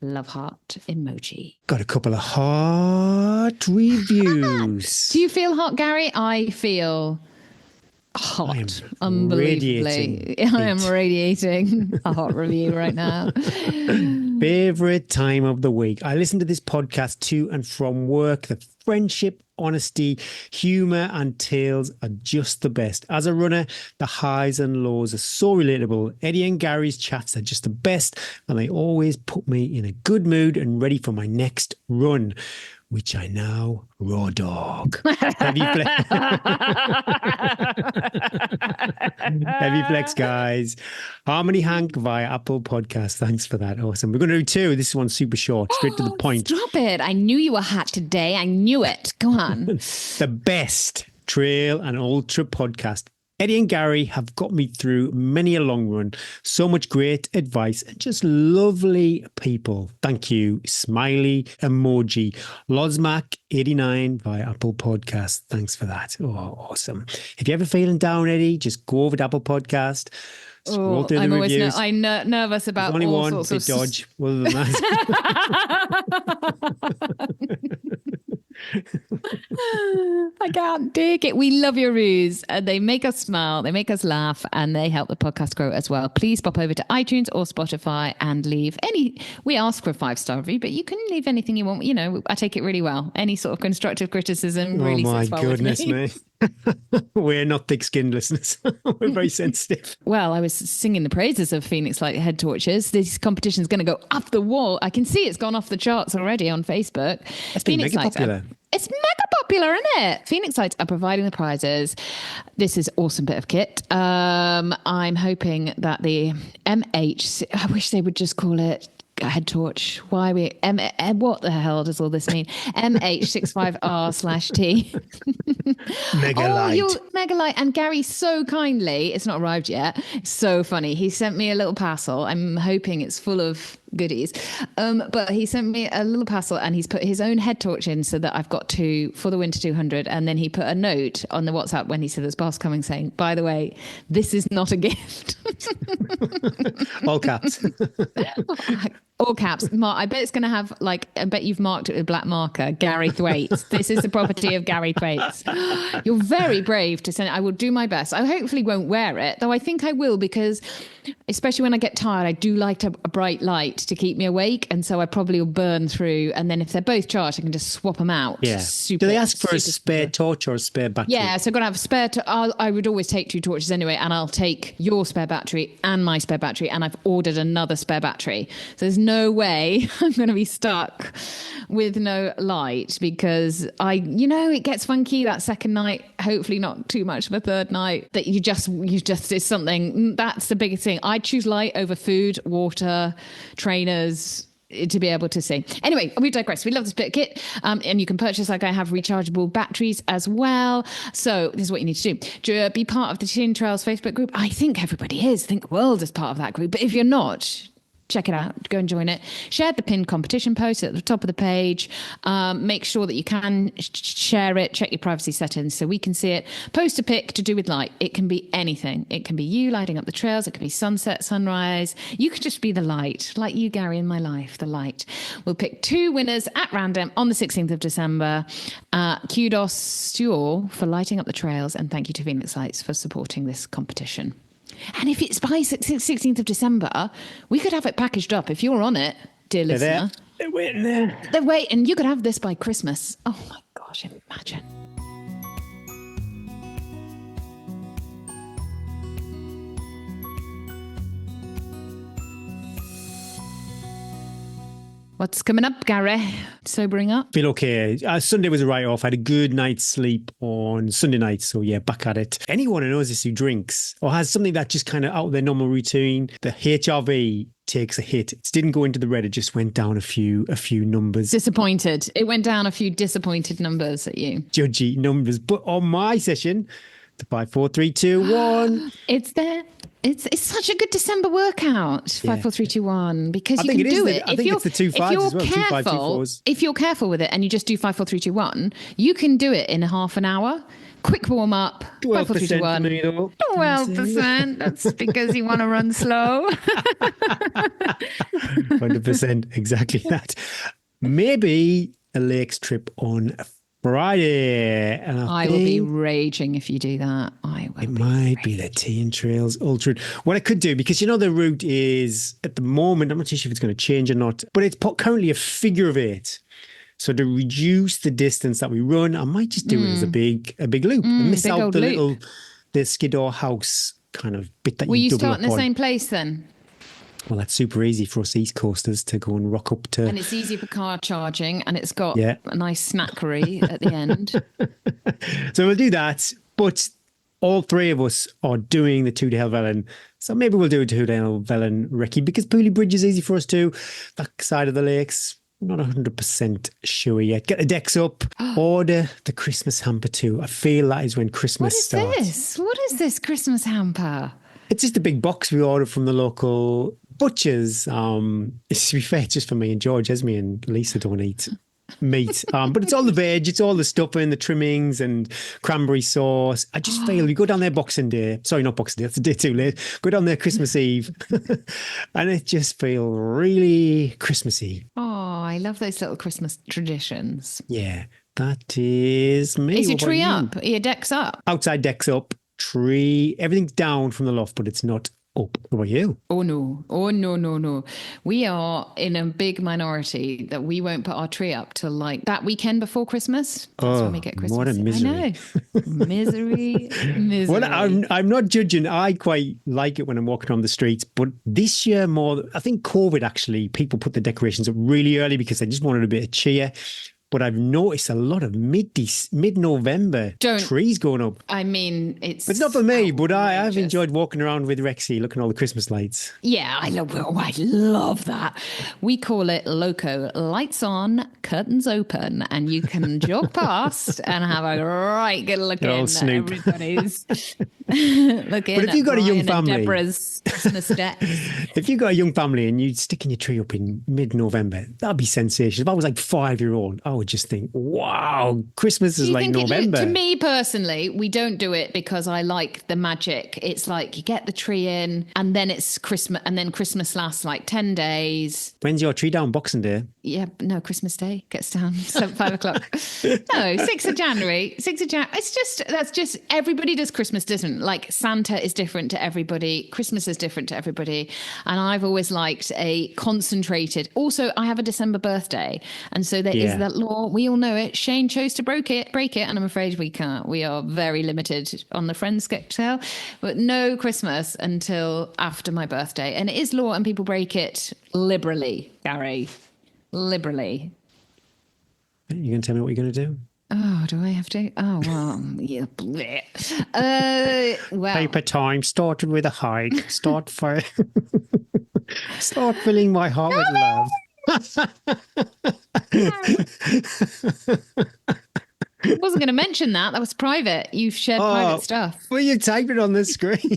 Love heart emoji. Got a couple of hot reviews. Do you feel hot, Gary? I feel hot. Unbelievably. I am radiating a hot review right now. Favorite time of the week. I listen to this podcast to and from work. The friendship honesty, humour and tales are just the best. As a runner, the highs and lows are so relatable. Eddie and Gary's chats are just the best, and they always put me in a good mood and ready for my next run, which I now raw dog. Heavy flex. Heavy flex, guys. Harmony Hank via Apple Podcast. Thanks for that. Awesome. We're going to do two. This one's super short, straight to the point. Stop it. I knew you were hot today. I knew it. Go on. The best trail and ultra podcast. Eddie and Gary have got me through many a long run. So much great advice and just lovely people. Thank you. Smiley emoji. Lozmac89 via Apple Podcast. Thanks for that. Oh, awesome. If you're ever feeling down, Eddie, just go over to Apple Podcast. Scroll through the reviews. I'm nervous about There's only all one sorts big of dodge. Other than that. I can't take it. We love your reviews. They make us smile, they make us laugh, and they help the podcast grow as well. Please pop over to iTunes or Spotify and leave we ask for a 5-star review, but you can leave anything you want. You know, I take it really well. Any sort of constructive criticism really sits well with me. Oh my goodness me. We're not thick-skinned listeners. We're very sensitive. Well, I was singing the praises of Phoenix Light head torches. This competition is going to go off the wall. I can see it's gone off the charts already on Facebook. It's been mega popular. It's mega popular, isn't it? Phoenix Lights are providing the prizes. This is awesome bit of kit. I'm hoping that the MH, I wish they would just call it head torch. Why what the hell does all this mean? MH65R/T. Megalite. And Gary so kindly, it's not arrived yet. It's so funny. He sent me a little parcel. I'm hoping it's full of goodies. But he sent me a little parcel and he's put his own head torch in so that I've got two for the Winter 200. And then he put a note on the WhatsApp when he said there's boss coming saying, by the way, this is not a gift. All caps. All caps. I bet it's going to have I bet you've marked it with black marker, Gary Thwaites. This is the property of Gary Thwaites. You're very brave to send it. I will do my best. I hopefully won't wear it, though I think I will, because especially when I get tired, I do like a bright light to keep me awake. And so I probably will burn through. And then if they're both charged, I can just swap them out. Yeah. Do they ask for a spare torch or a spare battery? Yeah. So I'm going to have a spare. I would always take 2 torches anyway. And I'll take your spare battery and my spare battery. And I've ordered another spare battery. So there's no way I'm going to be stuck with no light, because it gets funky that second night. Hopefully not too much of a third night, that you just is something. That's the biggest thing. I choose light over food, water, trainers, to be able to see. Anyway, we digress. We love this bit of kit. And you can purchase, like I have, rechargeable batteries as well. So this is what you need to do. Be part of the Teen Trails Facebook group. I think everybody is. I think the world is part of that group. But if you're not, check it out. Go and join it. Share the pinned competition post at the top of the page. Make sure that you can share it. Check your privacy settings so we can see it. Post a pic to do with light. It can be anything. It can be you lighting up the trails. It can be sunset, sunrise. You could just be the light, like you, Gary, in my life, the light. We'll pick 2 winners at random on the 16th of December. Kudos to you all for lighting up the trails, and thank you to Phoenix Lights for supporting this competition. And if it's by 16th of December, we could have it packaged up. If you're on it, dear listener. They're waiting there. They're waiting. You could have this by Christmas. Oh my gosh, imagine. What's coming up, Gary? Sobering up? Feel okay. Sunday was a write-off. I had a good night's sleep on Sunday night. So yeah, back at it. Anyone who knows this, who drinks or has something that just kind of out of their normal routine, the HRV takes a hit. It didn't go into the red. It just went down a few numbers. Disappointed. It went down a few disappointed numbers at you. Judgy numbers. But on my session, the 5, 4, 3, 2, 1. It's there. It's such a good December workout. 5, 4, 3, 2, 1. Because you can do it. I think it's the 2 5s as well. 2 5, 2 4s. If you're careful with it and you just do 5, 4, 3, 2, 1, you can do it in a half an hour. Quick warm up. 5, 4, 3, 2, 1. 12%. That's because you want to run slow. 100%. Exactly that. Maybe a lakes trip on Friday. And I will be raging if you do that. It might be the Teen Trails Ultra. What I could do, because the route is at the moment, I'm not too sure if it's going to change or not, but it's currently a figure of 8. So to reduce the distance that we run, I might just do it as a big loop and miss big out old the loop. the Skiddaw house kind of bit that Will you double start up in the on. same place then? Well, that's super easy for us East Coasters to go and rock up to. And it's easy for car charging, and it's got Yeah. a nice snackery at the end. So we'll do that. But all three of us are doing the Two to Helvellyn. So maybe we'll do a Two to Helvellyn recce because Pooley Bridge is easy for us too. That side of the lakes, not 100% sure yet. Get the decks up. Order the Christmas hamper too. I feel that is when Christmas What is starts. this? What is this Christmas hamper? It's just a big box we ordered from the local butchers. To be fair, it's just for me and George. Esme and Lisa don't eat meat. But it's all the veg, it's all the stuffing, the trimmings and cranberry sauce. I just feel we go down there Boxing Day. Sorry, not Boxing Day, that's a day too late. Go down there Christmas Eve. And it just feels really Christmassy. Oh, I love those little Christmas traditions. Yeah, that is me. Is your What about tree you? up? Are your decks up? Outside deck's up, tree, everything's down from the loft, but it's not up. What about you? Oh no. Oh no, no, no. We are in a big minority that we won't put our tree up till like that weekend before Christmas. That's when we get Christmas. what a misery. I know. Misery. Well, I'm not judging. I quite like it when I'm walking on the streets, but this year more, I think COVID actually, people put the decorations up really early because they just wanted a bit of cheer. But I've noticed a lot of mid-November trees going up. I mean, it's Not for me, but I've outrageous. enjoyed walking around with Rexy, looking at all the Christmas lights. Yeah, I love that. We call it Loco. Lights on, curtains open, and you can jog past and have a right good look Good in old at Snoop. everybody's looking But if at you've got a young Brian and family- Deborah's Christmas deck. If you've got a young family and you're sticking your tree up in mid-November, that'd be sensational. If I was like 5-year-old, I would just think, wow, Christmas is like November. To me personally, we don't do it because I like the magic. It's like you get the tree in and then it's Christmas, and then Christmas lasts like 10 days. When's your tree down? Boxing Day? Yeah, no, Christmas Day gets down 5 o'clock. No, 6th of January. 6th of January. That's just, everybody does Christmas different. Like Santa is different to everybody. Christmas is different to everybody. And I've always liked a concentrated, also I have a December birthday. And so there is that law. We all know it. Shane chose to break it. And I'm afraid we can't. We are very limited on the friends scale. But no Christmas until after my birthday. And it is law and people break it liberally, Gary. Liberally. You going to tell me what you're going to do? Oh, do I have to? Oh, well, yeah. Well, Paper time started with a hike. Start filling my heart with love. I wasn't going to mention that. That was private. You've shared private stuff. Well, you type it on the screen.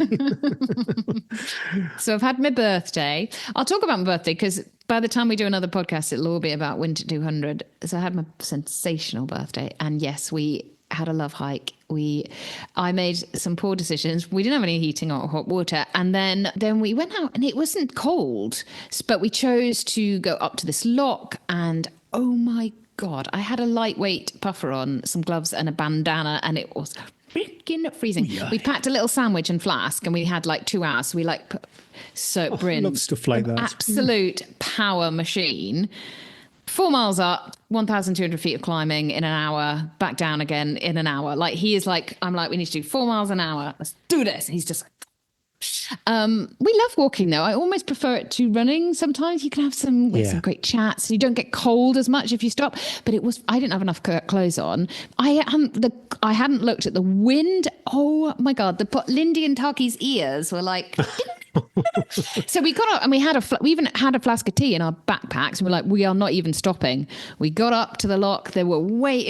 So I've had my birthday. I'll talk about my birthday because by the time we do another podcast, it'll all be about Winter 200. So I had my sensational birthday. And yes, we had a love hike. I made some poor decisions. We didn't have any heating or hot water. And then we went out and it wasn't cold, but we chose to go up to this lock and oh my God, I had a lightweight puffer on, some gloves and a bandana, and it was freaking freezing. Yeah. We packed a little sandwich and flask, and we had like 2 hours. So we I love stuff like that. Absolute power machine. 4 miles up, 1,200 feet of climbing in an hour, back down again in an hour. Like he is like, I'm like, we need to do 4 miles an hour. Let's do this. And he's just like, we love walking though. I almost prefer it to running. Sometimes you can have some great chats. You don't get cold as much if you stop. But I didn't have enough clothes on. I hadn't looked at the wind. Oh my God, Lindy and Taki's ears were like. So we got up and we even had a flask of tea in our backpacks. And we're like, we are not even stopping. We got up to the lock. It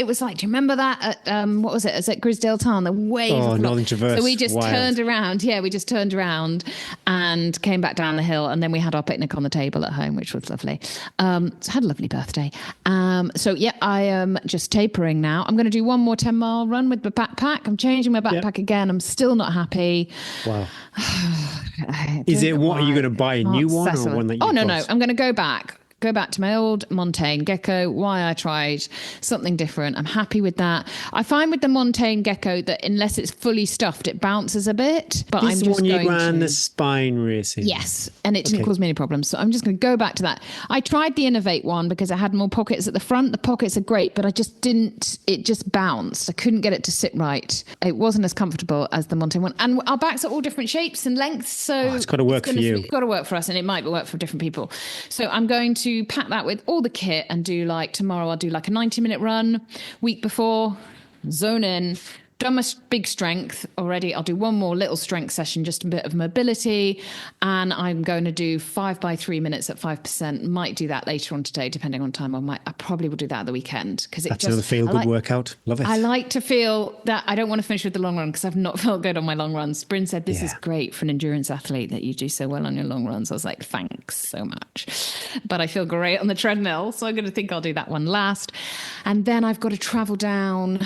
was like, do you remember that at, what was it? It was at Grisdale Tarn, the waves. Oh, of the Northern lock. Traverse. So we just Wild. turned around. Yeah, we just turned around and came back down the hill. And then we had our picnic on the table at home, which was lovely. So I had a lovely birthday. I am just tapering now. I'm going to do one more 10-mile run with the backpack. I'm changing my backpack again. I'm still not happy. Wow. Is it what? Are you going to buy a new one or one that you Oh, no. got? I'm going to go back go back to my old Montane Gecko, why I tried something different. I'm happy with that. I find with the Montane Gecko that unless it's fully stuffed, it bounces a bit. But This I'm just one you going ran to... the spine racing. Yes, and it didn't Okay. cause me any problems. So I'm just going to go back to that. I tried the Innovate one because it had more pockets at the front. The pockets are great, but it just bounced. I couldn't get it to sit right. It wasn't as comfortable as the Montane one. And our backs are all different shapes and lengths. So it's got to work for you. It's got to work for us, and it might work for different people. So I'm going to pack that with all the kit and do tomorrow I'll do a 90-minute run. Week before, zone in. Done my big strength already. I'll do one more little strength session, just a bit of mobility. And I'm going to do 5 by 3 minutes at 5%. Might do that later on today, depending on time. I probably will do that at the weekend. Because That's another feel-good workout. Love it. I like to feel that I don't want to finish with the long run because I've not felt good on my long runs. Bryn said, this is great for an endurance athlete that you do so well on your long runs. I was like, thanks so much. But I feel great on the treadmill. So I'm going to think I'll do that one last. And then I've got to travel down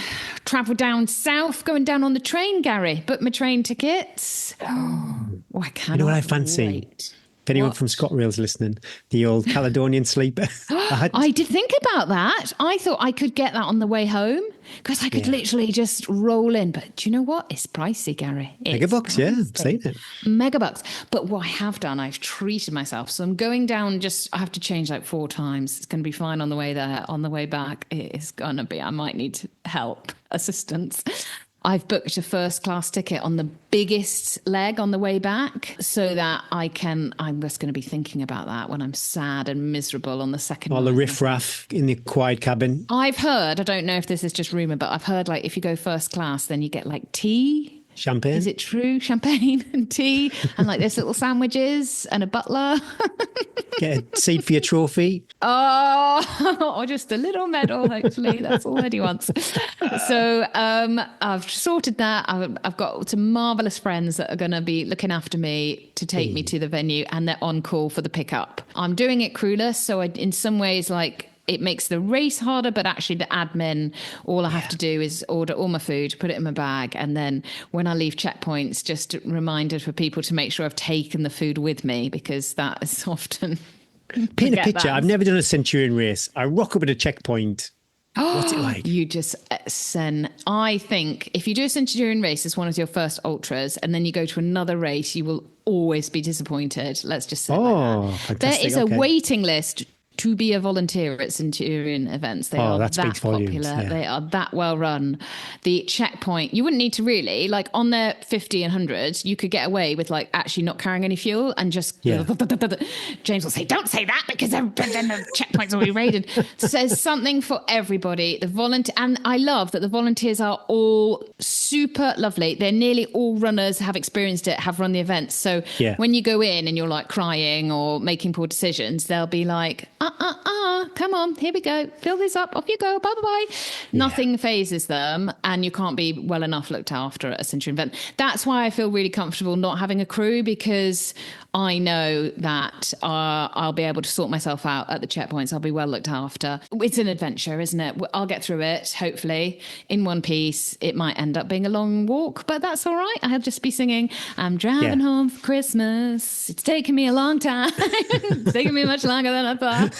south. Going down on the train, Gary. Book my train tickets. I can't. You know what I fancy? If anyone from ScotRail's listening, the old Caledonian sleeper. I did think about that. I thought I could get that on the way home because I could literally just roll in. But do you know what? It's pricey, Gary. Megabucks, yeah, I've seen it. Megabucks. But what I have done, I've treated myself. So I'm going down I have to change 4 times. It's going to be fine on the way there. On the way back, it is going to be, I might need help, assistance. I've booked a first class ticket on the biggest leg on the way back so that I'm just going to be thinking about that when I'm sad and miserable on the second All the night. riffraff in the quiet cabin. I've heard, I don't know if this is just rumour, but I've heard if you go first class, then you get tea. Champagne. Is it true? Champagne and tea and there's little sandwiches and a butler. Get a seat for your trophy. Oh, or just a little medal, hopefully. That's all Eddie wants. So I've sorted that. I've got some marvellous friends that are going to be looking after me to take me to the venue, and they're on call for the pickup. I'm doing it crewless, so in some ways, it makes the race harder, but actually the admin, all I have to do is order all my food, put it in my bag. And then when I leave checkpoints, just a reminder for people to make sure I've taken the food with me, because that is often... Paint a picture. I've never done a Centurion race. I rock up at a checkpoint. What's it like? You just I think if you do a Centurion race as one of your first ultras and then you go to another race, you will always be disappointed. Let's just say fantastic. There is a waiting list to be a volunteer at Centurion events. They are that popular. Yeah. They are that well run. The checkpoint, you wouldn't need to really, on their 50 and 100s, you could get away with actually not carrying any fuel and just, James will say, don't say that because then the checkpoints will be raided. Says something for everybody. And I love that the volunteers are all super lovely. They're nearly all runners, have experienced it, have run the events. So when you go in and you're crying or making poor decisions, they'll be like, come on, here we go, fill this up, off you go, bye. Nothing phases them, and you can't be well enough looked after at a Centurion event. That's why I feel really comfortable not having a crew, because I know that I'll be able to sort myself out at the checkpoints. I'll be well looked after. It's an adventure, isn't it? I'll get through it, hopefully, in one piece. It might end up being a long walk, but that's all right. I'll just be singing, I'm driving home for Christmas. It's taken me a long time. It's taken me much longer than I thought.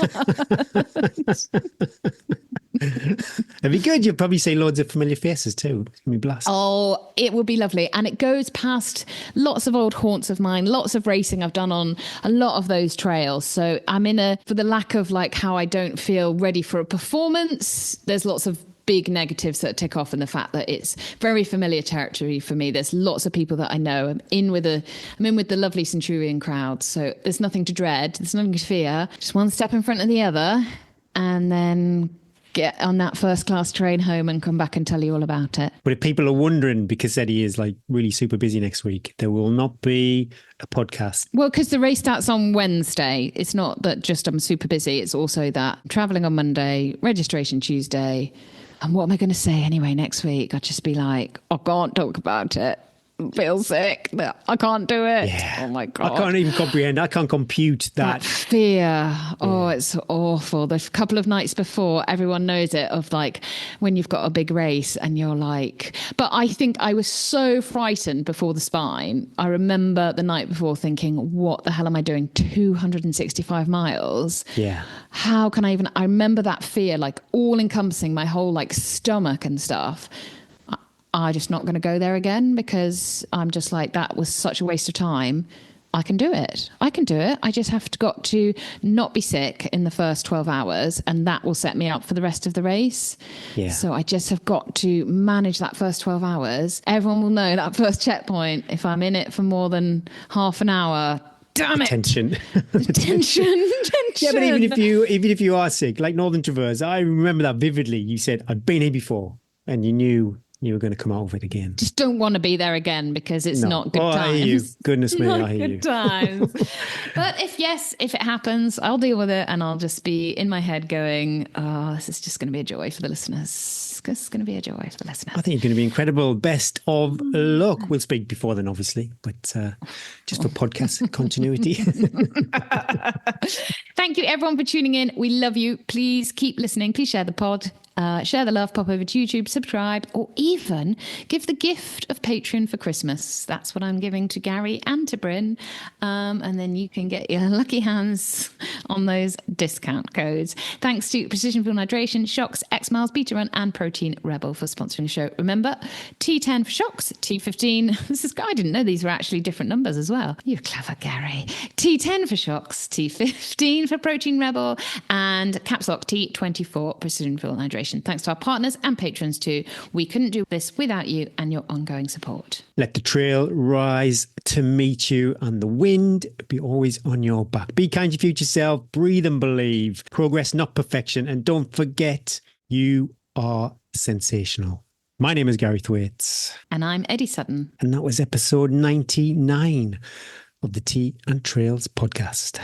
It'd be good. You'll probably see loads of familiar faces too. It's going to be blast. Oh, it would be lovely. And it goes past lots of old haunts of mine, lots of racing I've done on a lot of those trails. So I'm for the lack of how I don't feel ready for a performance, there's lots of big negatives that tick off, in the fact that it's very familiar territory for me. There's lots of people that I know. I'm in with the lovely Centurion crowd. So there's nothing to dread. There's nothing to fear. Just one step in front of the other, and then get on that first class train home and come back and tell you all about it. But if people are wondering, because Eddie is really super busy next week, there will not be a podcast. Well, because the race starts on Wednesday. It's not that just I'm super busy. It's also that I'm traveling on Monday, registration Tuesday. And what am I going to say anyway next week? I'll just be like, I can't talk about it. feel sick. I can't do it. Yeah. Oh my God. I can't even comprehend. I can't compute That that. fear. Oh, it's awful. The couple of nights before, everyone knows it, of like when you've got a big race and you're like, but I think I was so frightened before the spine. I remember the night before thinking, what the hell am I doing? 265 miles. Yeah. How can I even, I remember that fear, like all encompassing my whole like stomach and stuff. I'm just not going to go there again because I'm just like, that was such a waste of time. I can do it. I can do it. I just have got to not be sick in the first 12 hours and that will set me up for the rest of the race. Yeah. So I just have got to manage that first 12 hours. Everyone will know that first checkpoint. If I'm in it for more than half an hour, damn it. Tension. Tension. Yeah, but even if you are sick, like Northern Traverse, I remember that vividly. You said, I'd been here before and you knew you were going to come out of it again. Just don't want to be there again because it's not good times. I hear you. Goodness me, I hear you. Good times. But if it happens, I'll deal with it and I'll just be in my head going, oh, this is just going to be a joy for the listeners. It's going to be a joy for the listeners. I think it's going to be incredible. Best of luck. We'll speak before then, obviously, but just for podcast continuity. Thank you, everyone, for tuning in. We love you. Please keep listening. Please share the pod. Share the love, pop over to YouTube, subscribe, or even give the gift of Patreon for Christmas. That's what I'm giving to Gary and to Bryn. And then you can get your lucky hands on those discount codes. Thanks to Precision Fuel Hydration, Shocks, X Miles, Beta Run, and Protein Rebel for sponsoring the show. Remember, T10 for Shocks, T15. I didn't know these were actually different numbers as well. You're clever, Gary. T10 for Shocks, T15 for Protein Rebel, and Caps Lock T24 Precision Fuel Hydration. Thanks to our partners and patrons too. We couldn't do this without you and your ongoing support. Let the trail rise to meet you and the wind be always on your back. Be kind to your future self, breathe and believe. Progress, not perfection. And don't forget, you are sensational. My name is Gary Thwaites. And I'm Eddie Sutton. And that was episode 99 of the Tea and Trails podcast.